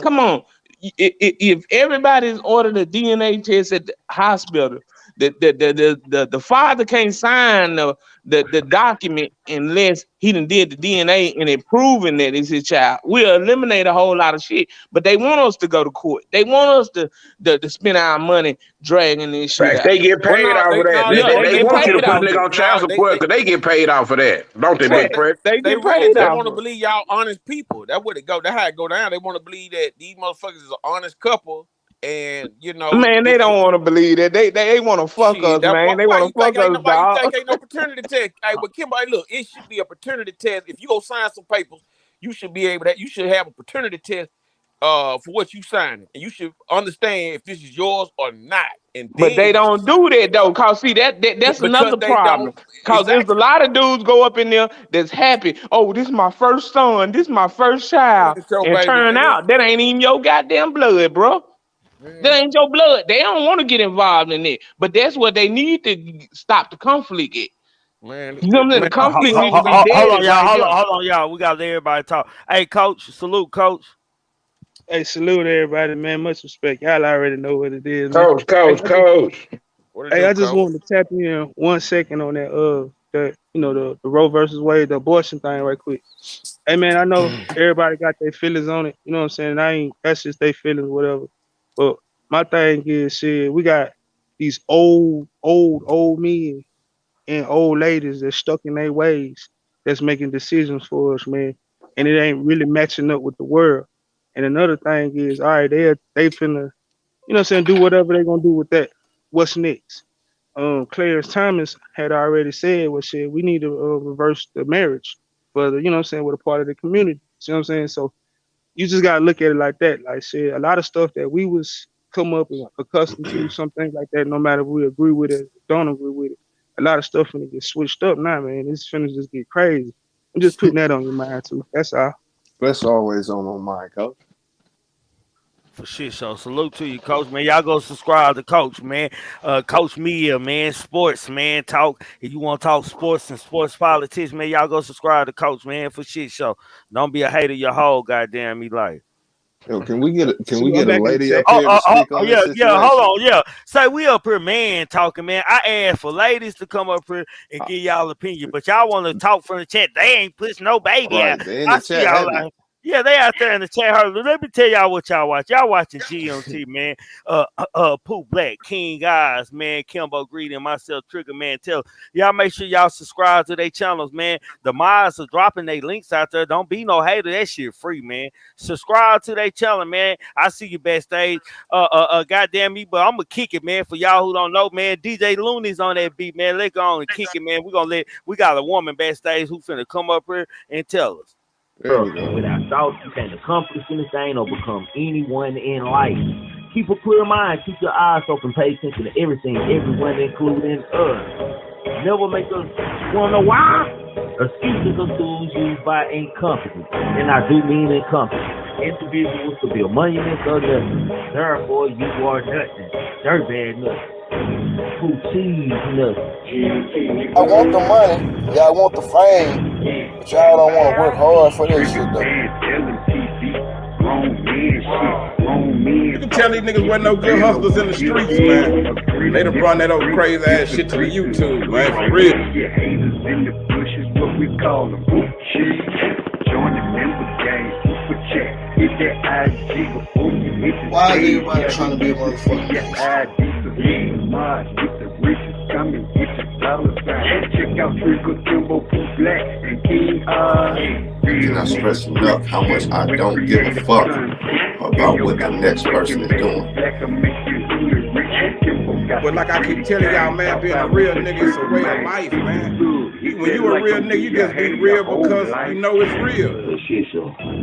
Come on. If everybody's ordered a DNA test at the hospital, the father can't sign the document unless he done did the DNA and it proving that it's his child. We'll eliminate a whole lot of shit. But they want us to go to court. They want us to spend our money dragging this shit Facts, out. they get Well, paid off of that. Yeah, they They get want you to paid put a off nigga it. on child support because they get paid off of that, don't they, Yeah, Big Press? they they get really paid they off want to of it. believe y'all honest people. That's what it go. That's how it go down. They want to believe that these motherfuckers is an honest couple, and Man, they don't want to believe that. They want to fuck shit. us, That man. They why want you to fuck think ain't us, no why you dog. think ain't no paternity test? Hey, but Kimbo, hey, look, it should be a paternity test. If you go sign some papers, you should be able that. You should have a paternity test for what you signing, and you should understand if this is yours or not. And But then they you should don't sign do that though. Cause see that's because another they don't problem. Cause there's a exactly. lot of dudes go up in there that's happy. Oh, this is my first son. This is my first child. It's your And baby, turn nigga. out that ain't even your goddamn blood, bro. That Yeah, ain't your blood. They don't want to get involved in it. But that's what they need to stop the conflict at. man, You know what I'm saying? The man. conflict need to be Hold on, dead y'all. right there. Hold on, y'all. We got to let everybody talk. Hey, coach, salute, coach. Hey, salute everybody, man. Much respect. Y'all already know what it is, man. Coach, Hey, coach, coach. What it hey, do, I just Cole? wanted to tap in 1 second on that the Roe versus Wade, the abortion thing right quick. Hey man, I know everybody got their feelings on it. You know what I'm saying? That's just their feelings, whatever. But my thing is shit, we got these old men and old ladies that's stuck in their ways that's making decisions for us, man. And it ain't really matching up with the world. And another thing is, all right, they finna, you know what I'm saying, do whatever they gonna do with that. What's next? Clarence Thomas had already said, well, shit, we need to reverse the marriage for the, you know what I'm saying, with a part of the community. You know what I'm saying? So you just gotta look at it like that. Like shit, a lot of stuff that we was come up and accustomed to, some things like that, no matter if we agree with it or don't agree with it. A lot of stuff finna get switched up now, man. It's finna just get crazy. I'm just putting that on your mind too. That's all. That's always on my mind, coach. For shit show. Salute to you, coach, man. Y'all go subscribe to Coach, man. Coach Media, man. Sports, man. Talk. If you want to talk sports and sports politics, man, y'all go subscribe to Coach, man, for shit show. Don't be a hater your whole goddamn me life. Yo, can we get So I'm a back in the lady chat. up here to speak on Yeah, this yeah. Hold situation? on, yeah. Say we up here, man, talking, man. I asked for ladies to come up here and give y'all opinion, but y'all want to talk from the chat. They ain't pushing no baby out. Right, they in I the see chat y'all heavy. like, yeah, they out there in the chat. Let me tell y'all what y'all watch. Y'all watching GMT, man. Poop Black, King Eyes, man. Kimbo Greedy and myself, Triggamantellemtv. Y'all make sure y'all subscribe to their channels, man. The mods are dropping their links out there. Don't be no hater. That shit free, man. Subscribe to their channel, man. I see you backstage. Goddamn me, but I'm gonna kick it, man. For y'all who don't know, man, DJ Looney's on that beat, man. Let's go on and kick it, man. We got a woman backstage who finna come up here and tell us. There we go. Without thought, you can't accomplish anything or become anyone in life. Keep a clear mind, keep your eyes open, pay attention to everything, everyone, including us. Never make us wanna why? Excuses or tools used by incompetence, and I do mean incompetent individuals to build monuments or nothing. Therefore, you are nothing. Dirtbag nothing. Who cheese nothing. I want the money, y'all want the fame, but y'all don't want to work hard for this shit though. You can tell these niggas wasn't no good hustlers in the streets, man. They done run that old crazy ass shit to the YouTube, man, for real. Haters in the bushes, what we call them. Join the member gang, super chat. Hit that IG before you hit the Why is everybody trying to be a motherfucker? With the riches coming, get your dollar sign. Check out Triggamantellemtv Black and King I cannot stress enough how much I don't give a fuck about what the next person is doing. But like I keep telling y'all, man, being a real nigga is a way of life, man. When you a real nigga, you just be real because you know it's real.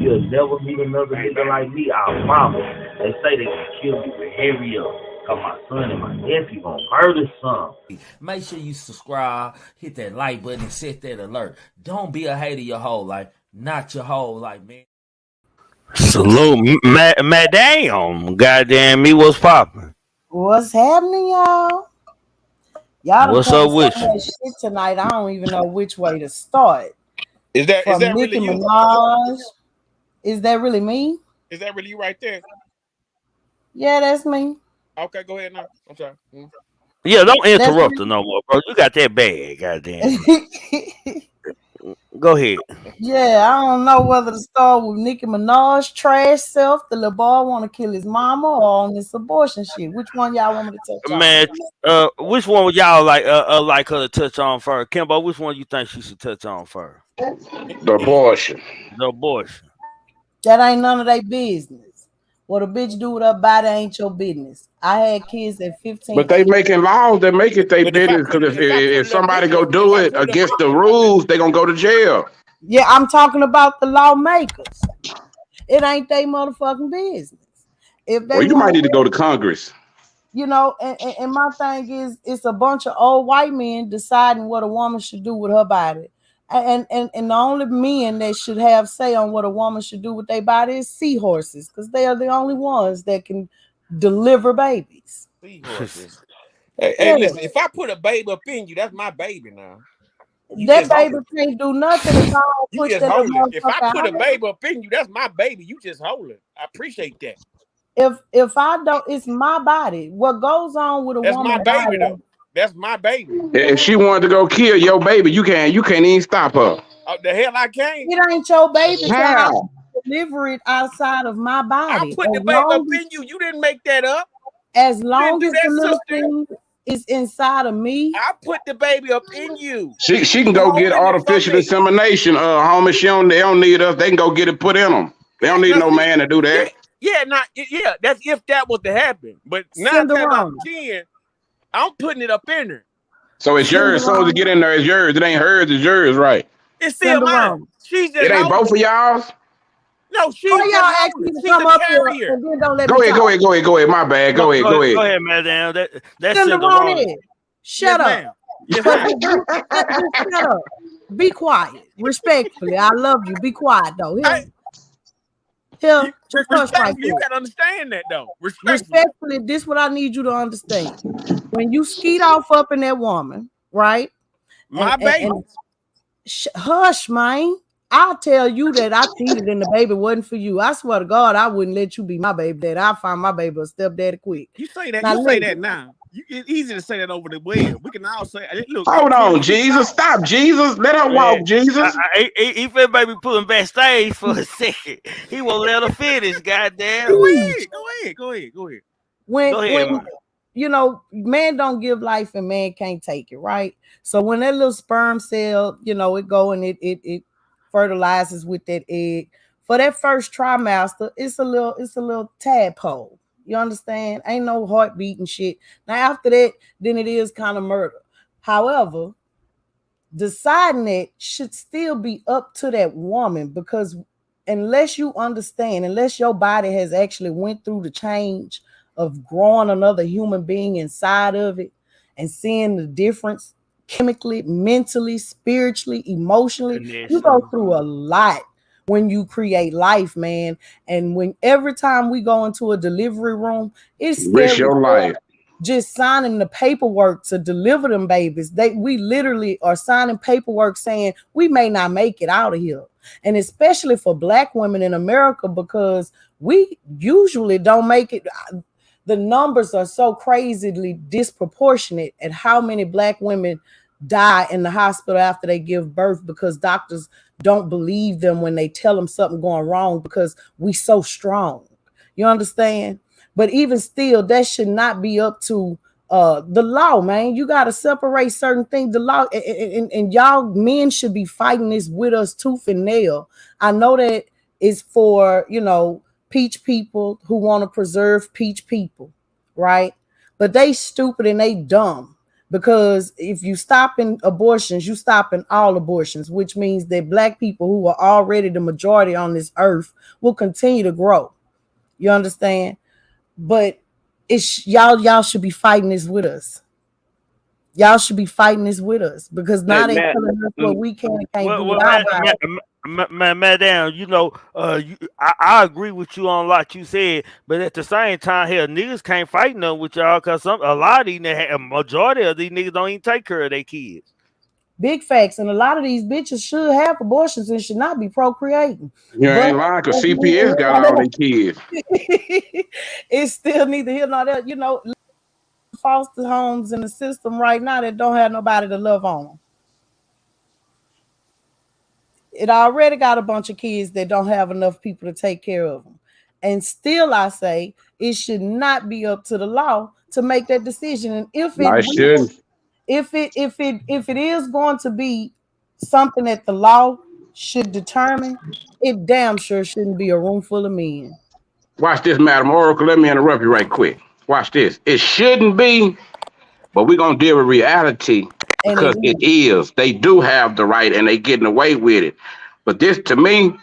You'll never meet another nigga like me, our mama. They say they can kill me with hurry up. Cause my son and my nephew gonna murder some. Make sure you subscribe, hit that like button, and set that alert. Don't be a hater your whole life. Not your whole life, man. Salute, madam. Goddamn me, what's popping? What's happening, y'all? Y'all What's up with so much shit tonight. I don't even know which way to start. Is that From really Nicki you? Minaj. Is that really me? Is that really you right there? Yeah, that's me. Okay, go ahead now. I'm sorry. Yeah, don't interrupt her no more, bro. You got that bad, goddamn. Go ahead. Yeah, I don't know whether to start with Nicki Minaj trash self, the little boy want to kill his mama, or on this abortion shit. Which one y'all want me to touch on? Man, which one would y'all like her to touch on first? Kimbo, which one you think she should touch on first? The abortion. The abortion. That ain't none of their business. What a bitch do with her body ain't your business. I had kids at 15. But they making laws that make it their business, because if somebody go do it against the rules, they gonna go to jail. Yeah, I'm talking about the lawmakers. It ain't their motherfucking business. If they Well, you might need to go to Congress. You know, and my thing is, it's a bunch of old white men deciding what a woman should do with her body. And the only men that should have say on what a woman should do with their body is seahorses, because they are the only ones that can deliver babies. Seahorses. Hey, listen, if I put a baby up in you, that's my baby now. That baby can't do nothing if I don't You push just that hold it. If I put a out. baby up in you, that's my baby. You just hold it. I appreciate that. If I don't, it's my body. What goes on with a that's woman? That's my baby, though. That's my baby. If she wanted to go kill your baby, you can't even stop her. Oh, the hell I can't. It ain't your baby. How? Deliver it outside of my body. I put the baby up in you. You didn't make that up. As long as the little thing is inside of me, I put the baby up in you. She can go get artificial insemination. Homie, they don't need us. They can go get it put in them. They don't need no man to do that. Yeah, that's if that was to happen. But 9 times out of 10, I'm putting it up in her. So it's yours. As soon as it get in there, it's yours. It ain't hers, it's yours, right? It's still mine. She's just it ain't both of y'all's? No, she's y'all actually come up here and then don't let go me ahead, go ahead. My bad. Go ahead. Go ahead, madam. That's Cinderella. Shut up. Shut up. Be quiet. Respectfully. I love you. Be quiet though. Here, respectfully, you gotta understand that though. Respectfully, this is what I need you to understand. When you skeet off up in that woman, right? My baby. Hush, man. I'll tell you that I cheated and the baby wasn't for you. I swear to God, I wouldn't let you be my baby daddy. I'll find my baby a stepdaddy quick. You say that. You say that now. It's easy to say that over the web. We can all say, look. Hold on, Jesus. Stop, Jesus. Let her walk, Jesus. He feel baby pulling backstage for a second. He won't let her finish, goddamn. Go ahead. When you know, man don't give life and man can't take it, right? So when that little sperm cell, you know, it go and it fertilizes with that egg. For that first trimester, it's a little tadpole. You understand? Ain't no heartbeat and shit. Now after that, then it is kind of murder. However, deciding it should still be up to that woman, because unless you understand, unless your body has actually went through the change of growing another human being inside of it and seeing the difference chemically, mentally, spiritually, emotionally. You go through a lot when you create life, man. And when every time we go into a delivery room, it's Risk scary. your life. Just signing the paperwork to deliver them babies. We literally are signing paperwork saying we may not make it out of here. And especially for Black women in America, because we usually don't make it. The numbers are so crazily disproportionate at how many Black women die in the hospital after they give birth because doctors don't believe them when they tell them something going wrong because we so strong. You understand? But even still, that should not be up to the law, man. You got to separate certain things. The law and y'all men should be fighting this with us tooth and nail. I know that it's for, peach people who want to preserve peach people, right? But they stupid and they dumb, because if you stop in abortions, you stop in all abortions, which means that Black people who are already the majority on this earth will continue to grow. You understand? But it's y'all should be fighting this with us. Y'all should be fighting this with us, because now they telling us what we can and can't do with our bodies. Madam, I agree with you on a lot you said, but at the same time, hell, niggas can't fight none with y'all because a lot of these, a majority of these niggas don't even take care of their kids. Big facts, and a lot of these bitches should have abortions and should not be procreating. You ain't lying, because CPS got all their kids. It's still neither here nor there. Foster homes in the system right now that don't have nobody to love on them. It already got a bunch of kids that don't have enough people to take care of them. And still, I say it should not be up to the law to make that decision. And if it is going to be something that the law should determine, it damn sure shouldn't be a room full of men. Watch this, Madam Oracle. Let me interrupt you right quick. Watch this. It shouldn't be, but we're going to deal with reality because it is. They do have the right and they getting away with it. But this, to me,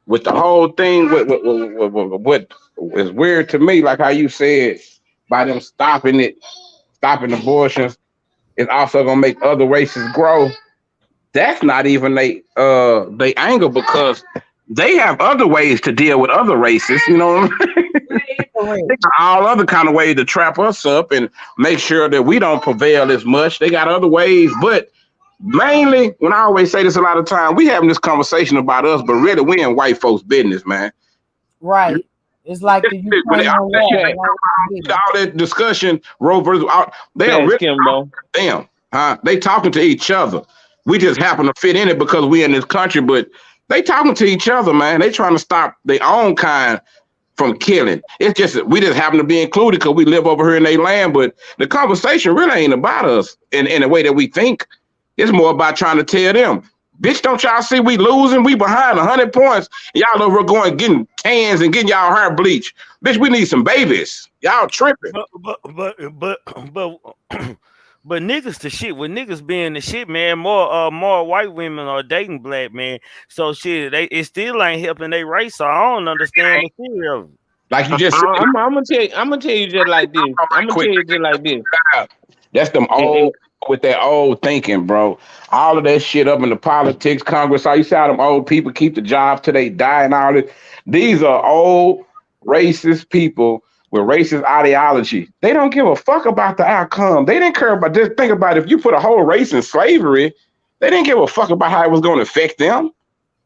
with the whole thing, what is weird to me, like how you said, by them stopping abortions, it's also going to make other races grow. That's not even they anger, because they have other ways to deal with other races, you know. They got all other kind of ways to trap us up and make sure that we don't prevail as much. They got other ways, but mainly, when I always say this a lot of time, we having this conversation about us, but really we in white folks' business, man. Right. It's like the Ukraine all that discussion, Roe versus they are really them. They talking to each other. We just happen to fit in it because we in this country, but they talking to each other, man. They trying to stop their own kind from killing. It's just that we just happen to be included because we live over here in their land, but the conversation really ain't about us in the way that we think. It's more about trying to tell them, bitch, don't y'all see we losing? We behind 100 points. Y'all over going getting tans and getting y'all hair bleached. Bitch, we need some babies. Y'all tripping. But niggas the shit. With niggas being the shit, man, more white women are dating Black men. So shit, it still ain't helping their race. So I don't understand the theory of it. Like you just said, I'm gonna tell you just like this. I'm gonna tell you just like this. That's them old with that old thinking, bro. All of that shit up in the politics, Congress. You see how them old people keep the jobs till they die and all this. These are old racist people with racist ideology. They don't give a fuck about the outcome. They didn't care about this. Think about it. If you put a whole race in slavery, they didn't give a fuck about how it was going to affect them.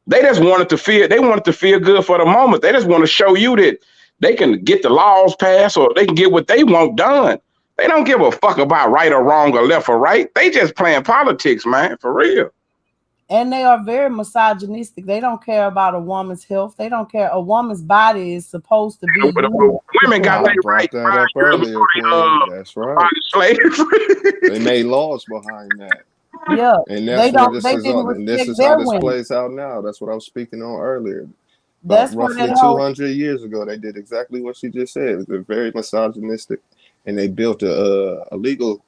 They just wanted to feel. They wanted to feel good for the moment. They just want to show you that they can get the laws passed or they can get what they want done. They don't give a fuck about right or wrong or left or right. They just playing politics, man, for real. And they are very misogynistic. They don't care about a woman's health. They don't care. A woman's body is supposed to be. Women got their right that up earlier, Queen. That's right. They made laws behind that. Yeah, and that's this is how this plays out now. That's what I was speaking on earlier. That's roughly 200 years ago, they did exactly what she just said. They're very misogynistic, and they built a legal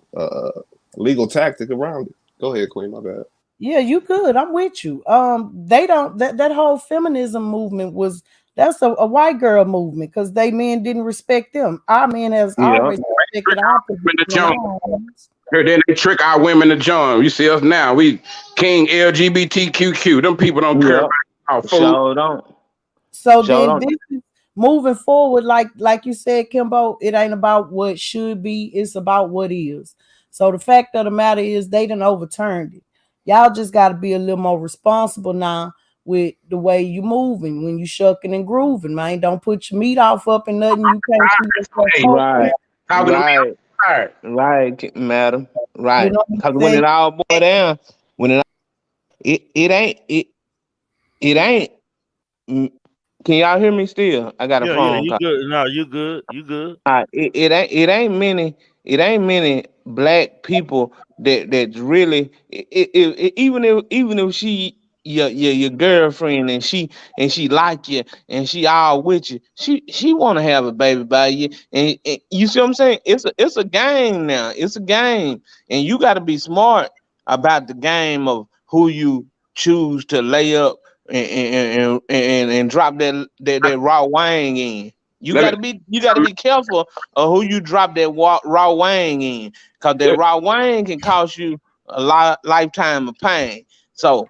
tactic around it. Go ahead, Queen. My bad. Yeah, you could. I'm with you. They don't. That whole feminism movement was That's a white girl movement because they men didn't respect them. Our men has always respected our position in our homes. Here, then they trick our women to join. You see us now. We King LGBTQQ. Them people don't care about our food. Sure don't. So then this is moving forward, like you said, Kimbo, it ain't about what should be, it's about what is. So the fact of the matter is they done overturned it. Y'all just gotta be a little more responsible now with the way you moving when you shucking and grooving, man. Don't put your meat off up and nothing you can't see yourself. Right, madam. Right. You know Because when it all boils down, it ain't. Can y'all hear me still? I got a phone call. You good? No, you good. You good? It ain't many black people that's really even if she your girlfriend and she like you and she all with you, she want to have a baby by you, and you see what I'm saying? It's a game now. It's a game, and you got to be smart about the game of who you choose to lay up and drop that raw wang in. You gotta be careful of who you drop that raw wang in, because that raw wang can cause you a lifetime of pain. So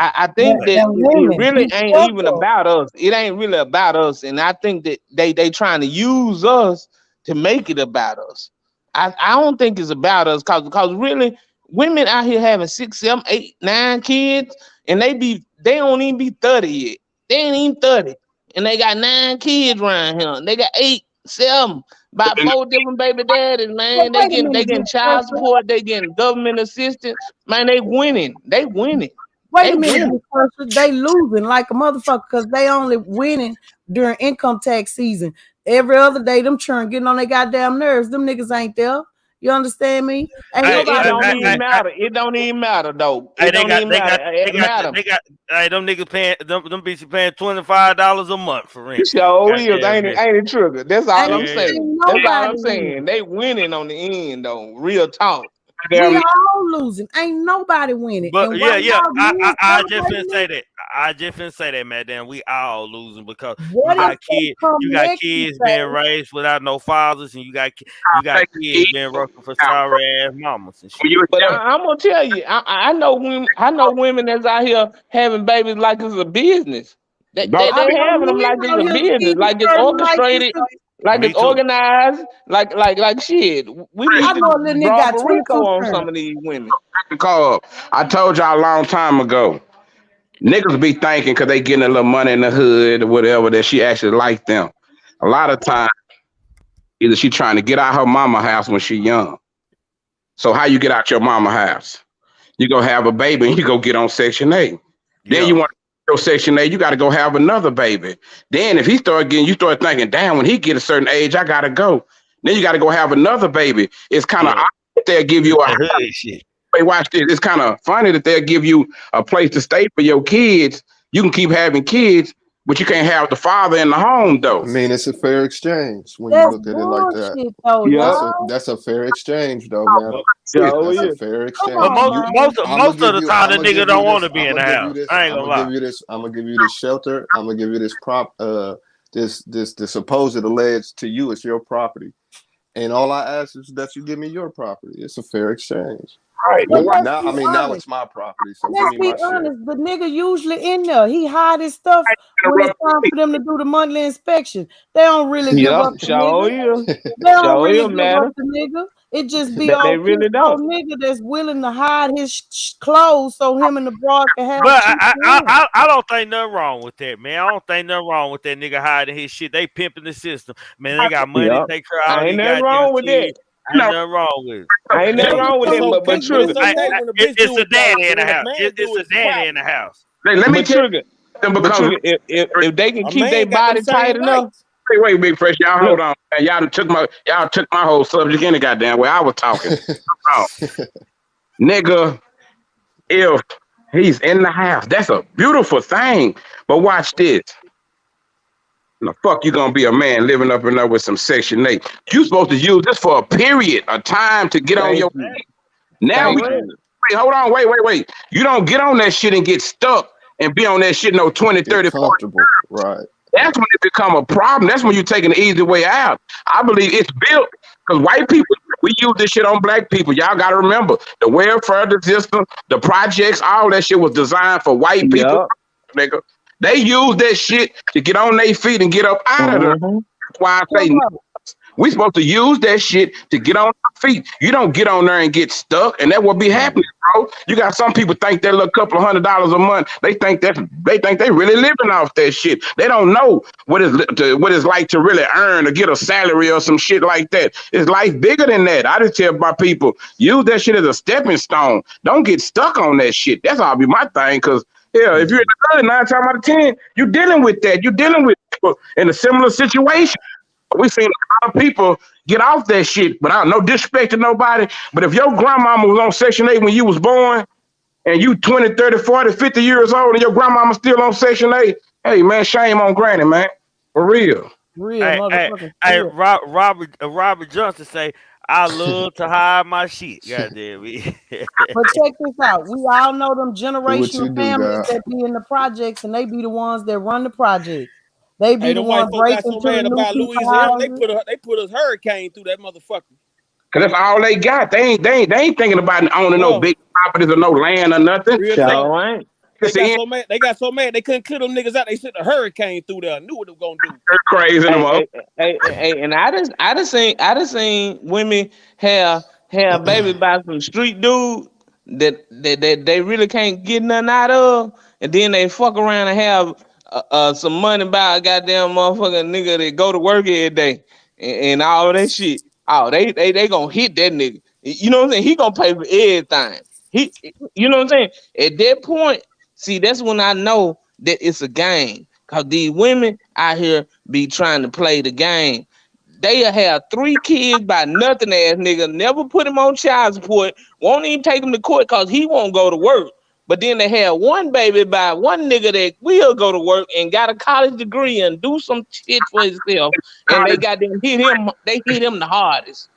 I think that it really ain't even about us. It ain't really about us, and I think that they trying to use us to make it about us. I don't think it's about us, because really women out here having 6, 7, 8, 9 kids, and they don't even be 30 yet. They ain't even 30. And they got 9 kids around here. They got 8, 7, about 4 different baby daddies, man. They getting child support, they getting government assistance. Man, they winning. They winning. Wait a minute, they losing like a motherfucker because they only winning during income tax season. Every other day, them churn getting on their goddamn nerves. Them niggas ain't there. You understand me? It don't even matter. It don't even matter though. It don't even matter. Them niggas paying them bitches paying $25 a month for rent. So ain't it trigger? That's all I'm saying. That's all I'm saying. They winning on the end though. Real talk. We all losing. Ain't nobody winning. But I just didn't say that. I just didn't say that, man. We all losing because you got kids being raised without no fathers, and you got kids being working for sorry ass mamas and shit. But I'm gonna tell you, I know women that's out here having babies like it's a business. They having them like it's a business, like it's orchestrated. Like it's organized, like shit. We need to draw Rico on some of these women. I told y'all a long time ago, niggas be thinking because they getting a little money in the hood or whatever that she actually like them. A lot of times, either she trying to get out her mama house when she young. So how you get out your mama house? You go have a baby and you go get on Section 8. Then you want Section 8, you got to go have another baby. Then if he start getting, you start thinking, damn, when he get a certain age, I got to go. Then you got to go have another baby. It's kind of they'll give you Wait, watch this. It's kind of funny that they'll give you a place to stay for your kids. You can keep having kids, but you can't have the father in the home, though. I mean, it's a fair exchange when you look at it like that. That's a fair exchange, though, man. That's a fair exchange. But most of the time, the nigga don't want to be in the house. I ain't gonna lie. I'm gonna give you this shelter. I'm gonna give you this this supposed alleged to you. It's your property, and all I ask is that you give me your property. It's a fair exchange. Right. Now it's my property. So let's be honest. The nigga usually in there. He hide his stuff when it's time for them to do the monthly inspection. They don't really give up the nigga. They don't really give up the nigga. It just be all really nigga that's willing to hide his clothes so him and the broad can have. But I don't think nothing wrong with that, man. I don't think nothing wrong with that nigga hiding his shit. They pimping the system, man. They got money to take care of all these nothing wrong with that. Ain't nothing wrong with it. Ain't nothing wrong with it, but Trigger. It's a daddy in the house. It's a daddy in the house. Let me Trigger. If they can keep their body tight enough. Wait, Big Fresh, y'all hold on. Y'all took my whole subject any goddamn way I was talking. Nigga, if he's in the house, that's a beautiful thing. But watch this. The fuck you gonna be a man living up in there with some Section 8? You supposed to use this for a period, a time to get on your feet. Now hold on, wait. You don't get on that shit and get stuck and be on that shit 20, 30, 40. Right. That's when it become a problem. That's when you're taking the easy way out. I believe it's built because white people, we use this shit on black people. Y'all got to remember the welfare system, the projects, all that shit was designed for white people. Yup. Nigga. They use that shit to get on their feet and get up out of there. Mm-hmm. That's why I say we supposed to use that shit to get on our feet. You don't get on there and get stuck, and that will be happening, bro. You got some people think that little couple of $100 a month. They think they really living off that shit. They don't know what it's like to really earn or get a salary or some shit like that. It's life bigger than that. I just tell my people, use that shit as a stepping stone. Don't get stuck on that shit. That's all be my thing, because yeah, if you're in the hood, 9 times out of 10, you're dealing with that. You're dealing with people in a similar situation. We seen a lot of people get off that shit, but I don't no disrespect to nobody. But if your grandmama was on Section 8 when you was born, and you 20, 30, 40, 50 years old, and your grandmama still on Section 8, hey, man, shame on granny, man. For real. Real motherfucking Hey, real. Robert Johnson say, I love to hide my shit. Goddamn me. But check this out. We all know them Do what you generational do, families God. that be in the projects, and they be the ones that run the projects. They be Hey, the them white ones folk got breaking so to the mad new about people Louisiana, houses. they put a hurricane through that motherfucker. Cause that's all they got. They ain't thinking about owning no Yeah, big properties or no land or nothing. real They talk. So ain't. They just got in so mad. They got so mad they couldn't clear them niggas out. They sent a hurricane through there. Knew what it was gonna do. crazy in the mother. And I just seen women have baby by some street dude that they really can't get nothing out of, and then they fuck around and have some money by a goddamn motherfucking nigga that go to work every day and all that shit. Oh, they gonna hit that nigga. You know what I'm saying? He gonna pay for everything. He, you know what I'm saying? At that point, see, that's when I know that it's a game. Cause these women out here be trying to play the game. They'll have 3 kids by nothing ass nigga, never put him on child support, won't even take him to court cause he won't go to work. But then they have one baby by one nigga that will go to work and got a college degree and do some shit for himself. And they got them they hit him the hardest.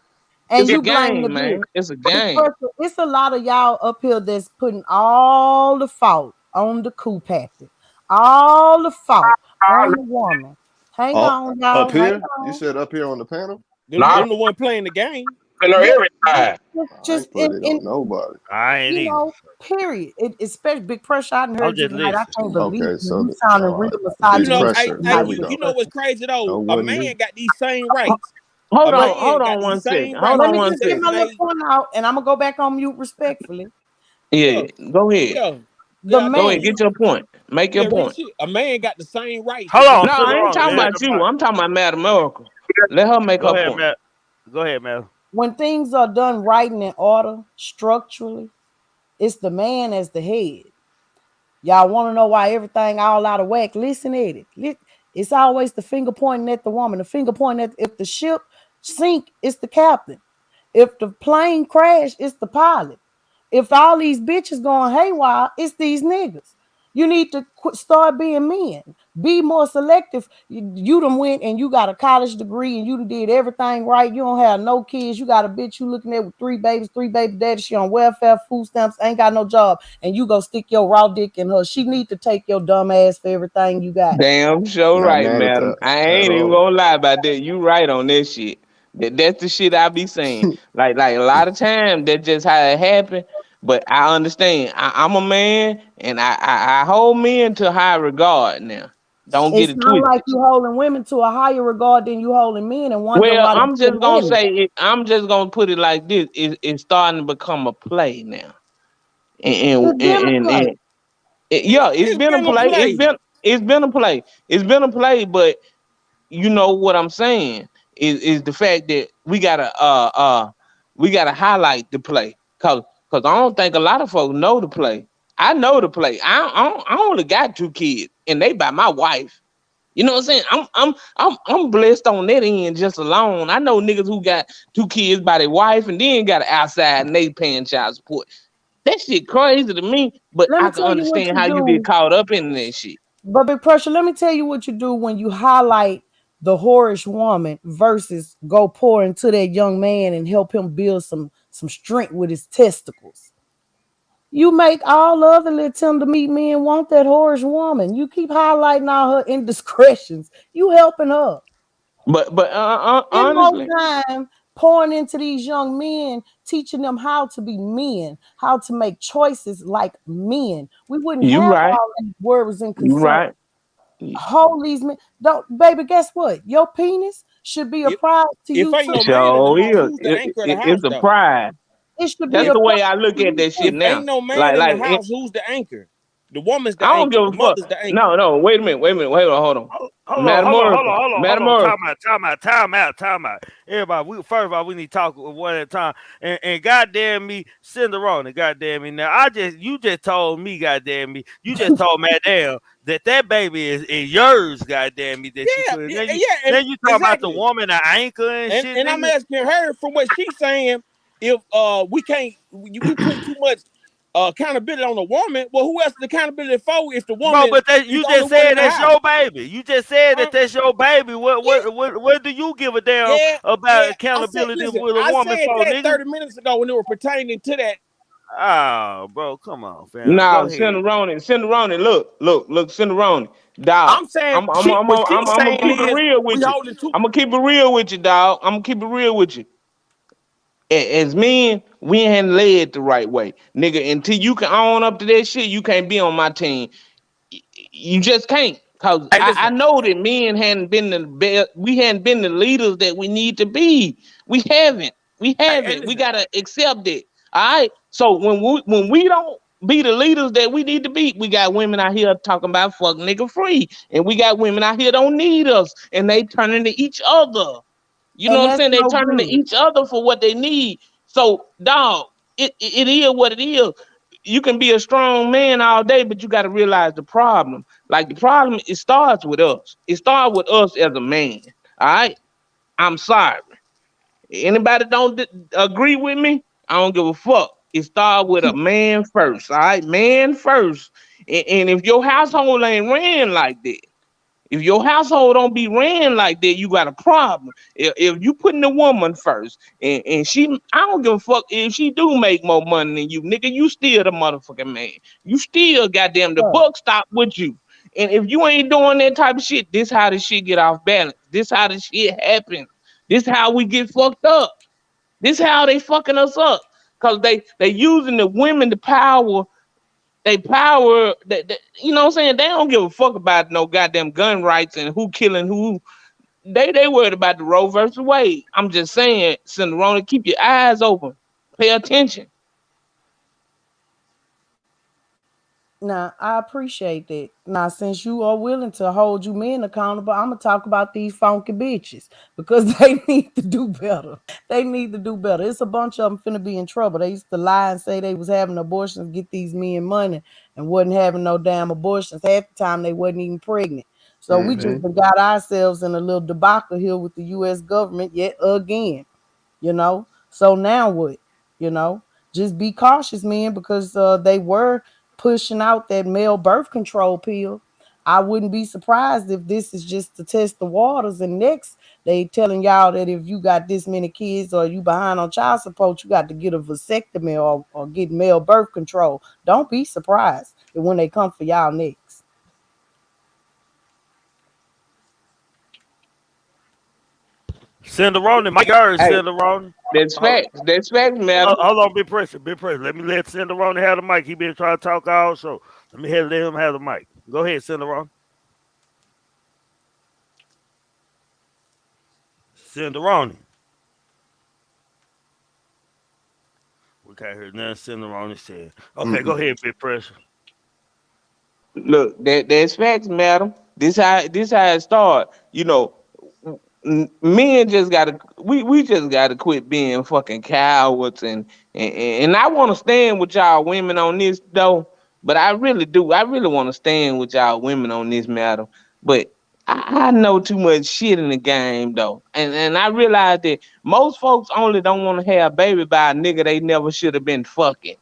And It's a you blame the game, bitch. man. It's a Big game. person, it's a lot of y'all up here that's putting all the fault on the coup pappy. All the fault on the woman. Hang Oh, on, up y'all. Hang here? You on. said up here on the panel? Nah, Them the one playing the game. in Yeah, every time. I just ain't put it on nobody. I ain't you either. know, period. Especially big pressure. I done I'm heard you just tonight. I listening. can't believe Okay, you. so You sounding all real right. Big You know, misogynistic hey, pressure. Here hey, tonight, we big you go. know what's pressure. crazy No, though? A wasn't you? man got these same rights. A Let, man Hold on got one these second. same Hold rights. let on You me can one just get say, second. my little hey, point out, and I'm gonna go back on mute respectfully. Yeah, yeah, go ahead. yeah, The yeah. I Go told ahead. man, you, Get your point. Make your yeah, real point. shit. A man got the same rights to Hold do on, No, Silver I shit. ain't Ron. talking Yeah, about the you. mic. I'm talking about Madam America. Let her make Go her ahead, point. Matt. Go ahead, Matt. when things are done right and in order structurally, it's the man as the head. Y'all want to know why everything all out of whack? Listen at it. It's always the finger pointing at the woman. The finger pointing at if the ship sink, it's the captain. If the plane crash, it's the pilot. If all these bitches going haywire, it's these niggas. You need to start being men. Be more selective. You done went and you got a college degree and you done did everything right. You don't have no kids. You got a bitch you looking at with 3 babies, 3 baby daddies. She on welfare, food stamps, ain't got no job. And you go stick your raw dick in her. She need to take your dumb ass for everything you got. Damn sure Not right, mad at madam. that I at ain't even all. gonna lie about that. You right on this shit. That's the shit I be saying. Like a lot of times that's just how it happen. But I understand. I'm a man and I hold men to high regard now. Don't It get it sounds like twisted. you holding women to a higher regard than you holding men and wonder Well, why they still married. I'm just gonna put it like this. It's starting to become a play now. And, It's and, been a and, play. and yeah, it's It's been a been a play. play. It's been a play. It's been a play, but you know what I'm saying is the fact that we gotta highlight the play cause I don't think a lot of folks know the play. I know the play. I only got 2 kids and they by my wife. You know what I'm saying? I'm blessed on that end just alone. I know niggas who got 2 kids by their wife and then got outside and they paying child support. That shit crazy to me, but Let me I can tell you what understand you how you get do. caught up in that shit. But big pressure, let me tell you what you do when you highlight the whorish woman versus go pour into that young man and help him build some strength with his testicles. You make all the other little tender meat men want that whorish woman. You keep highlighting all her indiscretions. You helping her. Spend more Honestly, time pouring into these young men, teaching them how to be men, how to make choices like men. We wouldn't you have right. all these worries and You concerns. right. Hold these men. Don't, baby, guess what? Your penis should be a If prize to if you ain't too. no man in the So house, is who's the anchor of the it's house a though? pride. It should be That's a the prize way I to look at you that shit If too. ain't now. no man in the Like house, who's the anchor? The woman's the I don't anchor. give The a fuck. mother's the anchor. No, wait a minute, wait on, hold on. Metamorpho, Hold on. metamorpho. Time out. Everybody, first of all, we need to talk one at a time. And goddamn me, Cinderella, goddamn me. Now, you just told me, goddamn me, you just told Madame that baby is yours, goddamn me, that you Yeah, put. yeah, yeah, and Then you talking about the exactly. woman, the anchor and shit, And I'm nigga. asking her from what she's saying, if we can't we put too much accountability on the woman, well, who else is the accountability for if the Bro, woman but is you the only just one in said the that's house? your baby. You just said Huh? that that's your baby. What Yeah, what what what do you give a damn yeah, about yeah. I said, accountability listen, with a I woman said for, that nigga? 30 minutes ago when it was pertaining to that. Ah, bro, come on, fam. Go Now, ahead. Cinderoni, look, Cinderoni, dog. I'm saying I'm she what she's gonna saying keep it is real we with you. holding two. I'm gonna keep it real with you, dog. I'm gonna keep it real with you. As men, we ain't led the right way, nigga. Until you can own up to that shit, you can't be on my team. You just can't. Cause Hey, I listen. know that men hadn't been we hadn't been the leaders that we need to be. We haven't. We Hey, haven't. We listen. gotta accept it. All right. So when we don't be the leaders that we need to be, we got women out here talking about fuck nigga free, and we got women out here don't need us, and they turning to each other. You know And what I'm that's saying? They no turning to good. each other for what they need. So, dog, it is what it is. You can be a strong man all day, but you got to realize the problem. Like the problem, it starts with us. It starts with us as a man. All right. I'm sorry. Anybody don't agree with me? I don't give a fuck. It starts with a man first. All right, man first. And if your household ain't ran like that, if your household don't be ran like that, you got a problem. If you putting the woman first, and I don't give a fuck if she do make more money than you, nigga, you still the motherfucking man. You still goddamn the Huh. buck stop with you. And if you ain't doing that type of shit, this how the shit get off balance. This how the shit happen. This how we get fucked up. This how they fucking us up. Cause they using the women to power they power that you know what I'm saying? They don't give a fuck about no goddamn gun rights and who killing who. They worried about the Roe versus Wade. I'm just saying, Cinderella, keep your eyes open. Pay attention. Now, I appreciate that. Now, since you are willing to hold you men accountable, I'm gonna talk about these funky bitches because they need to do better. They need to do better. It's a bunch of them finna be in trouble. They used to lie and say they was having abortions, get these men money, and wasn't having no damn abortions. Half the time they wasn't even pregnant. So we Mm-hmm. just done got ourselves in a little debacle here with the U.S. government yet again. So now what? You know, just be cautious, man, because they were pushing out that male birth control pill. I wouldn't be surprised if this is just to test the waters. And next, they telling y'all that if you got this many kids or you behind on child support, you got to get a vasectomy or get male birth control. Don't be surprised when they come for y'all next. Cinderoni, my yours, Hey, Cinderoni. that's Hold, facts. That's facts, madam. hold on, big pressure, big pressure. Let me let Cinderoni have the mic. He been trying to talk all show. Let him have the mic. Go ahead, Cinderoni. Cinderoni. We can't hear nothing Cinderoni said. Okay, go Mm-mm. ahead, big pressure. Look, that's facts, madam. This how it start. You know, men just gotta we just gotta quit being fucking cowards and I want to stand with y'all women on this though, but I really do. I really want to stand with y'all women on this matter, but. I know too much shit in the game though, and I realize that most folks only don't want to have a baby by a nigga they never should have been fucking.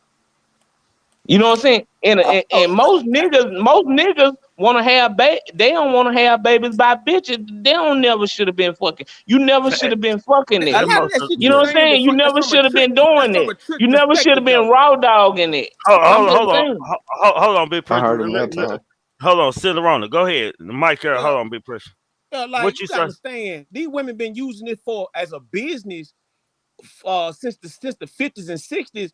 You know what I'm saying? And Oh, most niggas want to have they don't want to have babies by bitches. They don't never should have been fucking. You never should have been fucking A it. lot of that shit You you know what I'm saying saying? You that's never from a should have trick. been That's doing from it. a trick You never should have perspective, been though. raw dogging it. I'm just saying. Hold on, Big I Pressure. heard him that time. Hold on, Cicerona. Go ahead. The mic here. Yeah, Hold on, Big Pressure. yeah, like What you you gotta say? understand, these women been using it for as a business since the 50s and 60s.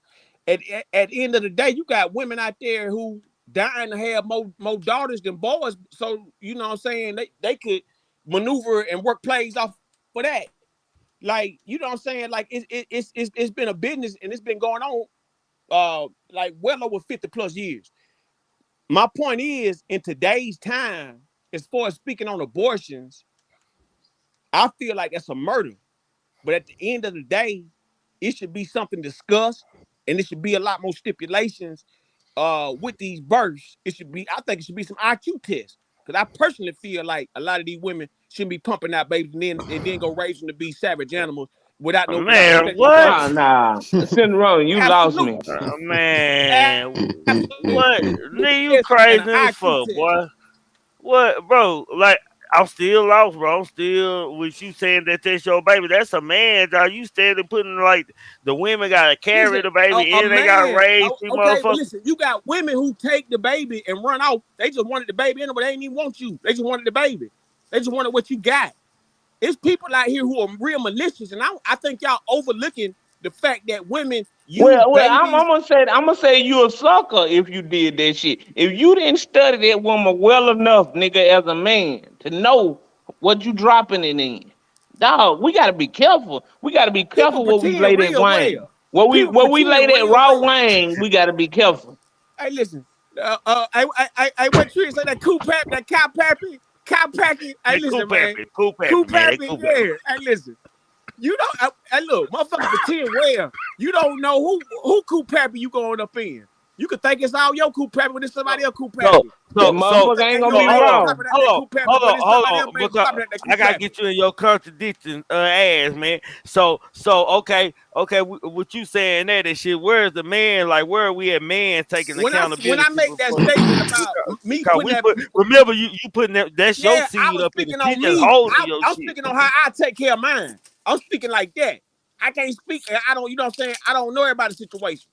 At the end of the day, you got women out there who dying to have more daughters than boys. So you know what I'm saying? They could maneuver and work plays off for that. Like, you know what I'm saying? Like it's been a business and it's been going on like well over 50 plus years. My point is, in today's time, as far as speaking on abortions, I feel like it's a murder. But at the end of the day, it should be something discussed, and it should be a lot more stipulations with these births. I think it should be some IQ tests. Because I personally feel like a lot of these women shouldn't be pumping out babies and then go raise them to be savage animals without Man, respect for what? parents. Nah. Cinderella, you lost me. Absolutely. Man, what? Absolutely. Nigga, you Yes, and an crazy as IQ fuck, test. boy. What, bro? Like, I'm still lost, bro. I'm still with you saying that that's your baby. That's a man, dog. You standing putting like the women gotta carry Listen, the baby a and they gotta man, raise the okay, but motherfucker. listen, you got women who take the baby and run off. They just wanted the baby anyway. They didn't even want you. They just wanted the baby. They just wanted what you got. It's people out here who are real malicious, and I think y'all overlooking the fact that women use Well, babies. I'm gonna say you a sucker if you did that shit. If you didn't study that woman well enough, nigga, as a man, to know what you dropping it in, dog, we gotta be careful. We gotta be People careful where we pretend lay that real wine. well. People Where we lay pretend that real raw well. wine, we gotta be careful. Hey, listen. I what Tree say that cow pappy. Hey, That listen, man. cool pappy, Cool man. That pappy, cool pappy. yeah. Hey, listen. You don't. Hey, look, motherfuckers pretend well. You don't know who cool pappy you going up in. You could think it's all your cool pappy, but it's somebody else cool So, pappy. That so, motherfucker ain't Ain't gonna your be baby on top wrong. of that cool pappy, but it's somebody else baby on because top of that cool I gotta pappy. get you in your contradiction ass, man. So, okay, what you saying that shit? Where's the man? Like, where are we at, man, taking When I accountability make that statement about me Cause putting we that, put. Remember, you putting that's your yeah, I seed was up in the speaking on kitchen, me. holding your I'm shit. speaking on how I take care of mine. I'm speaking like that. I can't speak. I don't. You know what I'm saying? I don't know everybody's situation.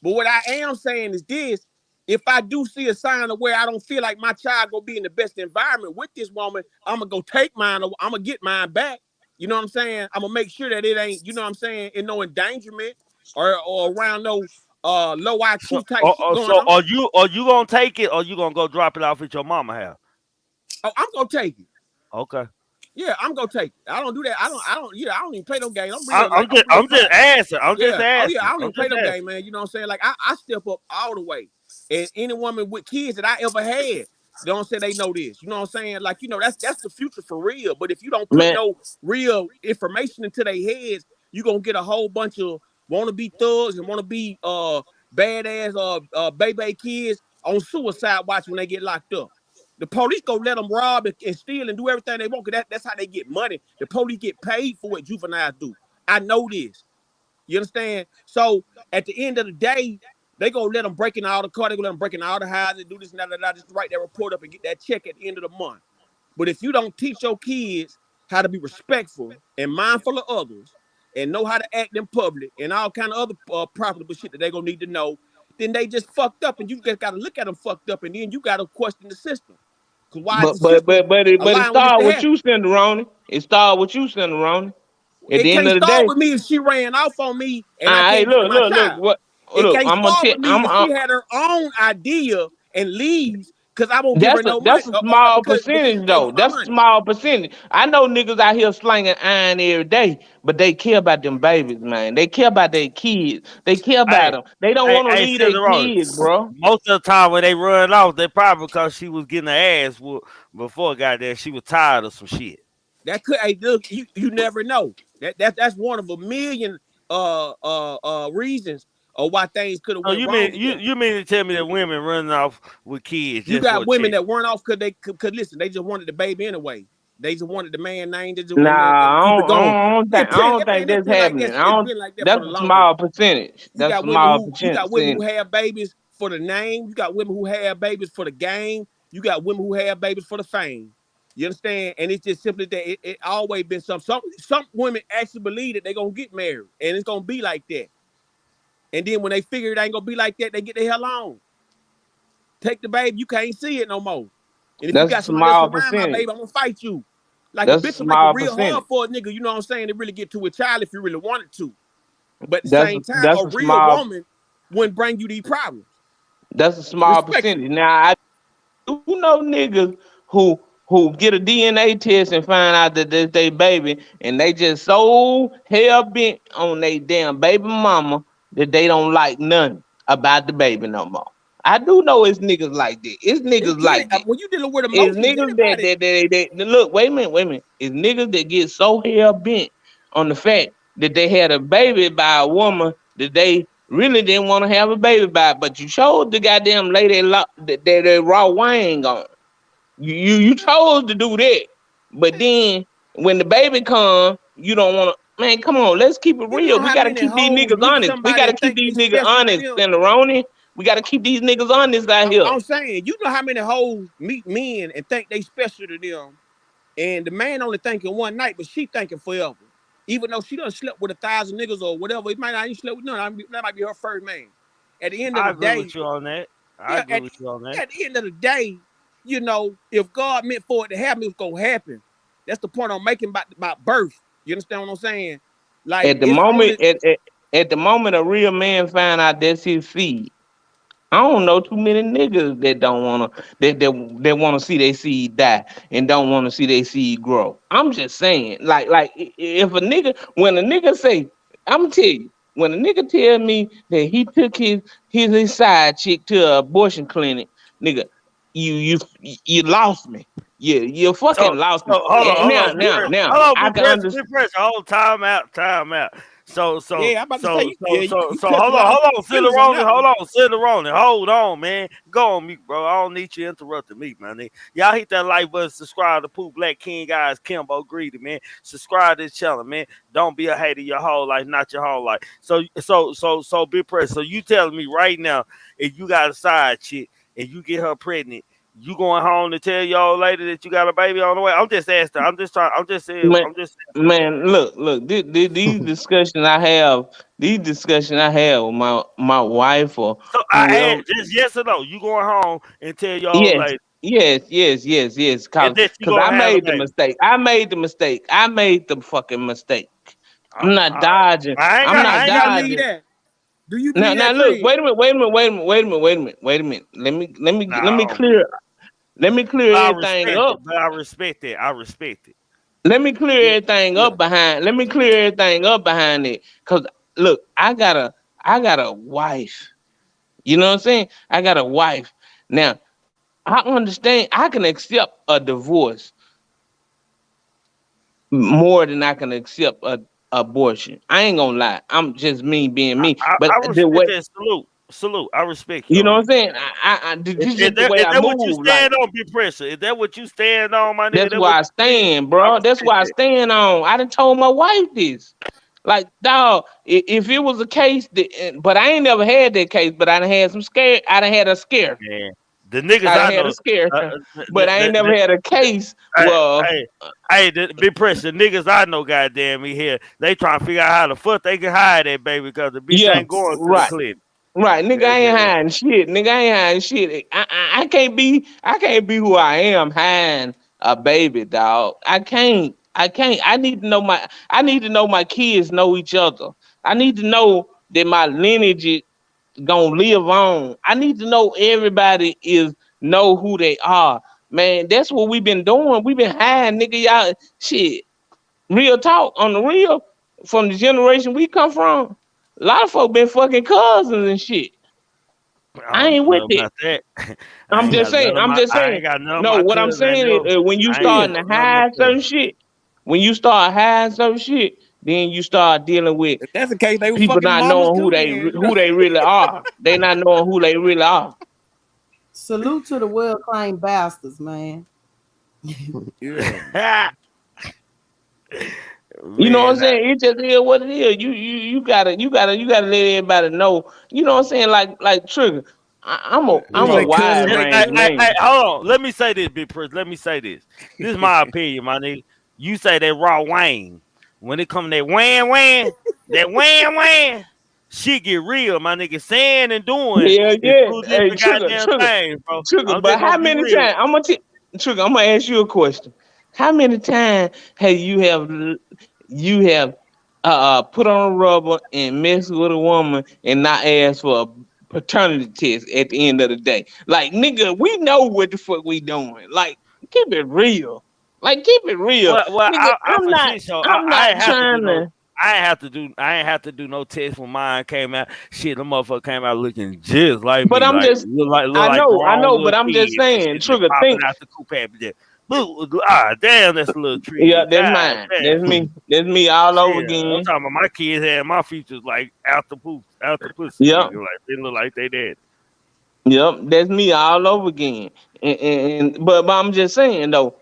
But what I am saying is this: if I do see a sign of where I don't feel like my child gonna be in the best environment with this woman, I'm gonna go take mine. I'm gonna get mine back. You know what I'm saying? I'm gonna make sure that it ain't. You know what I'm saying? In no endangerment or around no low So, IQ type shit going so on. are you gonna take it, or you gonna go drop it off at your mama house? Oh, I'm gonna take it. Okay. Yeah, I'm gonna take it. I don't do that. I don't. Yeah, I don't even play no game. I'm just Fast. asking. I'm just Yeah. Oh asking. yeah, I don't I'm even play just no game, asking. man. You know what I'm saying? Like I step up all the way. And any woman with kids that I ever had, don't say they know this. You know what I'm saying? Like, that's the future for real. But if you don't put Man, no real information into their heads, you're gonna get a whole bunch of wanna be thugs and wanna be badass baby kids on suicide watch when they get locked up. The police go let them rob and steal and do everything they want, because that's how they get money. The police get paid for what juveniles do. I know this. You understand? So at the end of the day, they gonna let them break in all the car, they gonna let them break in all the houses, do this and that, just write that report up and get that check at the end of the month. But if you don't teach your kids how to be respectful and mindful of others and know how to act in public and all kind of other profitable shit that they gonna need to know, then they just fucked up, and you just gotta look at them fucked up, and then you gotta question the system. Cause why is but the but system but but it, but it allowing this started to with you, happen? Cinderoni. It started with you, Cinderoni. At It the end can't of the start day, with me if she ran off on me and I hey, can't get to my look. child. What? It Look, can't I'm gonna start tell. with me if she had her own idea and leaves because I won't give her no money That's a small because she percentage gave me though. my That's a money. small percentage. I know niggas out here slanging iron every day, but they care about them babies, man. They care about their kids. They care about Hey, them. They don't want to leave their Cicerone. kids, bro. Most of the time when they run off, they probably because she was getting her ass whooped before got there. She was tired of some shit. That could, hey, look, you never know. That's one of a million reasons of why things could have So went you wrong mean with them. you mean to tell me that women running off with kids You just for got a women check? that weren't off because they could listen. They just wanted the baby anyway. They just wanted the man name. They just Nah, and keep it going. I don't think It's that's been like happening. that. It's been like that for That's the a longest. small percentage. You That's a got women small who percentage. have babies for the name. You got women who have babies for the game. You got women who have babies for the fame. You understand? And it's just simply that it always been some women actually believe that they're gonna get married and it's gonna be like that. And then when they figure it ain't gonna be like that, they get the hell on. Take the baby, you can't see it no more. And if you That's a got somebody else small around my percentage. baby, I'm gonna fight you. Like a That's a bitch will make it small real hard percentage. for a nigga, you know what I'm saying, to really get to a child if you really wanted to. But at the That's same time, that's a a real small woman wouldn't bring you these problems. that's a small Respectfully. percentage. Now I do know niggas who get a DNA test and find out that that's their baby, and they just so hell bent on they damn baby mama that they don't like nothing about the baby no more. I do know it's niggas like that. It's It niggas can like that. when you dealing with It's emotions, niggas that anybody. look. Wait a minute. It's niggas that get so hell bent on the fact that they had a baby by a woman that they really didn't want to have a baby by, but you chose the goddamn lady that raw wang on. You chose to do that, but then when the baby come, you don't want to. Man, come on, let's keep it You real. know We how gotta many keep these hoes niggas meet honest. We somebody gotta and keep think these they niggas special to honest, them? Stanaroni. We gotta keep these niggas honest out here. I'm saying, you know how many hoes meet men and think they special to them, and the man only thinking one night, but she thinking forever. Even though she done slept with 1,000 niggas or whatever, it might not even slept with none. That might be her first man. At the end of I the agree day, with you on that. I yeah, agree with you on that. at the end of the day, you know, if God meant for it to happen, it's gonna happen. That's the point I'm making about birth. You understand what I'm saying? Like At the it's moment, only at the moment, a real man find out that's his seed. I don't know too many niggas that don't wanna that wanna see their seed die and don't wanna see their seed grow. I'm just saying, if a nigga when a nigga say, I'm gonna tell you, when a nigga tell me that he took his side chick to an abortion clinic, nigga, you lost me. You So fucking lost me. so hold on, Now, hold on, I be can pressure, understand. be pressure. Hold time out, time out. So so yeah. I'm about to say so you so so you so touched a lot of hold on, feelings on that one. sit around, hold on, man. Go on mute, bro. I don't need you interrupting me, man. Y'all hit that like button, subscribe to Pooh Black King Guys, Kimbo Greedy, man. Subscribe to this channel, man. Don't be a hater your whole life, not your whole life. So be pressure. So you telling me right now, if you got a side chick and you get her pregnant, you going home to tell your old lady that you got a baby on the way? I'm just asking. I'm just trying. I'm just saying. Man, I'm just man, look. These discussions I have with my wife or So I whoever. asked just yes or no. You going home and tell your old Yes, lady yes. and then she Cause gonna I have the made the baby. mistake. I made the mistake. I made the fucking mistake. I'm not All right. dodging. I'm Hey, not I do ain't you got believe dodging. that? Do you Now, believe now that, look. Trig? Wait a minute. Let me no. clear. Let me clear I everything respect it, up. but I respect it. I respect it. Let me clear everything Yeah. up behind. Let me clear everything up behind it. Cause look, I got a wife. You know what I'm saying? I got a wife. Now, I understand I can accept a divorce more than I can accept a abortion. I ain't gonna lie. I'm just me being me. But I the respect way that. Salute. I respect you you know on what that. I'm saying? This is the way Is I that what you move. Like stand on? Be pressure. Is that what you stand on, my nigga? that's That what why I you stand? stand, I bro. That's respect why I that. stand on. I done told my wife this. Like, dog, if it was a case that, but I ain't never had that case, but I done had some scare. I done had a scare. Man, the niggas I done I had a know, scare, but I ain't never the had a case hey, where, the big pressure niggas I know, goddamn me here. They trying to figure out how the fuck they can hide that baby because the bitch yeah, ain't going to the right. clinic. Right, nigga, I ain't Yeah. hiding shit. Nigga, I ain't hiding shit. I can't be who I am hiding a baby, dog. I can't. I need to know my kids know each other. I need to know that my lineage is gonna live on. I need to know everybody is know who they are. Man, that's what we've been doing. We've been hiding, nigga. Y'all shit. Real talk on the real from the generation we come from. A lot of folk been fucking cousins and shit. I I don't ain't know with nothing it. about that. I'm just saying. I'm just I saying. ain't got none of No, my what I'm cousins that saying know. is when you I ain't Yeah. starting know to none of my hide certain cousins. shit, when you start hiding certain shit, then you start dealing with If that's the case, they was people fucking not mamas knowing too, then. You know. who they really are. They not knowing who they really are. Salute to the well claimed bastards, man. Yeah. You know what I'm Man, saying? It just is what it is. You gotta let everybody know. You know what I'm saying? Like Trigger. I'm You a say wide cousin. range man. Hold on. Let me say this, Big Prince. Let me say this. This is my opinion, my nigga. You say that raw Wayne. When it come to that wham, shit get real, my nigga. Saying and doing Yeah, is yeah. two Hey, different goddamn things, bro. Trigger. I'm But just gonna how be many real. times? Trigger. I'm gonna ask you a question. How many times have put on a rubber and messed with a woman and not asked for a paternity test at the end of the day? Like, nigga, we know what the fuck we doing. Like, keep it real. Like, keep it real, Well, nigga. I for shit show. I'm I not ain't have to do trying no. to. I ain't have to do no test when mine came out. Shit, the motherfucker came out looking just like But me, I'm like just. look like I grown know, little but I'm just kids and saying, shit just Trigger. popping Think. out the coop happy. Just, look, damn, that's a little Yeah, tree. that's God mine. damn. That's me. That's me all over Shit, I'm again. talking about my kids had my features like out the poop, out the pussy, Yep. nigga. Like they look like they dead. Yep, that's me all over again. But I'm just saying though,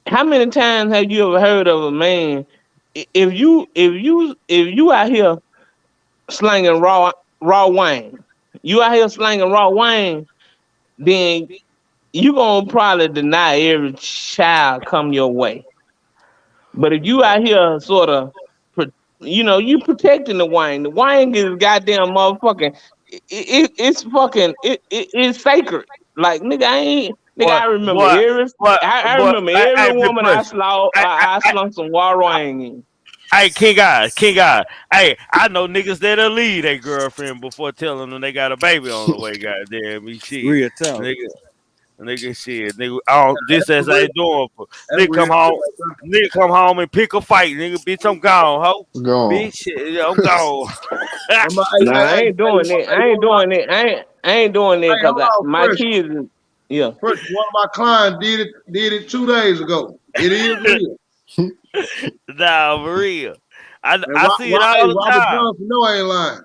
how many times have you ever heard of a man? If you out here slanging raw wine, you out here slanging raw wine, then you gonna probably deny every child come your way. But if you out here sort of, you protecting the wine. The wine is goddamn motherfucking. It's sacred. Like, nigga, Boy, I remember boy, every boy, I boy. remember every Big woman press. I slung some raw wine in. Hey, King God. Hey, I know niggas that'll leave their girlfriend before telling them they got a baby on the way. Goddamn me, shit, Real talk. nigga, shit, nigga. I don't, this as I ain't doing for That's nigga real. come home and pick a fight, nigga. Bitch, I'm gone, ho. Gone. Bitch, yeah, I'm gone. Nah, I ain't doing it. I ain't doing it. I ain't doing it Hold because on, my fresh. kids. Yeah. Fresh. One of my clients did it 2 days ago. It is real. Nah, for real. And I see it all the Robert time. Johnson, no, I ain't lying.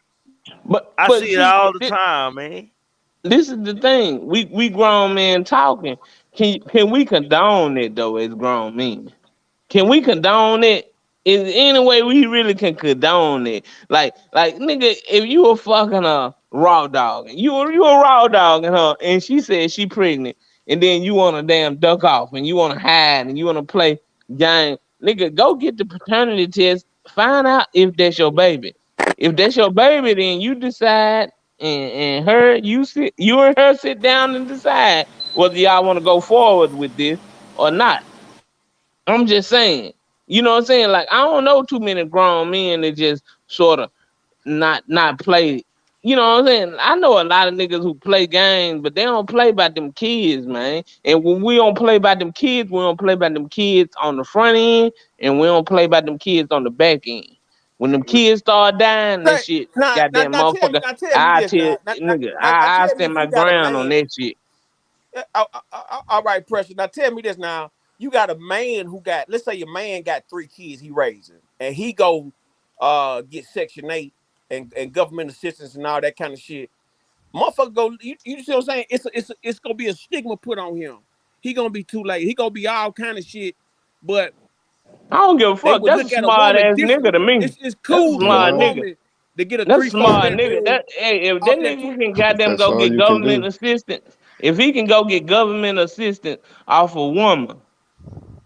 I But see it see, all the time, man. this is the thing. We grown men talking. Can we condone it though as grown men? Can we condone it? Is there any way we really can condone it? Like nigga, if you were fucking a raw dog and you a raw dog and her and she said she pregnant and then you wanna damn duck off and you wanna hide and you wanna play game, nigga, go get the paternity test, find out if that's your baby. If that's your baby, then you decide and you and her sit down and decide whether y'all want to go forward with this or not. I'm just saying. You know what I'm saying? Like, I don't know too many grown men that just sort of not play. You know what I'm saying? I know a lot of niggas who play games, but they don't play about them kids, man. And when we don't play about them kids, we don't play about them kids on the front end, and we don't play about them kids on the back end. When them kids start dying, that Hey, shit, now, now, goddamn now, tell, motherfucker, now tell me I this. tell nigga, I Tell me stand if my you got a ground on man. that shit. All right, pressure. Now tell me this. Now you got a man who got. Let's say your man got 3 kids he raising, and he go, get Section 8 and government assistance and all that kind of shit. Motherfucker go. You see what I'm saying? It's gonna be a stigma put on him. He gonna be too late. He gonna be all kind of shit. But I don't give a they fuck. would That's a look at a smart woman ass nigga to differently. me. It's That's a cool for a smart Yeah, nigga. woman to get a That's a three, four smart nigga. bedroom If that off that. nigga can goddamn that's go all get you can government do. assistance, if he can go get government assistance off a woman,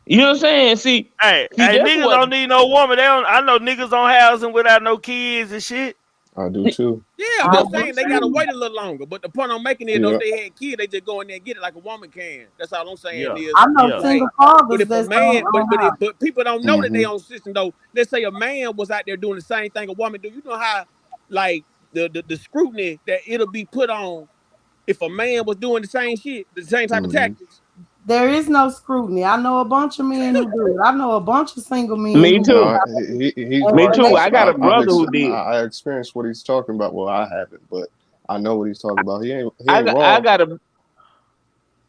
you know what I'm saying? See, Hey, that's niggas what. don't need no woman. They don't. I know niggas on housing without no kids and shit. I do too. Yeah, but I I'm do saying they gotta too. wait a little longer. But the point I'm making is, though, if Yeah. they had kids, they just go in there and get it like a woman can. That's all I'm saying Yeah, is, I know yeah. like, single but fathers if a that's man, on but people don't know that they Mm-hmm. on system though. Let's say a man was out there doing the same thing a woman do. You know how, like, the scrutiny that it'll be put on if a man was doing the same shit, the same type of Mm-hmm. tactics. There is no scrutiny. I know a bunch of men who do it. I know a bunch of single men Me who do too. No, it. he And Me when too. they I get got a into brother who it, did. I experienced what he's talking about. Well, I haven't, but I know what he's talking about. He I ain't got. I wrong. got a.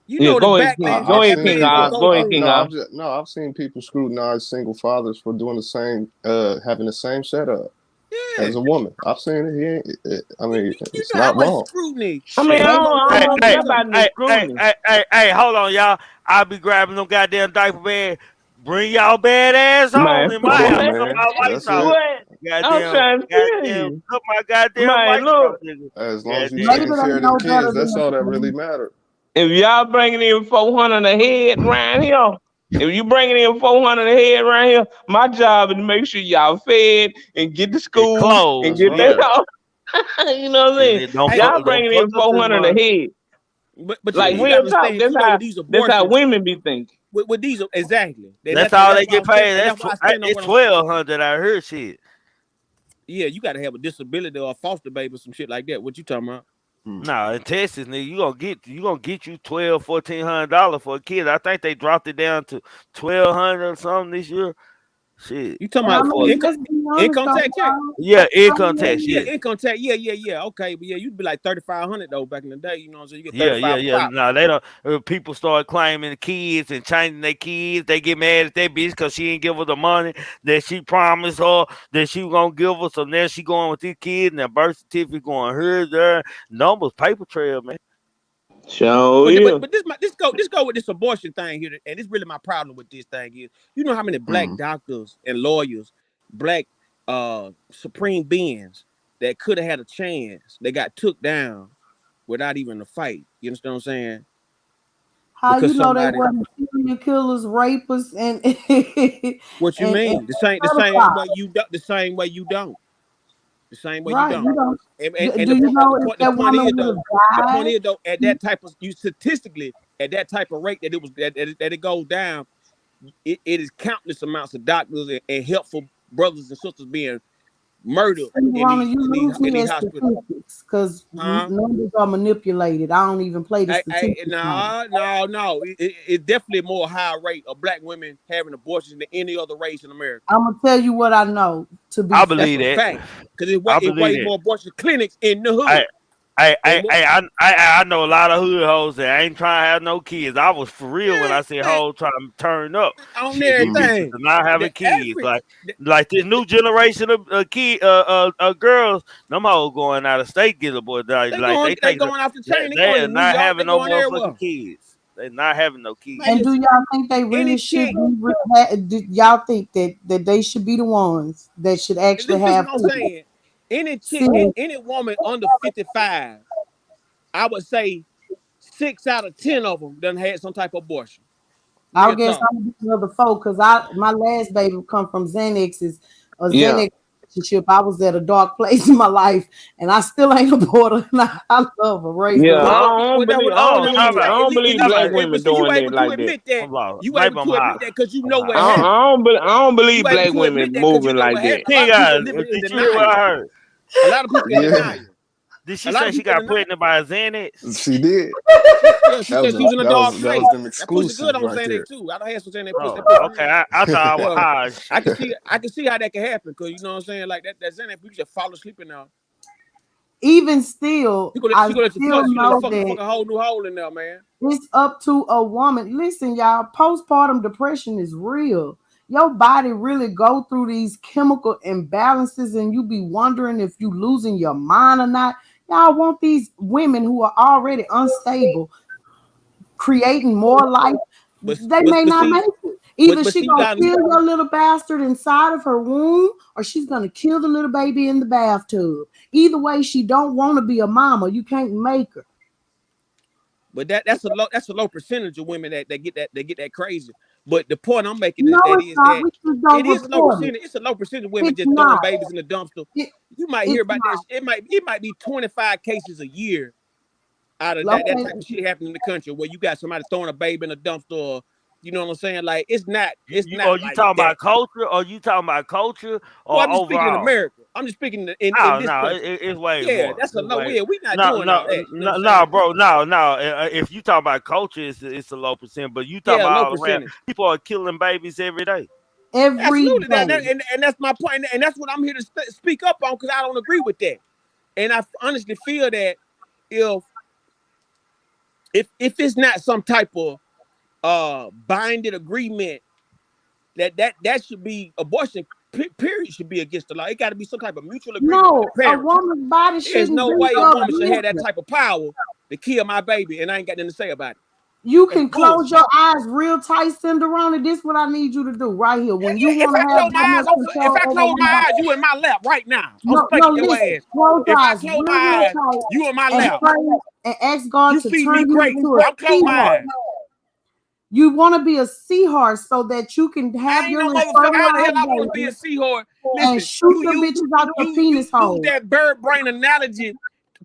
You Yeah, know the go ahead, backlash King. Go that I've ahead, that King. seen man gonna God. go Go ahead, through. King. God. I've seen people scrutinize single fathers for doing the same, having the same setup Yeah, as a woman. I've seen it. I mean, you it's know how not much wrong. scrutiny I mean, Shit. they gonna I put Hey, don't on care hey, nigga. about the hey, hey, scrutiny. hey, hold on, y'all. I'll be grabbing them goddamn diaper bag. Bring y'all bad ass home Man, in my Yeah, house. Cut man. my lights That's off. it. what? I'm Goddamn, trying to tell you. cut my goddamn Man, lights look, off, nigga. As long as you Goddamn. Maybe taking they care of them know better kids, that's than all that really you. matter. if y'all bringing in 400 a head around here, if you bringing in 400 a head around here, my job is to make sure y'all fed and get to It school and closed, get that Right. out. You know what I'm saying? Don't Hey, Y'all don't bringing fuck in up this 400 a month. head. but Like you gotta real talk, understand too though with these that's how abortions, women be thinking. with these exactly. That's And all that's they why get I'm saying, paid. and that's why I stand on It's what I'm. 1,200. I heard shit. Yeah, you gotta have a disability or a foster baby or some shit like that. What you talking about? Nah, in Texas, nigga, you gonna get you $1,200-$1,400 for a kid. I think they dropped it down to 1,200 or something this year. Shit, You talking And I about for mean, let's be honest income though, tax check? y'all. yeah, I income tax. mean, Yeah, Yeah, income tax. Yeah. Okay, but yeah, you'd be like 3,500 though back in the day. You know what I'm saying? You get yeah, 35 yeah, a yeah. pop. Nah, they don't. People start claiming the kids and changing their kids. They get mad at that bitch because she ain't give her the money that she promised her that she was gonna give her. So now she going with this kid and the birth certificate going here, there. Numbers, paper trail, man. So But yeah. this go with this abortion thing here, and it's really my problem with this thing is, you know how many black Mm. doctors and lawyers, black supreme beings that could have had a chance, they got took down without even a fight. You understand what I'm saying? how Because you know they somebody, wasn't serial killers, rapists, and what you and mean? The same way you don't, the same way you right? don't. You know, And do you know if the that point woman is would have though, died? at that type of you statistically at that type of rate that it goes down, it is countless amounts of doctors and helpful brothers and sisters being murdered See, Rona, you lose in me these at hospitals. statistics because Huh? numbers are manipulated. I don't even play the statistics. No. It's definitely more high rate of black women having abortions than any other race in America. I'm gonna tell you what I know to be I That's believe a fair. that. fact. Because I it believe way that. more abortion clinics in the I hood. I And more, I know a lot of hood hoes that ain't trying to have no kids. I was for real when man, I said hoes trying to turn up. on Shit, these Mm. bitches everything. are not having The kids. average. Like this new generation of girls, them hoes going out of state get a boy. Like they They take going off the chain. They they going are to New not York. They having no going motherfucking everywhere. kids. They not having no kids. Man, And do listen. y'all think they really Any should chick. be? Do y'all think that they should be the ones that should actually This is have what I'm kids? saying. Any chick, See, any woman under 55, I would say 6 out of 10 of them done had some type of abortion. I Real guess talk. I'm another four because my last baby come from Xanax's a Yeah. Xanax relationship. I was at a dark place in my life, and I still ain't a border. And I love her, raised Yeah. her right. Hold on, I time out. don't believe Time black out. women See, you doing that able to like that. admit that. I'm lost. You Maybe able I'm to admit high. that because you I'm know high. what happened. I don't You believe able black to admit women that because you moving know like what that. happened. A lot King of people guys, living in did you hear what I denial. heard? A lot of people in Yeah, denial. Did A she lot say of she people in got denial. pregnant by a Xanax? she did. She said she was in a dark That was place. them That pussy good exclusives on right Xanax there. too. I don't have some Xanax pussy. That Oh, pussy okay. good. I thought I was So high as shit. I can see how that can happen because you know what I'm saying. Like that Xanax, you just fall asleep in there. Even still, I She gonna let you still know fuck that a whole new hole in there, man. it's up to a woman. Listen, y'all, postpartum depression is real. Your body really go through these chemical imbalances, and you be wondering if you losing your mind or not. Y'all want these women who are already unstable creating more life. They may not make it. Either she You gonna got kill your little bastard inside of her womb, or she's gonna kill the little baby in the bathtub. Either way, she don't want to be a mama. You can't make her. but that's a low percentage of women that get that crazy. But the point I'm making No, is it's not. that We just it don't is a low report it. percentage. It's a low percentage of women It's just throwing not. babies in the dumpster. It, You might hear it's about that. It might be 25 cases a year out of not. that Okay. type of shit happening in the country where you got somebody throwing a baby in a dumpster. Or, you know what I'm saying? Like it's not Are you like talking that. about culture? Or you talking about culture Well, or I'm just speaking in overall? America. I'm just speaking in No, this no, country. it's way Yeah, more. that's a It's low. way Yeah, we not no, doing all no, that. You know what no, I'm no, saying? bro, no, no. If you talk about culture, it's a low percent. But you talking Yeah, about low all around, percentage. people are killing babies every day. Every Absolutely. day. And that's my point. And that's what I'm here to speak up on because I don't agree with that. And I honestly feel that if if it's not some type of binding agreement that should be abortion period should be against the law. It got to be some type of mutual agreement with the No, a parents. woman's body There's shouldn't no be way a her woman should have that business. type of power to kill my baby and I ain't got nothing to say about it. You That's can close bullshit. your eyes real tight, Cinderella. This is what I need you to do right here. When you If want to I have close that my eyes, much if control I over close one my body. eyes, you in my lap right now. I'm No, spanking your listen. ass. Close your If I eyes close real, my real eyes, tight you in my and lap. pray and ask God You to feed me turn you grapes. into a I'm close my seahorse. eyes. You want to be a seahorse so that you can I have ain't your no little motherfucker. How the hell I want to fertilized be a baby seahorse? and Listen, shoot the bitches out your penis use hole. that bird brain analogy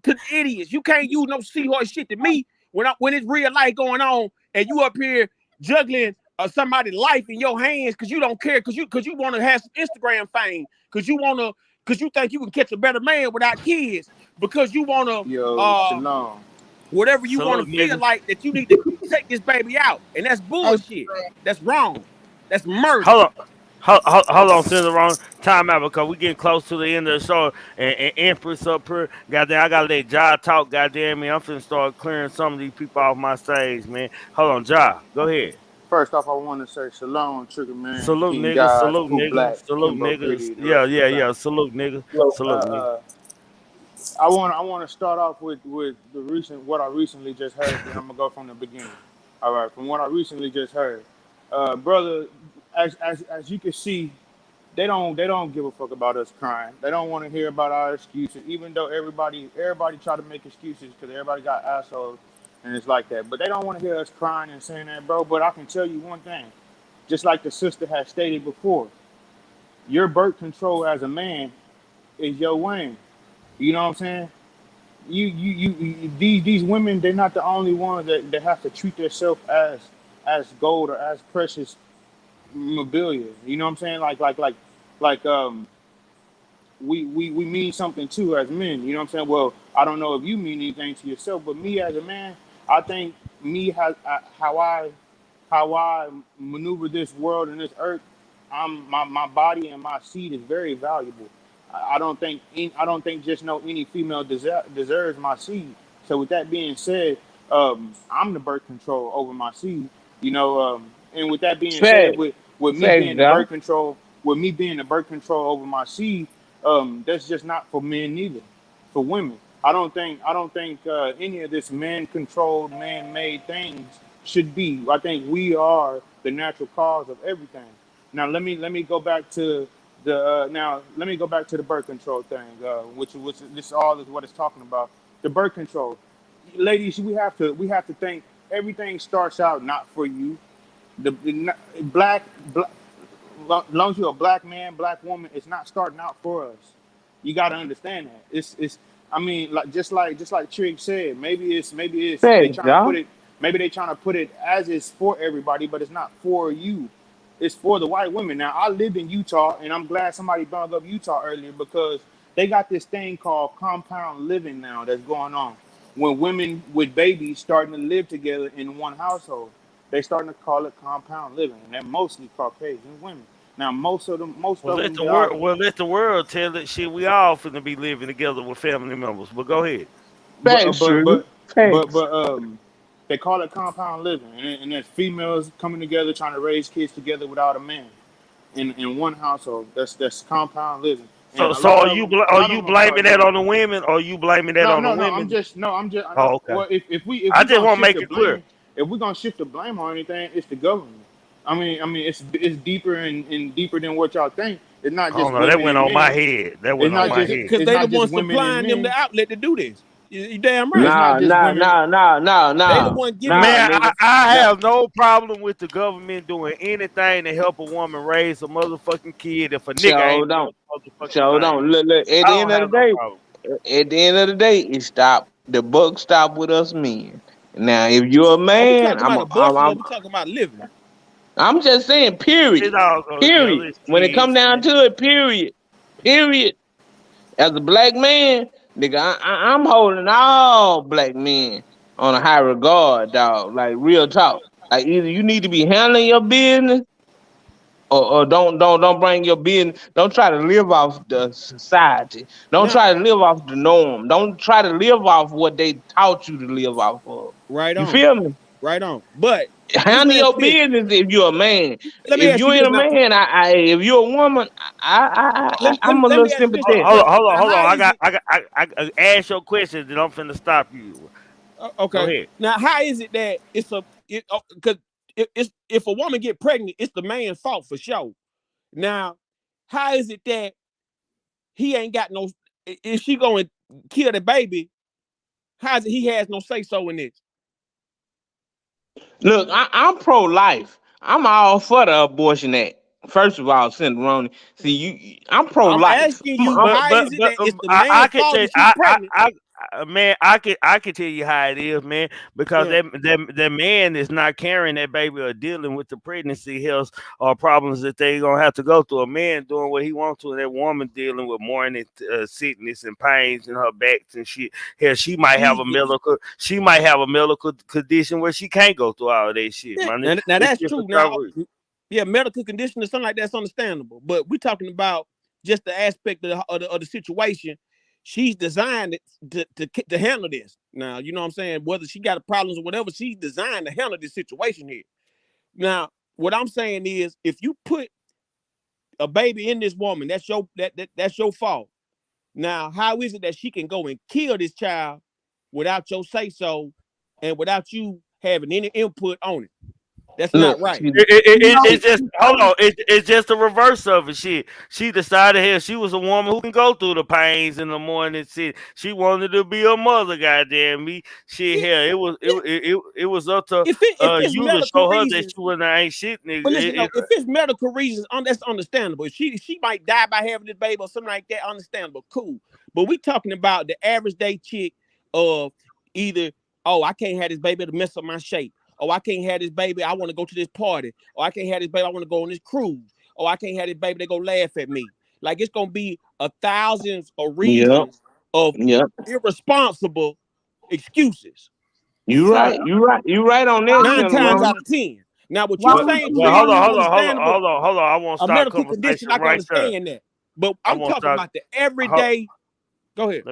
to idiots. You can't use no seahorse shit to me when it's real life going on and you up here juggling somebody's life in your hands because you don't care because you want to have some Instagram fame because you think you can catch a better man without kids because you want to Yo, Shalom. whatever you want to Salute, feel nigga. like that you need to take this baby out, and that's Hey, bullshit. That's wrong. That's murder. Hold on. Hold on, Cinderella. Wrong time out because we getting close to the end of the show and Empress up here. Goddamn, I gotta let Ja talk. Goddamn me, I'm finna start clearing some of these people off my stage, man. Hold on, Ja, go ahead. First off, I want to say Shalom, Triggaman, Salute, King niggas. Guys, Salute, Pooh niggas. Black, Salute, Kimbo niggas. Gritty, the Yeah, rest of the yeah, family. yeah. Salute, nigga. Uh, Salute, nigga. uh, I want to start off with what I recently just heard. Then I'm gonna go from the beginning. All right, from what I recently just heard, brother, as you can see, they don't give a fuck about us crying. They don't want to hear about our excuses, even though everybody try to make excuses because everybody got assholes and it's like that. But they don't want to hear us crying and saying that, bro. But I can tell you one thing, just like the sister has stated before, your birth control as a man is your wing. You know what I'm saying? These women, they're not the only ones that have to treat themselves as gold or as precious mobilia. You know what I'm saying? Like we mean something too as men. You know what I'm saying? Well, I don't know if you mean anything to yourself, but me as a man, I think me has how I maneuver this world and this earth. My body and my seed is very valuable. I don't think just no any female deserves my seed. So with that being said, I'm the birth control over my seed. You know, and with that being said, Fact, with me fact, being the Doc. birth control, over my seed, that's just not for men neither. For women, I don't think any of this man-controlled, man-made things should be. I think we are the natural cause of everything. Now let me go back to the birth control thing, which this all is what it's talking about. The birth control, ladies, we have to think everything starts out not for you. The black long as you're a black man, black woman, it's not starting out for us. You got to understand that. It's. I mean, like just like Trig said, maybe it's they Fact, trying to put Doc. it. Maybe they trying to put it as it's for everybody, but it's not for you. It's for the white women. Now, I live in Utah, and I'm glad somebody brought up Utah earlier because they got this thing called compound living now that's going on. When women with babies starting to live together in one household, they starting to call it compound living, and they're mostly Caucasian women. Now, most Well, of let them, the they are. world. Well, let the world tell it. Shit, we all finna be living together with family members. But go ahead. But Facts, true. but Facts. but they call it compound living, and there's females coming together trying to raise kids together without a man in one household. That's compound living, and So, a so lot of them a are lot of you them gonna blaming start that doing on it. the women, or are you blaming that No, on the no, no. I'm women? just no. I'm just no. Oh, okay. Well, if I we just gonna want to shift make the it clear. blame, if we gonna shift the blame on anything, it's the government. I mean, it's deeper and deeper than what y'all think. It's not Oh just no, that women went and on my men. head. That It's went on not my just head. Because it's they the not just ones women and supplying them the men. outlet to do this. You damn right. It's not Nah, just nah, women. nah, nah, nah, They the nah, one giving nah, it. Man, I, nigga. I Nah, have no problem with the government doing anything to help a woman raise a motherfucking kid if a nigga so ain't doing don't. a motherfucking So thing. don't. Look, at I the end don't of have the no day, problem. at the end of the day, it stopped. The buck stopped with us men. Now, if you're a Are we man, talking about abortion or we talking about living? I'm just saying. It Period. all go together. Period. It's When it come kids, down man. to it, period. Period. As a black man, nigga, I'm holding all black men on a high regard, dog. Like real talk. Like either you need to be handling your business, or don't bring your business. Don't try to live off the society. Don't Now, try to live off the norm. Don't try to live off what they taught you to live off of. right You on, feel me? right on. But just Handle let your this. business if you're a man. Let me If ask you you ain't this a now. man, if you're a woman, I'm a Let little me ask you this now. sympathetic. Hold Now, on, hold on, now hold on. how is it? I ask your question, then I'm finna stop you. Go Okay. ahead. Now, how is it that it's a because if a woman get pregnant, it's the man's fault for sure. Now, how is it that he ain't got no? If she going to kill the baby, how is it he has no say so in this? Look, I'm pro-life. I'm all for the abortion act. First of all, Senator Roney. See, I'm I'm pro-life. asking you, But how is it that it's the I man's can fault tell that she's pregnant? man, I can tell you how it is, man, because Yeah. that man is not carrying that baby or dealing with the pregnancy health or problems that they gonna have to go through. A man doing what he wants to, and that woman dealing with morning sickness and pains in her backs and shit. Hell, she might have a medical condition where she can't go through all that shit, man. Now It's that's just a true. Now, coverage. yeah, medical condition or something like that's understandable. But we're talking about just the aspect of the situation. She's designed to handle this. Now, you know what I'm saying? Whether she got problems or whatever, she's designed to handle this situation here. Now, what I'm saying is, if you put a baby in this woman, that's your fault. Now, how is it that she can go and kill this child without your say so and without you having any input on it? That's not look, right. see, It's just hold on. It's just the reverse of it. She decided here she was a woman who can go through the pains in the morning. She wanted to be a mother. Goddamn me. Shit, hell, it was up to If it's you to medical show her that reasons, she wasn't ain't shit, nigga. but listen, no, if it's medical reasons, that's understandable. If she might die by having this baby or something like that, understandable, cool. But we talking about the average day chick of either, oh, I can't have this baby to mess up my shape. Oh, I can't have this baby, I want to go to this party. Or I can't have this baby, I want to go on this cruise. Or I can't have this baby, they go laugh at me. Like, it's gonna be thousands of reasons of irresponsible excuses. You So right. You right on that, 9 Senator times Roney. out of 10. Now, what why you're would saying, you Well, Trick, hold on, want is to? understandable. hold on. I want to A start medical condition, conversation I can right there. understand that. But I I'm want to talking start. about the everyday. Go ahead.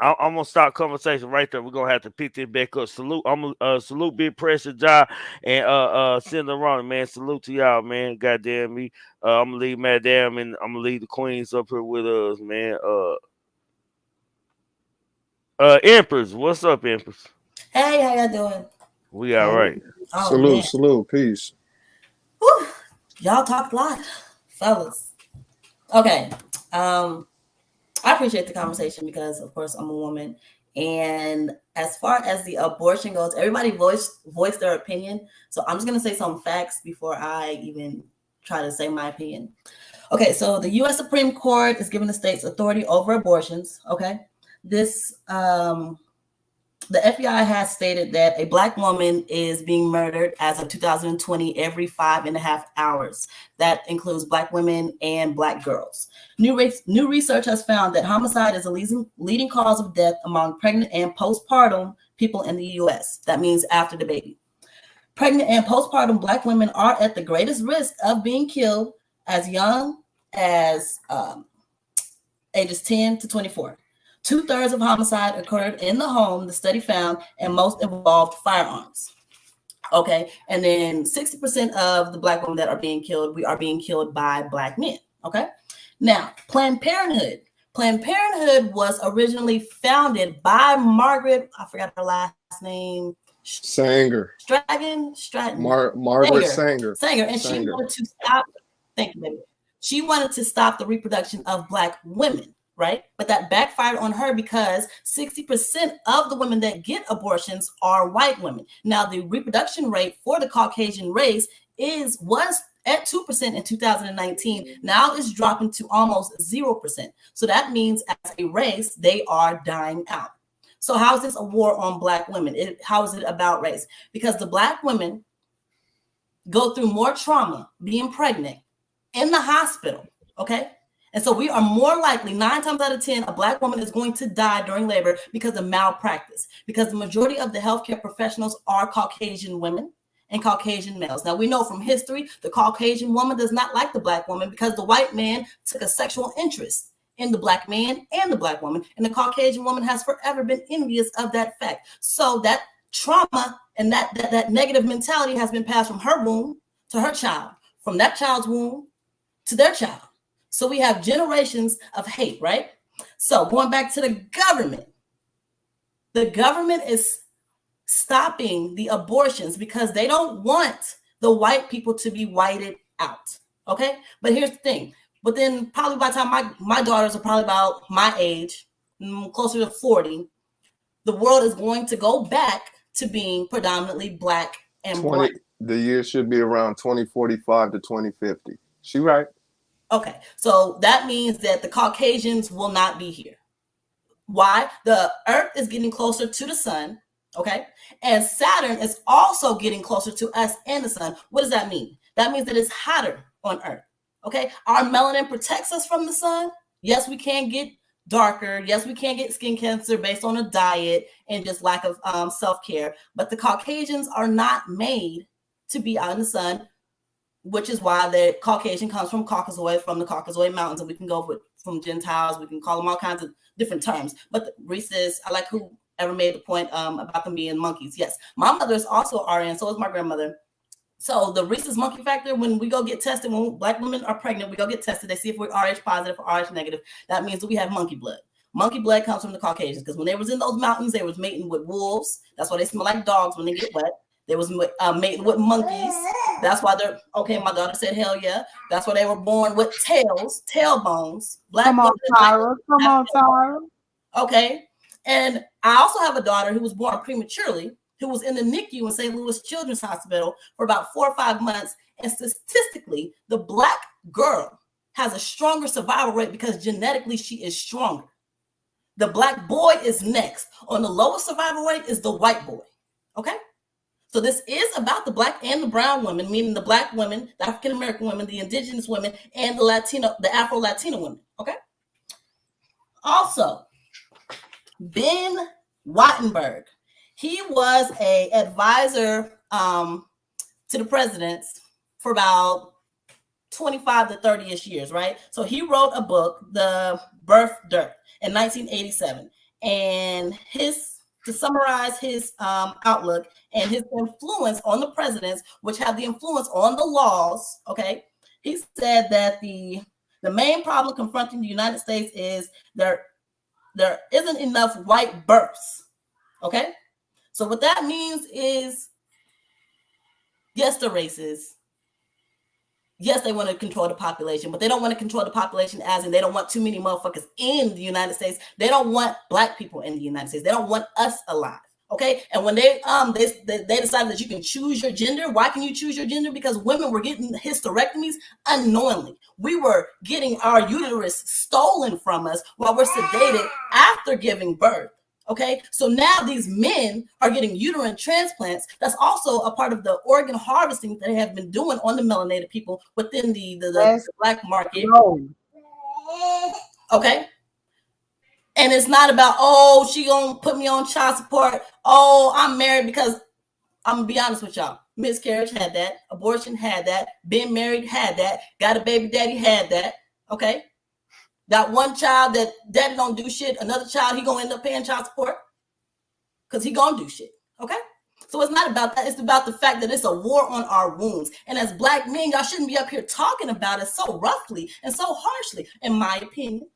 I'm gonna start conversation right there. We're gonna have to pick this back up. Salute. I'm gonna salute Big Pressure Ja and Senator Ronnie, man. Salute to y'all, man. Goddamn me. I'm gonna leave Madam and I'm gonna leave the Queens up here with us, man. Empress, what's up, Empress? Hey, how y'all doing? We all right. Oh man, Salute, peace. whew. Y'all talked a lot, fellas. Okay, I appreciate the conversation because, of course, I'm a woman, and as far as the abortion goes, everybody voiced their opinion. So I'm just gonna say some facts before I even try to say my opinion. Okay, so the U.S. Supreme Court is giving the states authority over abortions. Okay, this the FBI has stated that a Black woman is being murdered as of 2020 every 5.5 hours. That includes Black women and Black girls. New research has found that homicide is a leading cause of death among pregnant and postpartum people in the U.S. That means after the baby. Pregnant and postpartum Black women are at the greatest risk of being killed as young as ages 10 to 24. 2/3 of homicide occurred in the home, the study found, and most involved firearms. Okay, and then 60% of the Black women that are being killed, we are being killed by Black men. Okay, now Planned Parenthood. Planned Parenthood was originally founded by Margaret, I forgot her last name. Sanger. Stratton. Margaret Sanger. And she wanted to stop. Thank you, baby. She wanted to stop the reproduction of Black women. Right? But that backfired on her because 60% of the women that get abortions are white women. Now, the reproduction rate for the Caucasian race was at 2% in 2019. Now it's dropping to almost 0%. So that means as a race, they are dying out. So how is this a war on Black women? How is it about race? Because the Black women go through more trauma being pregnant in the hospital, okay? And so we are more likely, 9 times out of 10, a Black woman is going to die during labor because of malpractice, because the majority of the healthcare professionals are Caucasian women and Caucasian males. Now, we know from history, the Caucasian woman does not like the Black woman because the white man took a sexual interest in the Black man and the Black woman, and the Caucasian woman has forever been envious of that fact. So that trauma and that negative mentality has been passed from her womb to her child, from that child's womb to their child. So we have generations of hate, right? So going back to the government is stopping the abortions because they don't want the white people to be whited out. Okay, but here's the thing. But then probably by the time my daughters are probably about my age, closer to 40, the world is going to go back to being predominantly black and white. The year should be around 2045 to 2050. She right. Okay, so that means that the Caucasians will not be here. Why? The Earth is getting closer to the sun, okay? And Saturn is also getting closer to us and the sun. What does that mean? That means that it's hotter on Earth, okay? Our melanin protects us from the sun. Yes, we can get darker. Yes, we can get skin cancer based on a diet and just lack of self-care. But the Caucasians are not made to be out in the sun, which is why the Caucasian comes from Caucasoid, from the Caucasoid Mountains, and we can go from Gentiles. We can call them all kinds of different terms. But the racist, I like whoever made the point about them being monkeys. Yes, my mother is also RN, so is my grandmother. So the rhesus monkey factor, when we go get tested, when Black women are pregnant, we go get tested. They see if we're Rh positive or Rh negative. That means that we have monkey blood. Monkey blood comes from the Caucasians because when they was in those mountains, they was mating with wolves. That's why they smell like dogs when they get wet. They was mating with monkeys. That's why they're okay. My daughter said, "Hell yeah!" That's why they were born with tailbones. Black. Come on, Tyra. Come on, Tyra. Okay, and I also have a daughter who was born prematurely, who was in the NICU in St. Louis Children's Hospital for about 4 or 5 months. And statistically, the Black girl has a stronger survival rate because genetically she is stronger. The Black boy is next. On the lowest survival rate is the white boy. Okay. So this is about the Black and the brown women, meaning the Black women, the African American women, the indigenous women, and the Afro-Latina women. Okay. Also, Ben Wattenberg, he was an advisor to the presidents for about 25 to 30-ish years, right? So he wrote a book, The Birth Dirt, in 1987, and to summarize his outlook and his influence on the presidents, which have the influence on the laws, okay? He said that the main problem confronting the United States is there isn't enough white births, okay? So what that means is, yes, they're racist. Yes, they want to control the population, but they don't want to control the population as in they don't want too many motherfuckers in the United States. They don't want Black people in the United States. They don't want us alive. Okay. And when they decided that you can choose your gender, why can you choose your gender? Because women were getting hysterectomies unknowingly. We were getting our uterus stolen from us while we're sedated after giving birth. Okay, so now these men are getting uterine transplants. That's also a part of the organ harvesting that they have been doing on the melanated people within the Black market. Okay. And it's not about, oh, she gonna put me on child support. Oh, I'm married because I'm gonna be honest with y'all. Miscarriage had that. Abortion had that. Being married had that. Got a baby daddy had that. Okay. That one child that daddy don't do shit, another child, he gonna end up paying child support because he gonna do shit, okay? So it's not about that. It's about the fact that it's a war on our wounds. And as Black men, y'all shouldn't be up here talking about it so roughly and so harshly, in my opinion,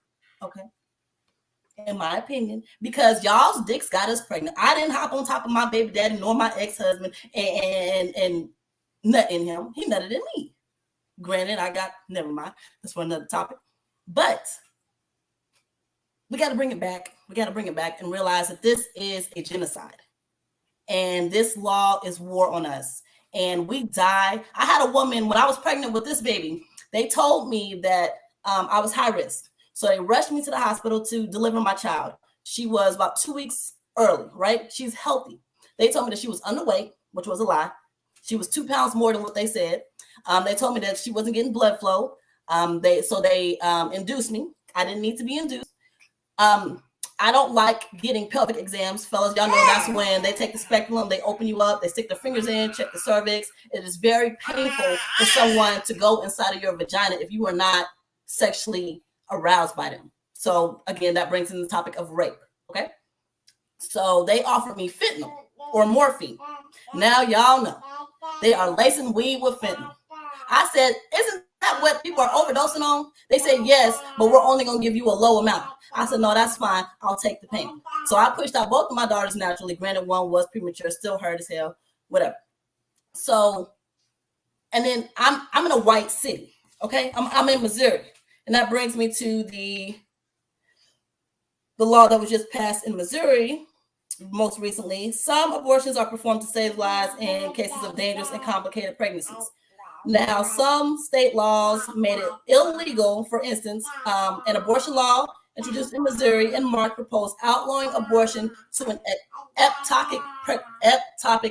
okay? In my opinion, because y'all's dicks got us pregnant. I didn't hop on top of my baby daddy nor my ex-husband and nut in him. He nutted in me. Granted, never mind. That's for another topic. But we got to bring it back. We got to bring it back and realize that this is a genocide. And this law is war on us. And we die. I had a woman, when I was pregnant with this baby, they told me that I was high risk. So they rushed me to the hospital to deliver my child. She was about 2 weeks early, right? She's healthy. They told me that she was underweight, which was a lie. She was 2 pounds more than what they said. They told me that she wasn't getting blood flow. They induced me. I didn't need to be induced. I don't like getting pelvic exams, fellas. Y'all know that's when they take the speculum, they open you up, they stick their fingers in, check the cervix. It is very painful for someone to go inside of your vagina if you are not sexually aroused by them. So again, that brings in the topic of rape. Okay. So they offered me fentanyl or morphine. Now y'all know they are lacing weed with fentanyl. I said, isn't that what people are overdosing on? They say yes, but we're only gonna give you a low amount. I said, no, that's fine. I'll take the pain. So I pushed out both of my daughters naturally. Granted, one was premature, still hurt as hell, whatever. So, and then I'm in a white city, okay? I'm in Missouri, and that brings me to the law that was just passed in Missouri. Most recently, some abortions are performed to save lives in cases of dangerous and complicated pregnancies. Now, some state laws made it illegal. For instance, an abortion law introduced in Missouri in March proposed outlawing abortion to an ectopic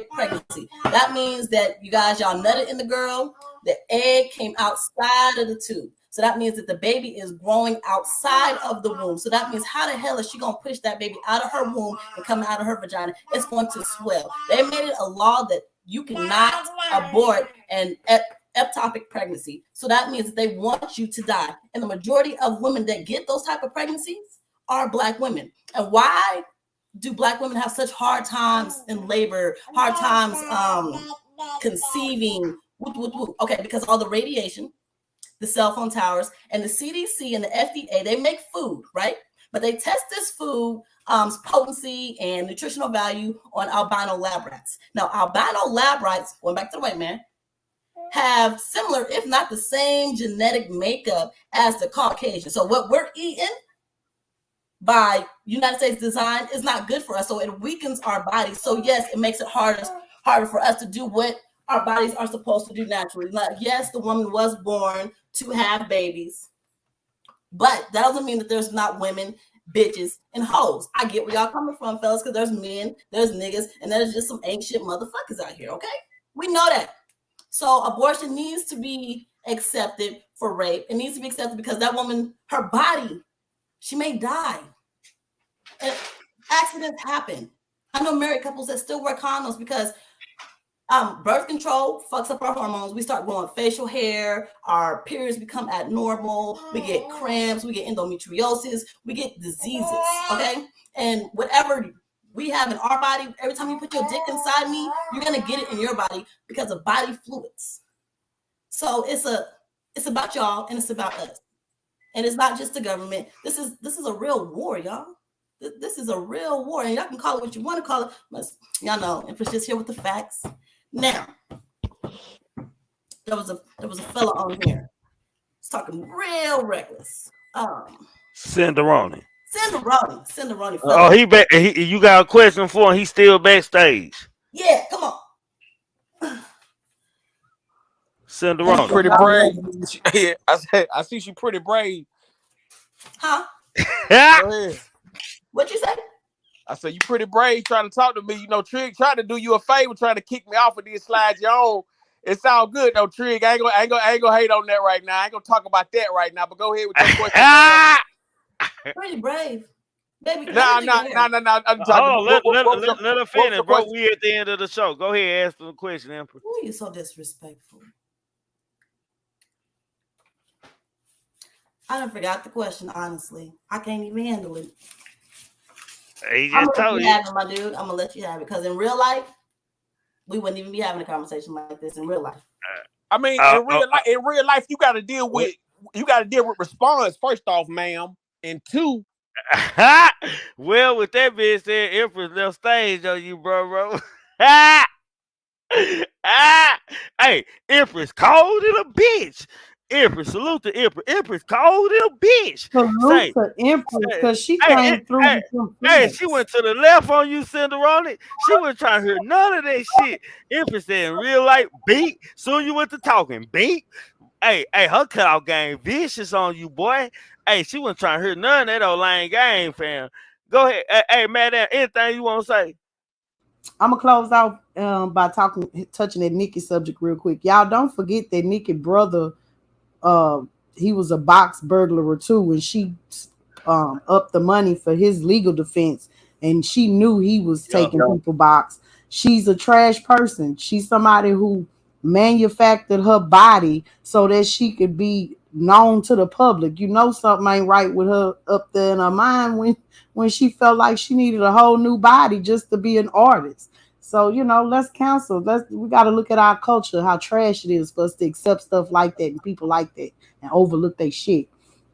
pregnancy. That means that y'all nutted in the girl, the egg came outside of the tube. So that means that the baby is growing outside of the womb. So that means how the hell is she going to push that baby out of her womb and come out of her vagina? It's going to swell. They made it a law that you cannot abort an ectopic pregnancy. So that means that they want you to die. And the majority of women that get those type of pregnancies are Black women. And why do Black women have such hard times in labor, hard times conceiving? Okay, because all the radiation, the cell phone towers, and the CDC and the FDA, they make food, right? But they test this food potency and nutritional value on albino lab rats. Now, albino lab rats, going back to the white man, have similar, if not the same genetic makeup as the Caucasian. So what we're eating by United States design is not good for us. So it weakens our bodies. So yes, it makes it harder for us to do what our bodies are supposed to do naturally. Like, yes, the woman was born to have babies, but that doesn't mean that there's not women, bitches, and hoes. I get where y'all coming from, fellas, because there's men, there's niggas, and there's just some ancient motherfuckers out here, okay? We know that. So abortion needs to be accepted for rape. It needs to be accepted because that woman, her body, she may die. And accidents happen. I know married couples that still wear condoms because birth control fucks up our hormones. We start growing facial hair. Our periods become abnormal. We get cramps. We get endometriosis. We get diseases, okay? And whatever we have in our body, every time you put your dick inside me, you're going to get it in your body because of body fluids. So it's about y'all and it's about us. And it's not just the government. This is a real war, y'all. This is a real war. And y'all can call it what you want to call it. But y'all know, if it's just here with the facts. Now, there was a fella on here. He's talking real reckless. Cinderoni. Oh, he back. You got a question for him? He's still backstage. Yeah, come on. Cinderoni. Pretty brave. Yeah, I see she pretty brave. Huh? Go ahead. What you say? I said you pretty brave trying to talk to me. You know, Trig tried to do you a favor, trying to kick me off of these slides you on. It sounds good though, Trig. I ain't gonna hate on that right now. I ain't gonna talk about that right now. But go ahead with your question. Pretty brave, baby. No. I'm talking. Let her finish, bro. We at the end of the show. Go ahead, ask the question, Emperor. Who are you so disrespectful? I done forgot the question. Honestly, I can't even handle it. He just told you. My dude, I'm gonna let you have it because in real life, we wouldn't even be having a conversation like this in real life. I mean, in real life, you got to deal with response first off, ma'am, and two. Well, with that being said, Empress left stage on you, bro. Hey, Empress cold in a bitch. Empress, salute to Empress. Empress cold in a bitch. Salute to Empress because she came through with some facts. She went to the left on you, Cinderoni. She wasn't trying to hear none of that shit. Empress said in real life, beat. Soon you went to talking, beat. Hey, her cutout game vicious on you, boy. Hey, she wasn't trying to hear none of that old lame game, fam. Go ahead. Hey, madam, anything you want to say? I'm gonna close out by touching that Nicki subject real quick. Y'all don't forget that Nicki brother, he was a box burglar too, and she upped the money for his legal defense, and she knew he was taking people box. She's a trash person. She's somebody who manufactured her body so that she could be known to the public. You know something ain't right with her up there in her mind when she felt like she needed a whole new body just to be an artist. So, let's cancel. We got to look at our culture, how trash it is for us to accept stuff like that and people like that and overlook their shit.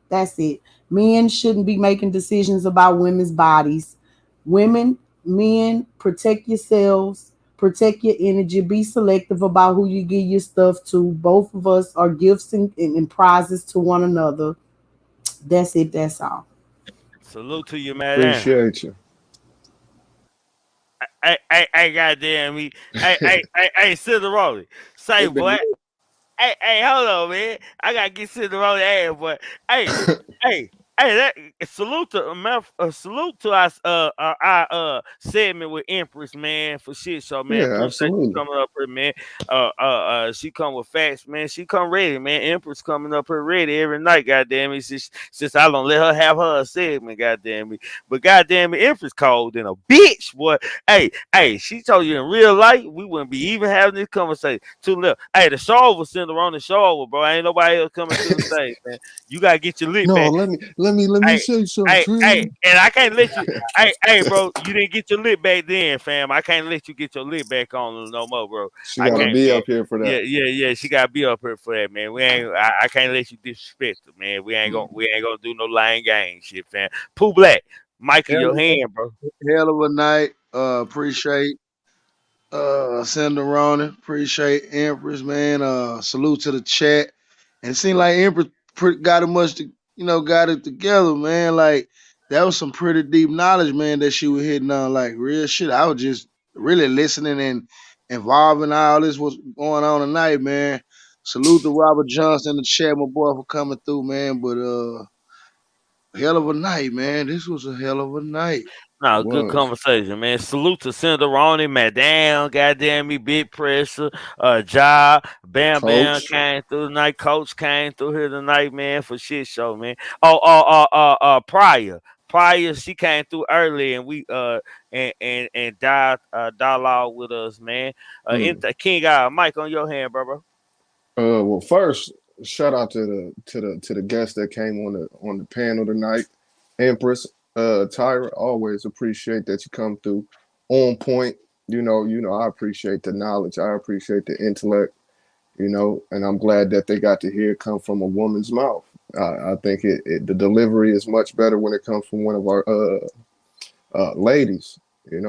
That's it. Men shouldn't be making decisions about women's bodies. Women, men, protect yourselves, protect your energy, be selective about who you give your stuff to. Both of us are gifts and prizes to one another. That's it. That's all. Salute to you, man. Appreciate you. Hey, goddamn me. Hey, Cinderella. Say, It been boy. Hey, hold on, man. I gotta get Cinderella ass, but hey, hey, that salute to salute to our segment with Empress, man, for shit show, man. Yeah, Appreciate you absolutely. coming up here, man. She come with facts, man. She come ready, man. Empress coming up here ready every night, goddamn it. Since I don't let her have her segment, goddamn it. But goddamn it, Empress cold than a bitch, boy. Hey, she told you in real life we wouldn't be even having this conversation. To the left. Hey, the show was sitting on the show, bro. Ain't nobody else coming to the stage, man. You gotta get your lip No, back. let me Hey, say something, hey, Trigger. and I can't let you. Hey, bro, you didn't get your lip back then, fam. I can't let you get your lip back on no more, bro. She I got to can't, be man. up here for Yeah, that. yeah. She gotta be up here for that, man. I can't let you disrespect her, man. We ain't gonna do no lying game shit, fam. Pooh Black, mic in your Hell, hand, bro. hell of a night. Appreciate Cinderoni. Appreciate Empress, man. Salute to the chat. And it seemed like Empress got it much to, got it together, man. Like that was some pretty deep knowledge, man, that she was hitting on. Like real shit. I was just really listening and involving all this what's going on tonight, man. Salute to Robert Johnson in the chat, my boy, for coming through, man. But hell of a night, man. This was a hell of a night. It No, good was. conversation, man. Salute to Cinderoni, Madame, goddamn me, Big Pressure, Ja, Bam Bam Coach. came through tonight. Coach came through here tonight, man, for shit show, man. Prior, she came through early and we and dialogue with us, man. Mm. King Mike on your hand, bro. Well, first, shout out to the guests that came on the panel tonight. Empress, Tyra, always appreciate that you come through on point. I appreciate the knowledge. I appreciate the intellect. And I'm glad that they got to hear it come from a woman's mouth. I think the delivery is much better when it comes from one of our ladies.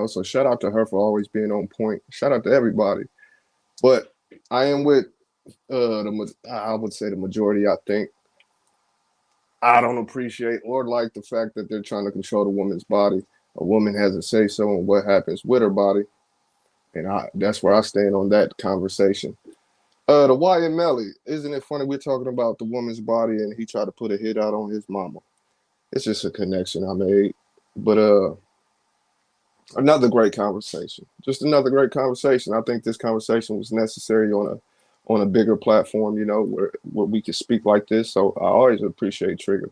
So shout out to her for always being on point. Shout out to everybody. But I am with I would say the majority. I think I don't appreciate or like the fact that they're trying to control the woman's body. A woman has a say so on what happens with her body, and that's where I stand on that conversation. The YN Melly, isn't it funny we're talking about the woman's body and he tried to put a hit out on his mama? It's just a connection I made. But another great conversation. Just another great conversation. I think this conversation was necessary on a bigger platform, where we can speak like this. So I always appreciate Trigger.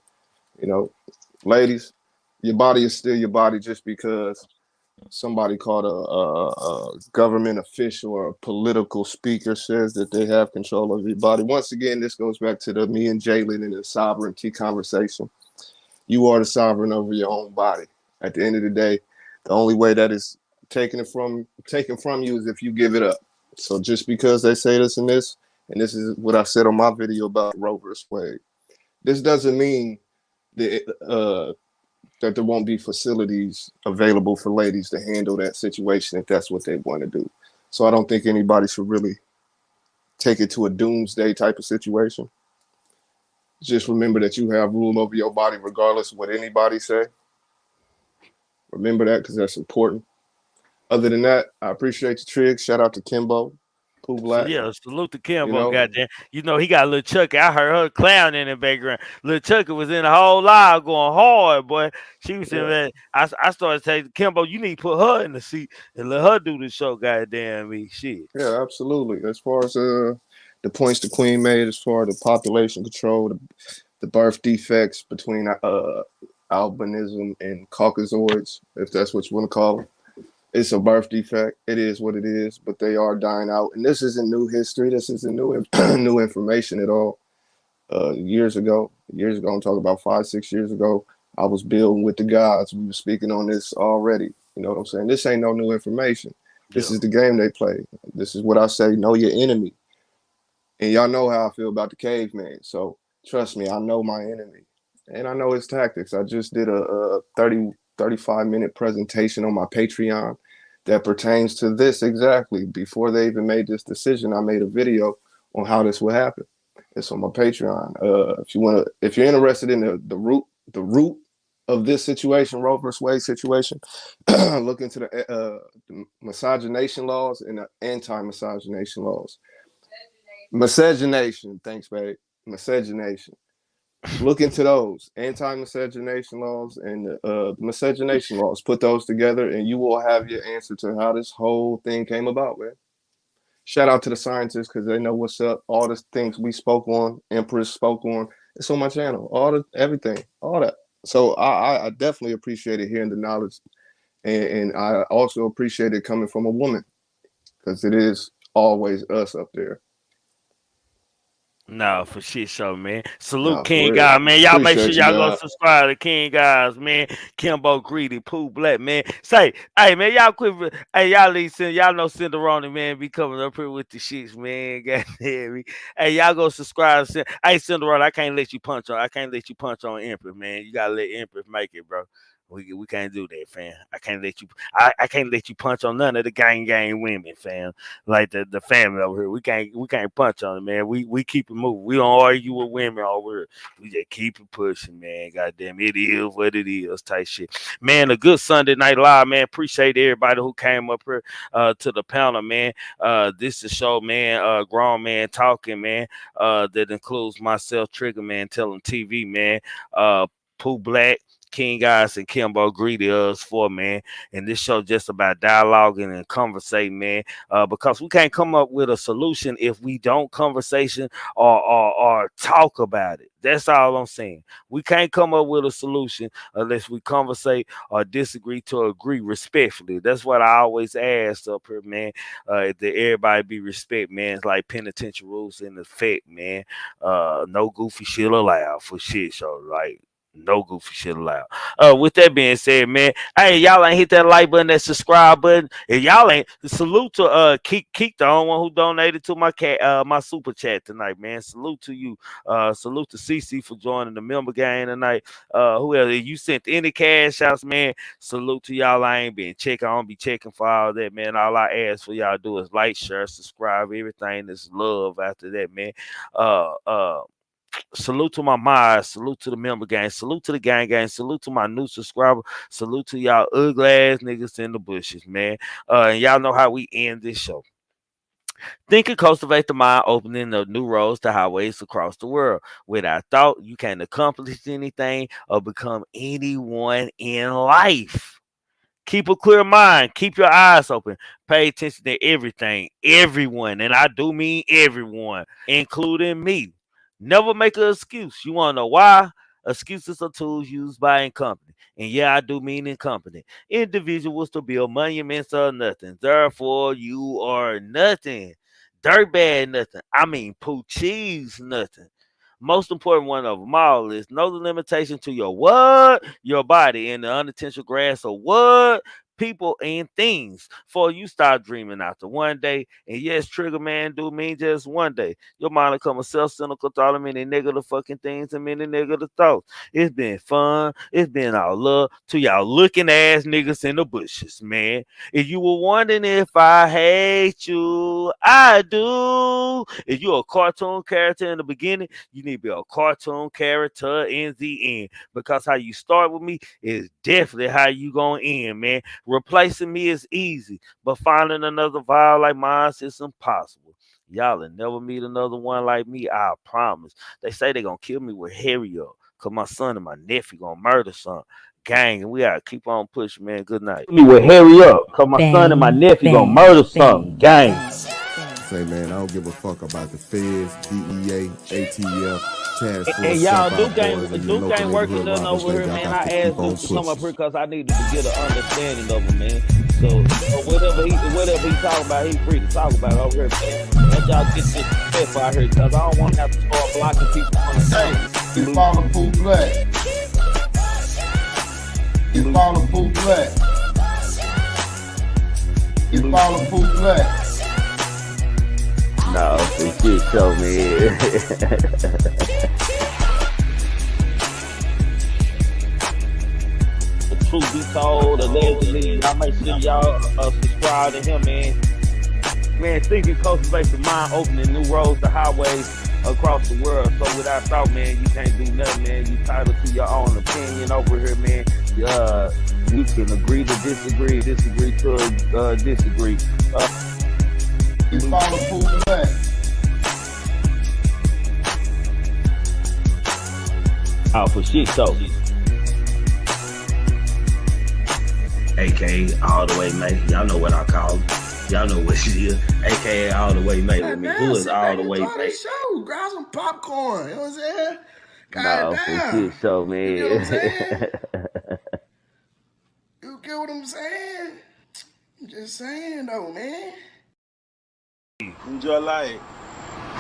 You know, ladies, your body is still your body just because somebody called a government official or a political speaker says that they have control of your body. Once again, this goes back to the me and Jalen and the sovereignty conversation. You are the sovereign over your own body. At the end of the day, the only way that is taken from you is if you give it up. So just because they say this, and this is what I said on my video about Roe versus Wade, this doesn't mean that that there won't be facilities available for ladies to handle that situation if that's what they want to do. So I don't think anybody should really take it to a doomsday type of situation. Just remember that you have rule over your body regardless of what anybody say. Remember that because that's important. Other than that, I appreciate the Trig. Shout out to Kimbo, Pooh So Black. yeah, salute to You Kimbo, know, goddamn. He got a little Chucky. I heard her clown in the background. Little Chucky was in the whole live going hard, boy. She was in yeah, there. I started saying, Kimbo, you need to put her in the seat and let her do the show, goddamn me. Shit. yeah, absolutely. As far as the points the Queen made, as far as the population control, the birth defects between albinism and Caucasoids, if that's what you want to call them. It's a birth defect. It is what it is, but they are dying out. And this isn't new history. This isn't new new information at all. Years ago, I'm talking about 5, 6 years ago, I was building with the gods. We were speaking on this already. You know what I'm saying? This ain't no new information. This is the game they play. This is what I say, know your enemy. And y'all know how I feel about the caveman. So trust me, I know my enemy. And I know his tactics. I just did a 35-minute presentation on my Patreon that pertains to this exactly. Before they even made this decision, I made a video on how this would happen. It's on my Patreon. If you're interested in the root of this situation, Roe versus Wade situation, look into the miscegenation laws and the anti-miscegenation laws. Miscegenation, thanks, babe. Miscegenation. Look into those anti-miscegenation laws and the miscegenation laws. Put those together, and you will have your answer to how this whole thing came about, man. Shout out to the scientists because they know what's up. All the things we spoke on, Empress spoke on, it's on my channel. Everything, all that. So I definitely appreciated hearing the knowledge, and I also appreciate it coming from a woman because it is always us up there. No, for shit show, man. Salute King Guys, man. Y'all make sure y'all go subscribe to King Guys, man. Kimbo Greedy, Pooh Black, man. Say, hey, man, y'all quit. Hey, y'all listen. Y'all know Cinderoni, man, be coming up here with the shits, man. Goddamn me. Hey, y'all go subscribe. Hey, Cinderoni, I can't let you punch on Empress, man. You gotta let Empress make it, bro. We can't do that, fam. I can't let you punch on none of the gang women, fam. Like the family over here. We can't punch on it, man. We keep it moving. We don't argue with women over here. We just keep it pushing, man. Goddamn, it is what it is, type shit. Man, a good Sunday night live, man. Appreciate everybody who came up here to the panel, man. This is a show, man, grown man talking, man. That includes myself, Triggamantellemtv, man. Pooh Black, King Guys, and Kimbo Greedy, us four, man. And this show just about dialoguing and conversating, man. Because we can't come up with a solution if we don't conversation or talk about it. That's all I'm saying. We can't come up with a solution unless we conversate or disagree to agree respectfully. That's what I always ask up here, man. That everybody be respect, man. It's like penitentiary rules in effect, man. No goofy shit allowed for shit show, like. No goofy shit allowed. With that being said, man, hey, y'all ain't hit that like button, that subscribe button. If y'all ain't, salute to Keek, the only one who donated to my super chat tonight, man. Salute to you. Salute to CC for joining the member game tonight. Who else? If you sent any cash outs, man, salute to y'all. I ain't been checking. I don't be checking for all that, man. All I ask for y'all do is like, share, subscribe, everything is love after that, man. Salute to my mind, salute to the member gang, salute to the gang, salute to my new subscriber, salute to y'all ugly ass niggas in the bushes, man. And y'all know how we end this show. Think and cultivate the mind, opening up new roads to highways across the world. Without thought, you can't accomplish anything or become anyone in life. Keep a clear mind. Keep your eyes open. Pay attention to everything, everyone, and I do mean everyone, including me. Never make an excuse. You want to know why? Excuses are tools used by incompetent. And yeah, I do mean incompetent. Individuals to build monuments or nothing. Therefore, you are nothing. Dirtbag nothing. I mean, poo cheese nothing. Most important one of them all is know the limitation to your what? Your body and the unintentional grass of what? People and things. For you start dreaming after one day. And yes, trigger man do mean just one day. Your mind will come a self-cynical thought of many negative fucking things and many negative thoughts. It's been fun. It's been all love to y'all looking ass niggas in the bushes, man. If you were wondering if I hate you, I do. If you're a cartoon character in the beginning, you need to be a cartoon character in the end. Because how you start with me is definitely how you gonna end, man. Replacing me is easy, but finding another vibe like mine is impossible. Y'all will never meet another one like me, I promise. They say they're gonna kill me with hurry up, cause my son and my nephew gonna murder some. Gang, and we gotta keep on pushing, man. Good night. Me with hurry up, cause my son and my nephew gonna murder some. Gang. Say, man, I don't give a fuck about the feds, DEA, ATF, task force. And y'all, Duke ain't working nothing over here, man. I asked Duke to come up here because I needed to get an understanding of him, man. So whatever he talking about, he free to talk about it over here, man. Let y'all get this stuff out here, because I don't want to have to start blocking people from the Hey, you follow Pooh Black. You follow Pooh Black. It's falling poop what? No, some shit show, man. The truth be told, allegedly, y'all make sure y'all subscribe to him, man. Man, thinking cultivates the mind, opening new roads to highways across the world. So without thought, man, you can't do nothing, man. You entitled to your own opinion over here, man. You can agree to disagree to disagree. It's falling poop what? Oh, for shit show. AKA all the way, man. Y'all know what I call it. Y'all know what she is. AKA all the way, mate. With me. Who is all the way, mate? Show. Grab some popcorn. You know what I'm saying? No, for shit show, man. You know what I'm saying? You get what I'm saying? I'm just saying, though, man. Enjoy life.